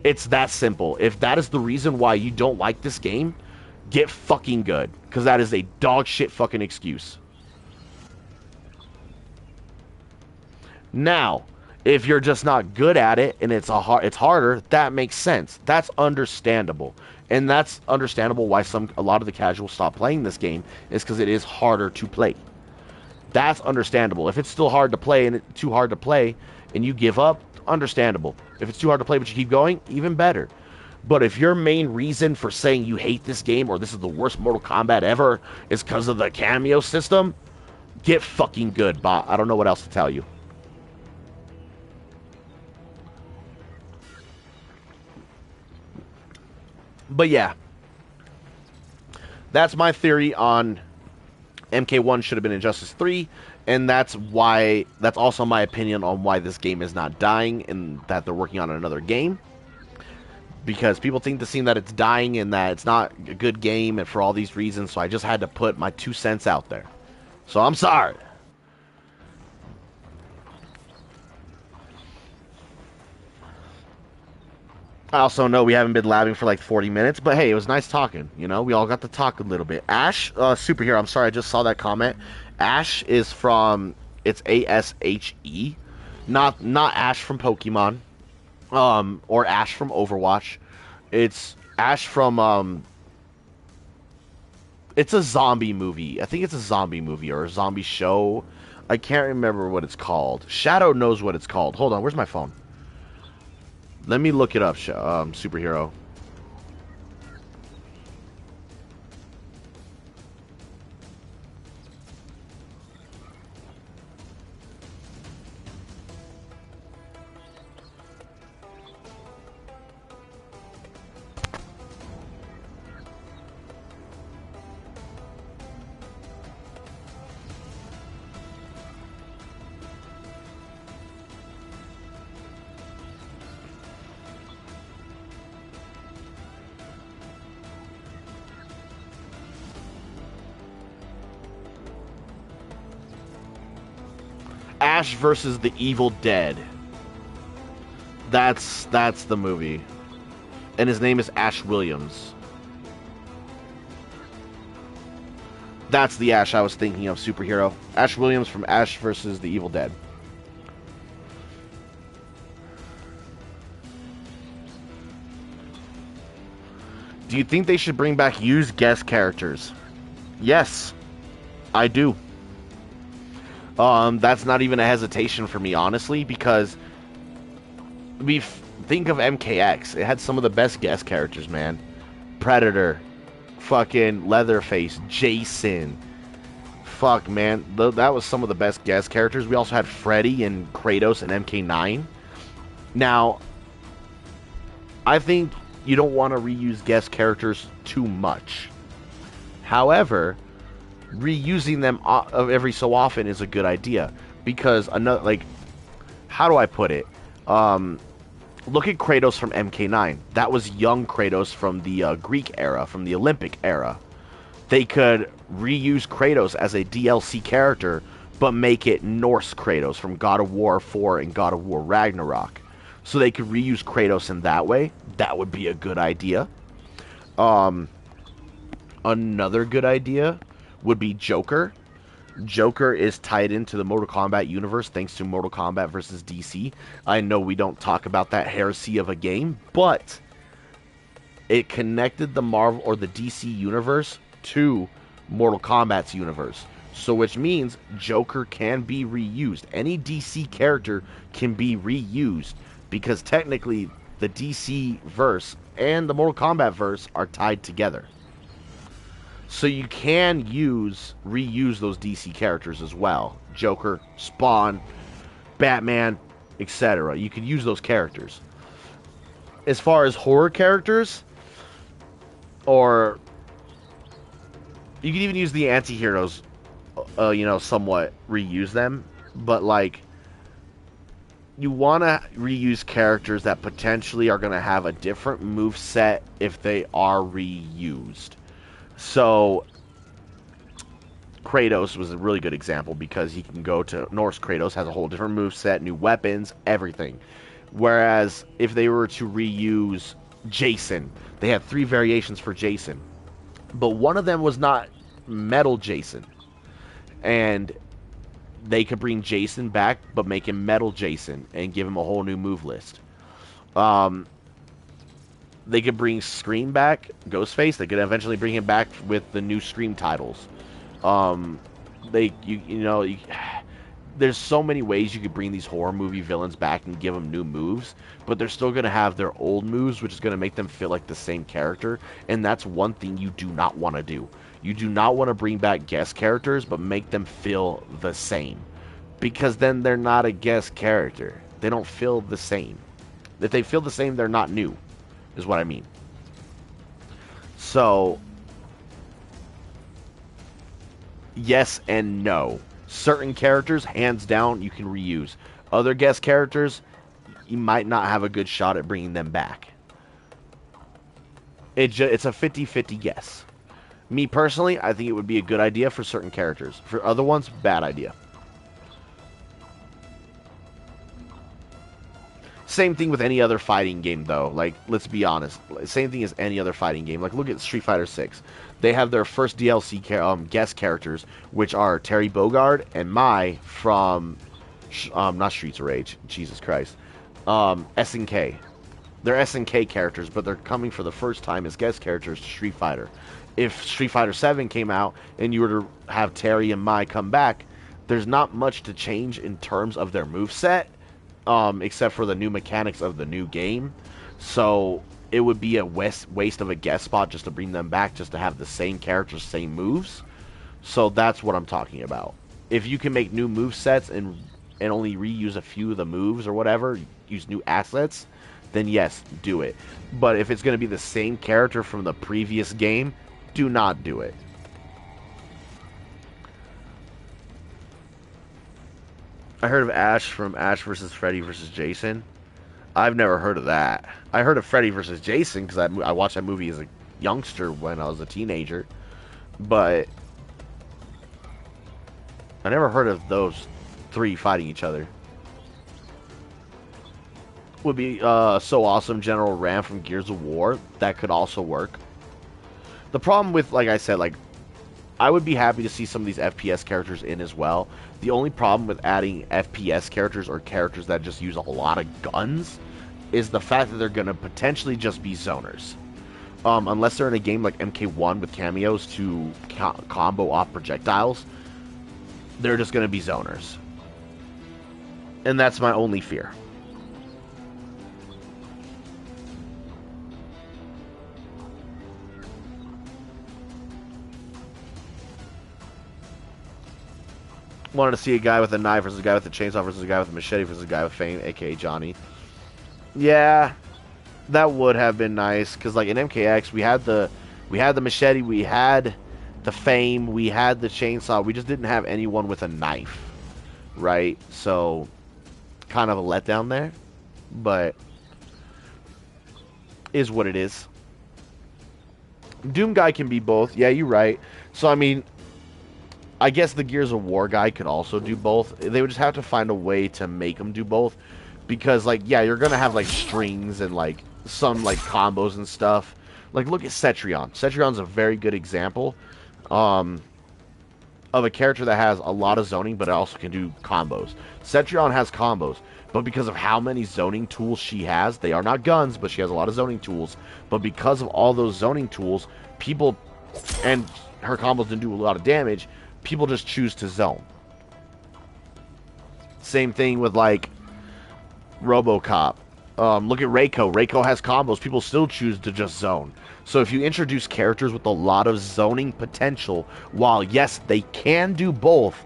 It's that simple. If that is the reason why you don't like this game, get fucking good. Because that is a dog shit fucking excuse. Now, if you're just not good at it and it's harder, that makes sense. That's understandable. And that's understandable why a lot of the casuals stop playing this game, is because it is harder to play. That's understandable. If it's still hard to play and it's too hard to play and you give up, understandable. If it's too hard to play but you keep going, even better. But if your main reason for saying you hate this game or this is the worst Mortal Kombat ever is because of the cameo system, get fucking good, bot. I don't know what else to tell you. But yeah, that's my theory on MK1 should have been Injustice 3, and that's also my opinion on why this game is not dying and that they're working on another game. Because people think the scene that it's dying and that it's not a good game and for all these reasons, so I just had to put my 2 cents out there. So I'm sorry. I also know we haven't been labbing for like 40 minutes, but hey, it was nice talking. You know, we all got to talk a little bit. Ash, superhero, I'm sorry, I just saw that comment. Ash is from, it's A-S-H-E, not Ash from Pokemon, or Ash from Overwatch. It's Ash from, it's a zombie movie. I think it's a zombie movie or a zombie show. I can't remember what it's called. Shadow knows what it's called. Hold on, where's my phone? Let me look it up, superhero. Ash versus the Evil Dead. That's the movie. And his name is Ash Williams. That's the Ash I was thinking of, superhero. Ash Williams from Ash versus the Evil Dead. Do you think they should bring back used guest characters? Yes, I do. That's not even a hesitation for me, honestly, because think of MKX. It had some of the best guest characters, man. Predator, fucking Leatherface, Jason. Fuck, man. That was some of the best guest characters. We also had Freddy and Kratos and MK9. Now, I think you don't want to reuse guest characters too much. However, reusing them every so often is a good idea, because how do I put it? Look at Kratos from MK9. That was young Kratos from the Greek era, from the Olympic era. They could reuse Kratos as a DLC character, but make it Norse Kratos from God of War 4 and God of War Ragnarok. So they could reuse Kratos in that way. That would be a good idea. Another good idea would be Joker. Joker is tied into the Mortal Kombat universe thanks to Mortal Kombat versus DC. I know we don't talk about that heresy of a game, but it connected the Marvel or the DC universe to Mortal Kombat's universe. So which means Joker can be reused. Any DC character can be reused, because technically the DC verse and the Mortal Kombat verse are tied together. So you can reuse those DC characters as well. Joker, Spawn, Batman, etc. You could use those characters. As far as horror characters, or you could even use the anti-heroes you know, somewhat reuse them, but like you want to reuse characters that potentially are going to have a different move set if they are reused. So Kratos was a really good example because he can go to Norse Kratos, has a whole different move set, new weapons, everything. Whereas if they were to reuse Jason, they had 3 variations for Jason, but one of them was not Metal Jason, and they could bring Jason back, but make him Metal Jason and give him a whole new move list. They could bring Scream back, Ghostface. They could eventually bring him back with the new Scream titles. There's so many ways you could bring these horror movie villains back and give them new moves, but they're still going to have their old moves, which is going to make them feel like the same character, and that's one thing you do not want to do. You do not want to bring back guest characters, but make them feel the same, because then they're not a guest character. They don't feel the same. If they feel the same, they're not new, is what I mean. So, yes and no. Certain characters, hands down, you can reuse. Other guest characters, you might not have a good shot at bringing them back. It's a 50-50 guess. Me personally, I think it would be a good idea for certain characters. For other ones, bad idea. Same thing with any other fighting game, though. Like, let's be honest. Same thing as any other fighting game. Like, look at Street Fighter 6. They have their first DLC guest characters, which are Terry Bogard and Mai from, not Streets of Rage, Jesus Christ, SNK. They're SNK characters, but they're coming for the first time as guest characters to Street Fighter. If Street Fighter 7 came out and you were to have Terry and Mai come back, there's not much to change in terms of their moveset. Except for the new mechanics of the new game. So it would be a waste of a guest spot just to bring them back, just to have the same characters, same moves. So that's what I'm talking about. If you can make new move sets and only reuse a few of the moves or whatever, use new assets, then yes, do it. But if it's going to be the same character from the previous game, do not do it. I heard of Ash from Ash versus Freddy versus Jason. I've never heard of that. I heard of Freddy versus Jason because I watched that movie as a youngster when I was a teenager. But I never heard of those 3 fighting each other. Would be so awesome, General Ram from Gears of War. That could also work. The problem with, like I said, like, I would be happy to see some of these FPS characters in as well. The only problem with adding FPS characters or characters that just use a lot of guns is the fact that they're going to potentially just be zoners. Unless they're in a game like MK1 with cameos to combo off projectiles, they're just going to be zoners. And that's my only fear. Wanted to see a guy with a knife versus a guy with a chainsaw versus a guy with a machete versus a guy with fame, aka Johnny. Yeah, that would have been nice because, like in MKX, we had the machete, we had the fame, we had the chainsaw. We just didn't have anyone with a knife, right? So, kind of a letdown there, but is what it is. Doom guy can be both. Yeah, you're right. So I mean, I guess the Gears of War guy could also do both. They would just have to find a way to make them do both. Because, like, yeah, you're going to have, like, strings and, like, some, like, combos and stuff. Like, look at Cetrion. Cetrion's a very good example of a character that has a lot of zoning, but it also can do combos. Cetrion has combos, but because of how many zoning tools she has, they are not guns, but she has a lot of zoning tools. But because of all those zoning tools, people, and her combos didn't do a lot of damage, people just choose to zone. Same thing with, like, RoboCop. Look at Reiko. Reiko has combos. People still choose to just zone. So if you introduce characters with a lot of zoning potential, while, yes, they can do both,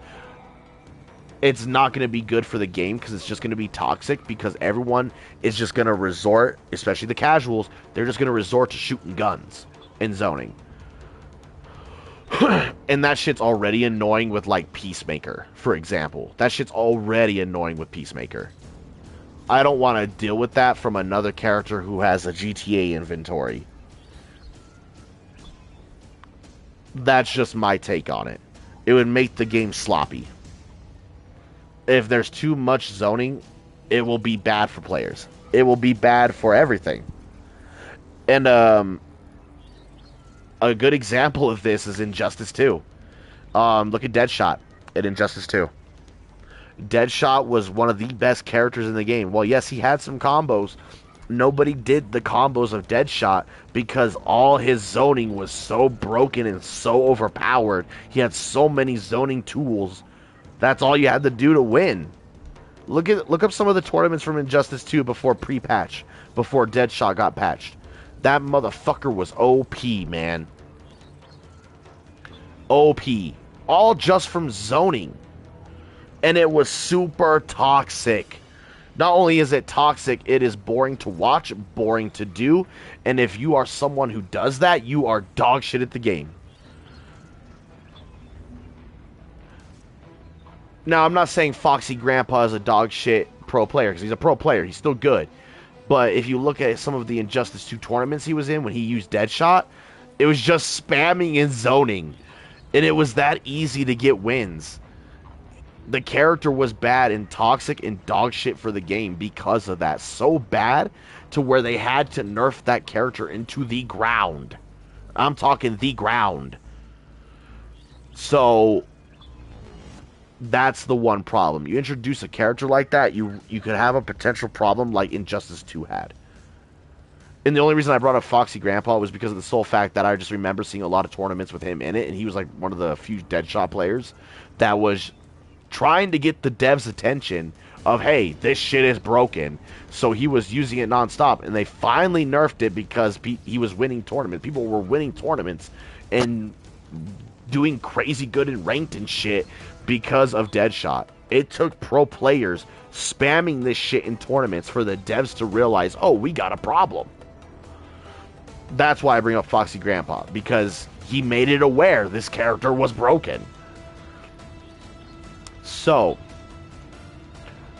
it's not going to be good for the game because it's just going to be toxic because everyone is just going to resort, especially the casuals, they're just going to resort to shooting guns and zoning. And that shit's already annoying with, like, Peacemaker, for example. That shit's already annoying with Peacemaker. I don't want to deal with that from another character who has a GTA inventory. That's just my take on it. It would make the game sloppy. If there's too much zoning, it will be bad for players. It will be bad for everything. And a good example of this is Injustice 2. Look at Deadshot in Injustice 2. Deadshot was one of the best characters in the game. Well, yes, he had some combos. Nobody did the combos of Deadshot because all his zoning was so broken and so overpowered. He had so many zoning tools. That's all you had to do to win. Look up some of the tournaments from Injustice 2 before pre-patch, before Deadshot got patched. That motherfucker was OP, man. OP. All just from zoning. And it was super toxic. Not only is it toxic, it is boring to watch, boring to do. And if you are someone who does that, you are dog shit at the game. Now, I'm not saying Foxy Grandpa is a dog shit pro player, because he's a pro player. He's still good. But if you look at some of the Injustice 2 tournaments he was in when he used Deadshot, it was just spamming and zoning. And it was that easy to get wins. The character was bad and toxic and dog shit for the game because of that. So bad to where they had to nerf that character into the ground. I'm talking the ground. So that's the one problem. You introduce a character like that, you could have a potential problem like Injustice 2 had. And the only reason I brought up Foxy Grandpa was because of the sole fact that I just remember seeing a lot of tournaments with him in it, and he was like one of the few Deadshot players that was trying to get the devs' attention of, hey, this shit is broken. So he was using it nonstop, and they finally nerfed it because he was winning tournaments. People were winning tournaments and doing crazy good in ranked and shit because of Deadshot. It took pro players spamming this shit in tournaments for the devs to realize, oh, we got a problem. That's why I bring up Foxy Grandpa, because he made it aware this character was broken. So,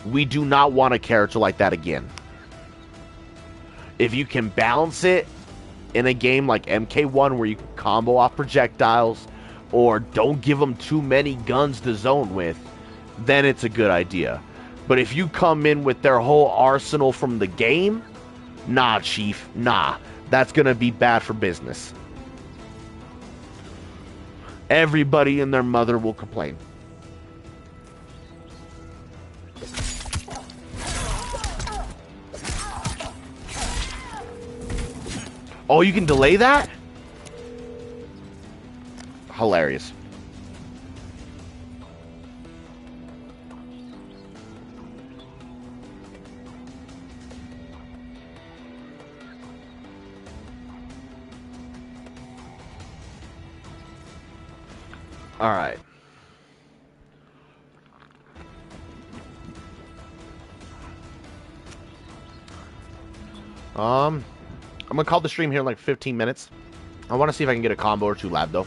we do not want a character like that again. If you can balance it in a game like MK1 where you can combo off projectiles, or don't give them too many guns to zone with, then it's a good idea. But if you come in with their whole arsenal from the game, nah, Chief, nah. That's going to be bad for business. Everybody and their mother will complain. Oh, you can delay that? Hilarious. All right. I'm gonna call the stream here in like 15 minutes. I want to see if I can get a combo or two lab though.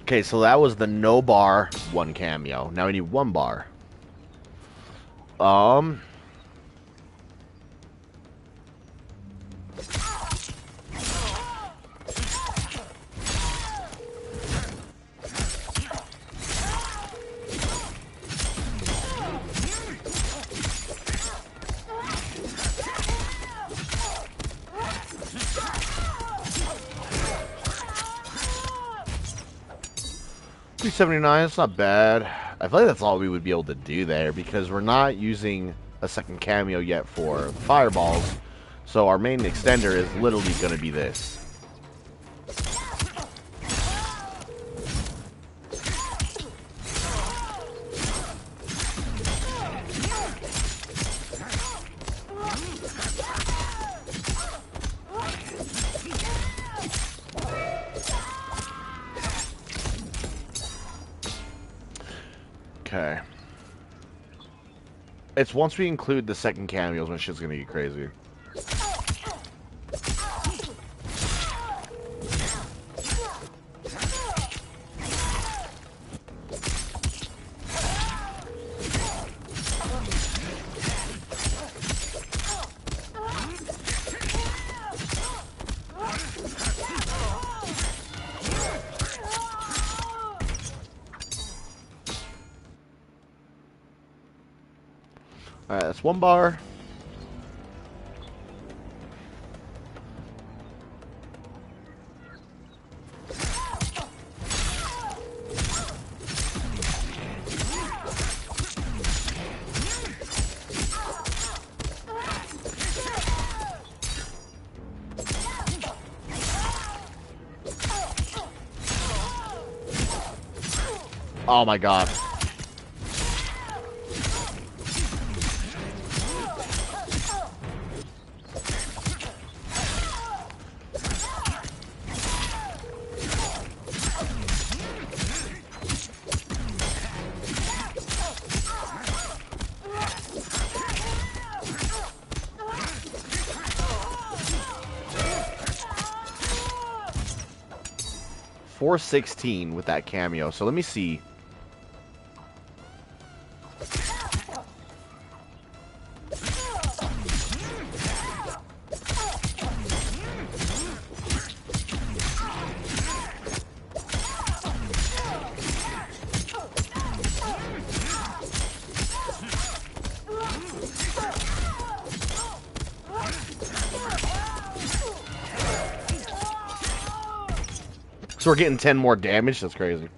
Okay, so that was the no bar, one cameo. Now we need one bar. $379, it's not bad. I feel like that's all we would be able to do there because we're not using a second cameo yet for fireballs. So our main extender is literally going to be this. Okay. It's once we include the second cameos when shit's gonna get crazy. Alright, that's one bar. Oh my god. $416 with that cameo. So let me see. So we're getting 10 more damage? That's crazy.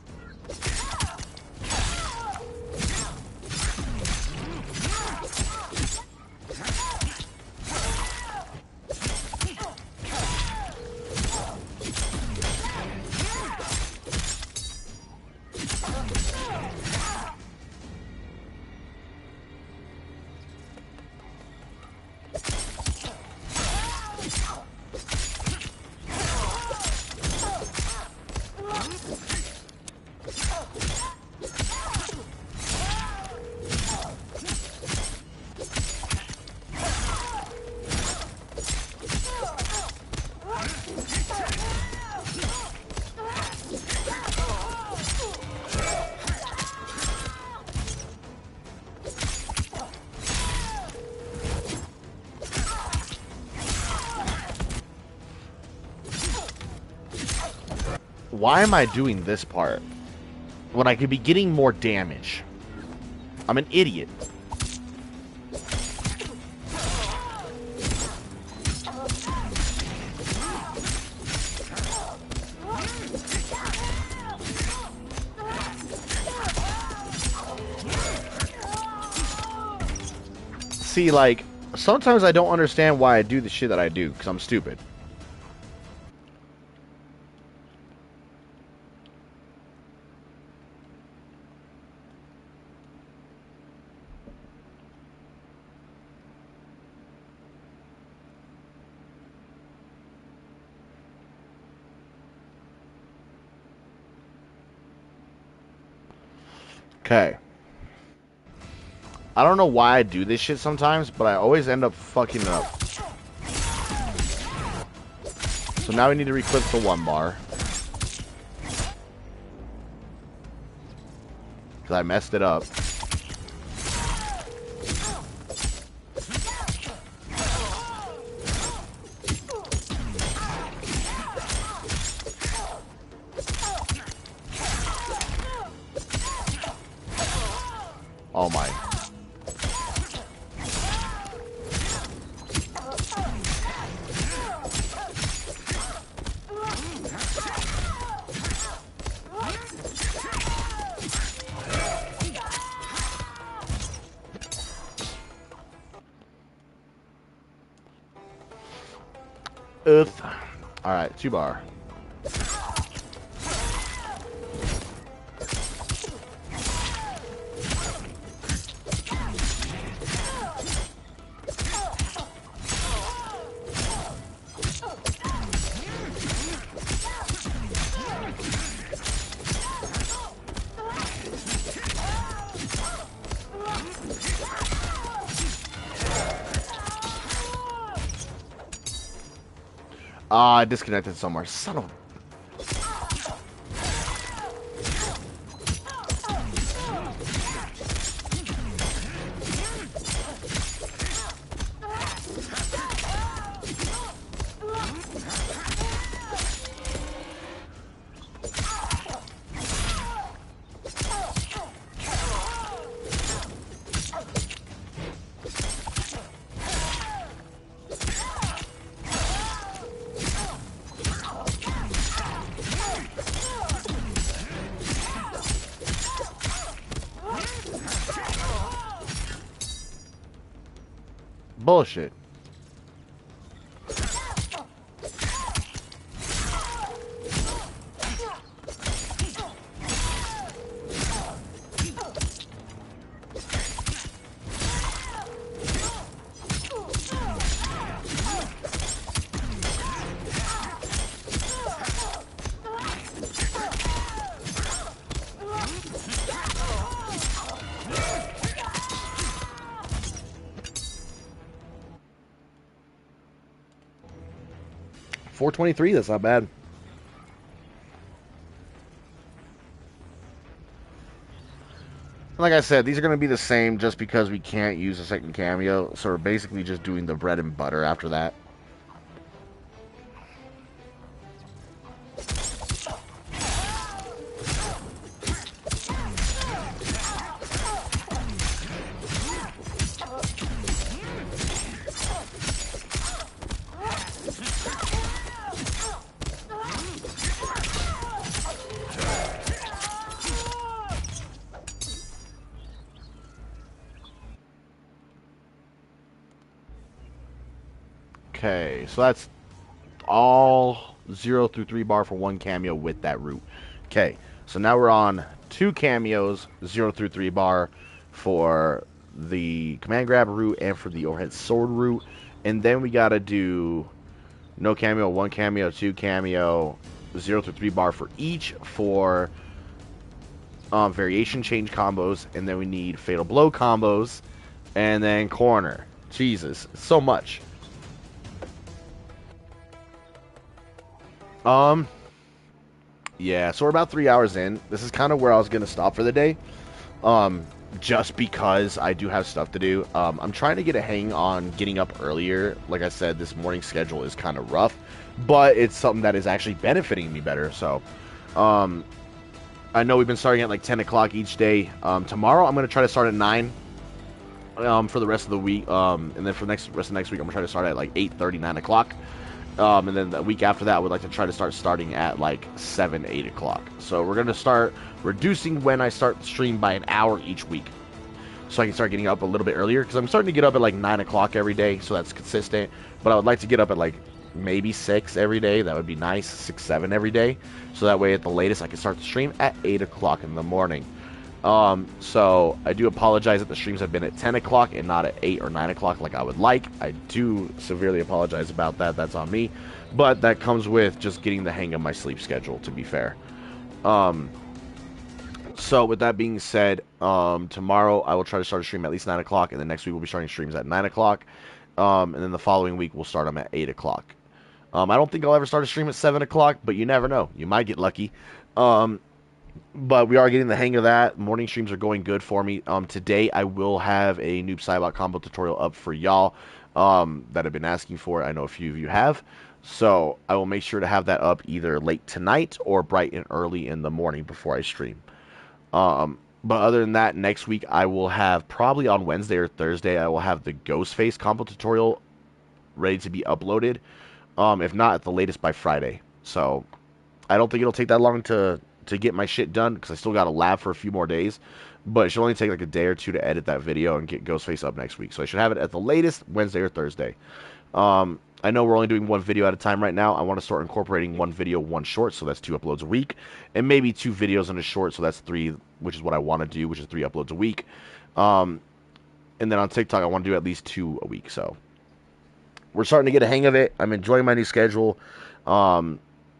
Why am I doing this part when I could be getting more damage? I'm an idiot. See, like, sometimes I don't understand why I do the shit that I do, because I'm stupid. Okay. I don't know why I do this shit sometimes, but I always end up fucking it up. So now we need to equip the one bar. Because I messed it up. Oh my. Earth. Alright, 2 bar. I disconnected somewhere. Son of... Bullshit. $423, that's not bad. Like I said, these are going to be the same just because we can't use a second cameo. So we're basically just doing the bread and butter after that. Okay, so that's all 0 through 3 bar for one cameo with that route. Okay, so now we're on 2 cameos, 0 through 3 bar for the command grab route and for the overhead sword route. And then we gotta do no cameo, 1 cameo, 2 cameo, 0 through 3 bar for each for variation change combos. And then we need fatal blow combos and then corner. Jesus, so much. Yeah, so we're about 3 hours in. This is kind of where I was going to stop for the day. Just because I do have stuff to do. I'm trying to get a hang on getting up earlier. Like I said, this morning schedule is kind of rough, but it's something that is actually benefiting me better. So, I know we've been starting at like 10 o'clock each day. Tomorrow I'm going to try to start at 9. For the rest of the week. And then for the rest of next week, I'm going to try to start at like 8:30, 9 o'clock. And then the week after that, I would like to try to start starting at like 7, 8 o'clock. So we're going to start reducing when I start the stream by an hour each week. So I can start getting up a little bit earlier. Because I'm starting to get up at like 9 o'clock every day. So that's consistent. But I would like to get up at like maybe 6 every day. That would be nice. 6, 7 every day. So that way at the latest, I can start the stream at 8 o'clock in the morning. So I do apologize that the streams have been at 10 o'clock and not at 8 or 9 o'clock like I would like. I do severely apologize about that. That's on me. But that comes with just getting the hang of my sleep schedule, to be fair. So with that being said, tomorrow I will try to start a stream at least 9 o'clock, and then next week we'll be starting streams at 9 o'clock. And then the following week we'll start them at 8 o'clock. I don't think I'll ever start a stream at 7 o'clock, but you never know. You might get lucky. But we are getting the hang of that. Morning streams are going good for me. Today I will have a Noob Saibot combo tutorial up for y'all that have been asking for it. I know a few of you have. So I will make sure to have that up either late tonight or bright and early in the morning before I stream. But other than that, next week I will have, probably on Wednesday or Thursday, I will have the GhostFace combo tutorial ready to be uploaded. If not, at the latest by Friday. So I don't think it'll take that long to get my shit done, because I still got a lab for a few more days, but it should only take like a day or two to edit that video and get GhostFace up next week. So I should have it at the latest Wednesday or Thursday. I know we're only doing 1 video at a time right now. I want to start incorporating 1 video, 1 short, so that's 2 uploads a week, and maybe 2 videos and a short, so that's 3, which is what I want to do, which is 3 uploads a week. And then on TikTok, I want to do at least 2 a week. So we're starting to get a hang of it. I'm enjoying my new schedule.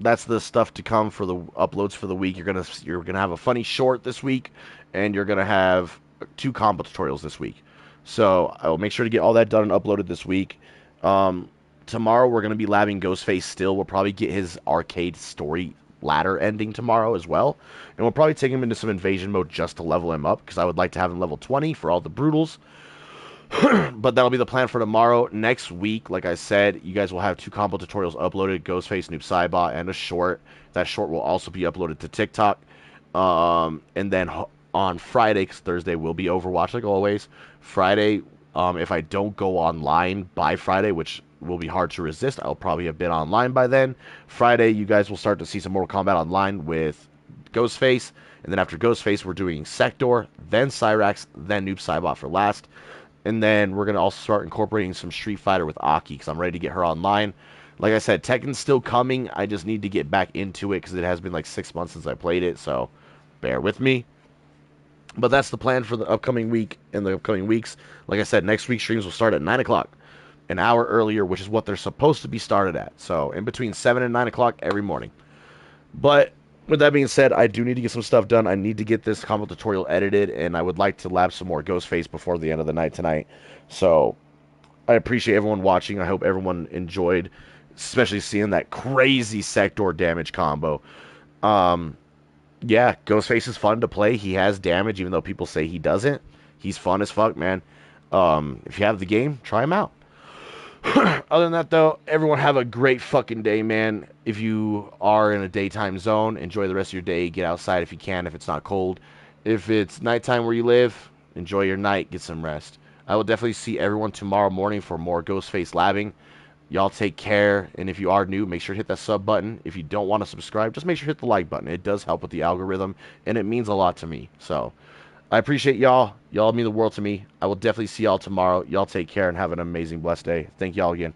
That's the stuff to come for the uploads for the week. You're gonna have a funny short this week, and you're gonna have 2 combo tutorials this week. So I will make sure to get all that done and uploaded this week. Tomorrow we're going to be labbing Ghostface still. We'll probably get his arcade story ladder ending tomorrow as well. And we'll probably take him into some invasion mode just to level him up, because I would like to have him level 20 for all the brutals. But that'll be the plan for tomorrow. Next week, like I said, you guys will have 2 combo tutorials uploaded, Ghostface, Noob Saibot, and a short. That short will also be uploaded to TikTok. And then on Friday, because Thursday will be Overwatch like always, Friday, if I don't go online by Friday, which will be hard to resist, I'll probably have been online by then. Friday, you guys will start to see some Mortal Kombat Online with Ghostface. And then after Ghostface, we're doing Sector, then Cyrax, then Noob Saibot for last. And then we're going to also start incorporating some Street Fighter with Aki, because I'm ready to get her online. Like I said, Tekken's still coming. I just need to get back into it, because it has been like 6 months since I played it, so bear with me. But that's the plan for the upcoming week and the upcoming weeks. Like I said, next week's streams will start at 9 o'clock, an hour earlier, which is what they're supposed to be started at. So in between 7 and 9 o'clock every morning. But with that being said, I do need to get some stuff done. I need to get this combo tutorial edited, and I would like to lab some more Ghostface before the end of the night tonight. So I appreciate everyone watching. I hope everyone enjoyed, especially seeing that crazy sector damage combo. Yeah, Ghostface is fun to play. He has damage, even though people say he doesn't. He's fun as fuck, man. If you have the game, try him out. Other than that, though, everyone have a great fucking day, man. If you are in a daytime zone, enjoy the rest of your day. Get outside if you can, if it's not cold. If it's nighttime where you live, enjoy your night. Get some rest. I will definitely see everyone tomorrow morning for more Ghostface labbing. Y'all take care, and if you are new, make sure to hit that sub button. If you don't want to subscribe, just make sure to hit the like button. It does help with the algorithm, and it means a lot to me. So, I appreciate y'all. Y'all mean the world to me. I will definitely see y'all tomorrow. Y'all take care and have an amazing, blessed day. Thank y'all again.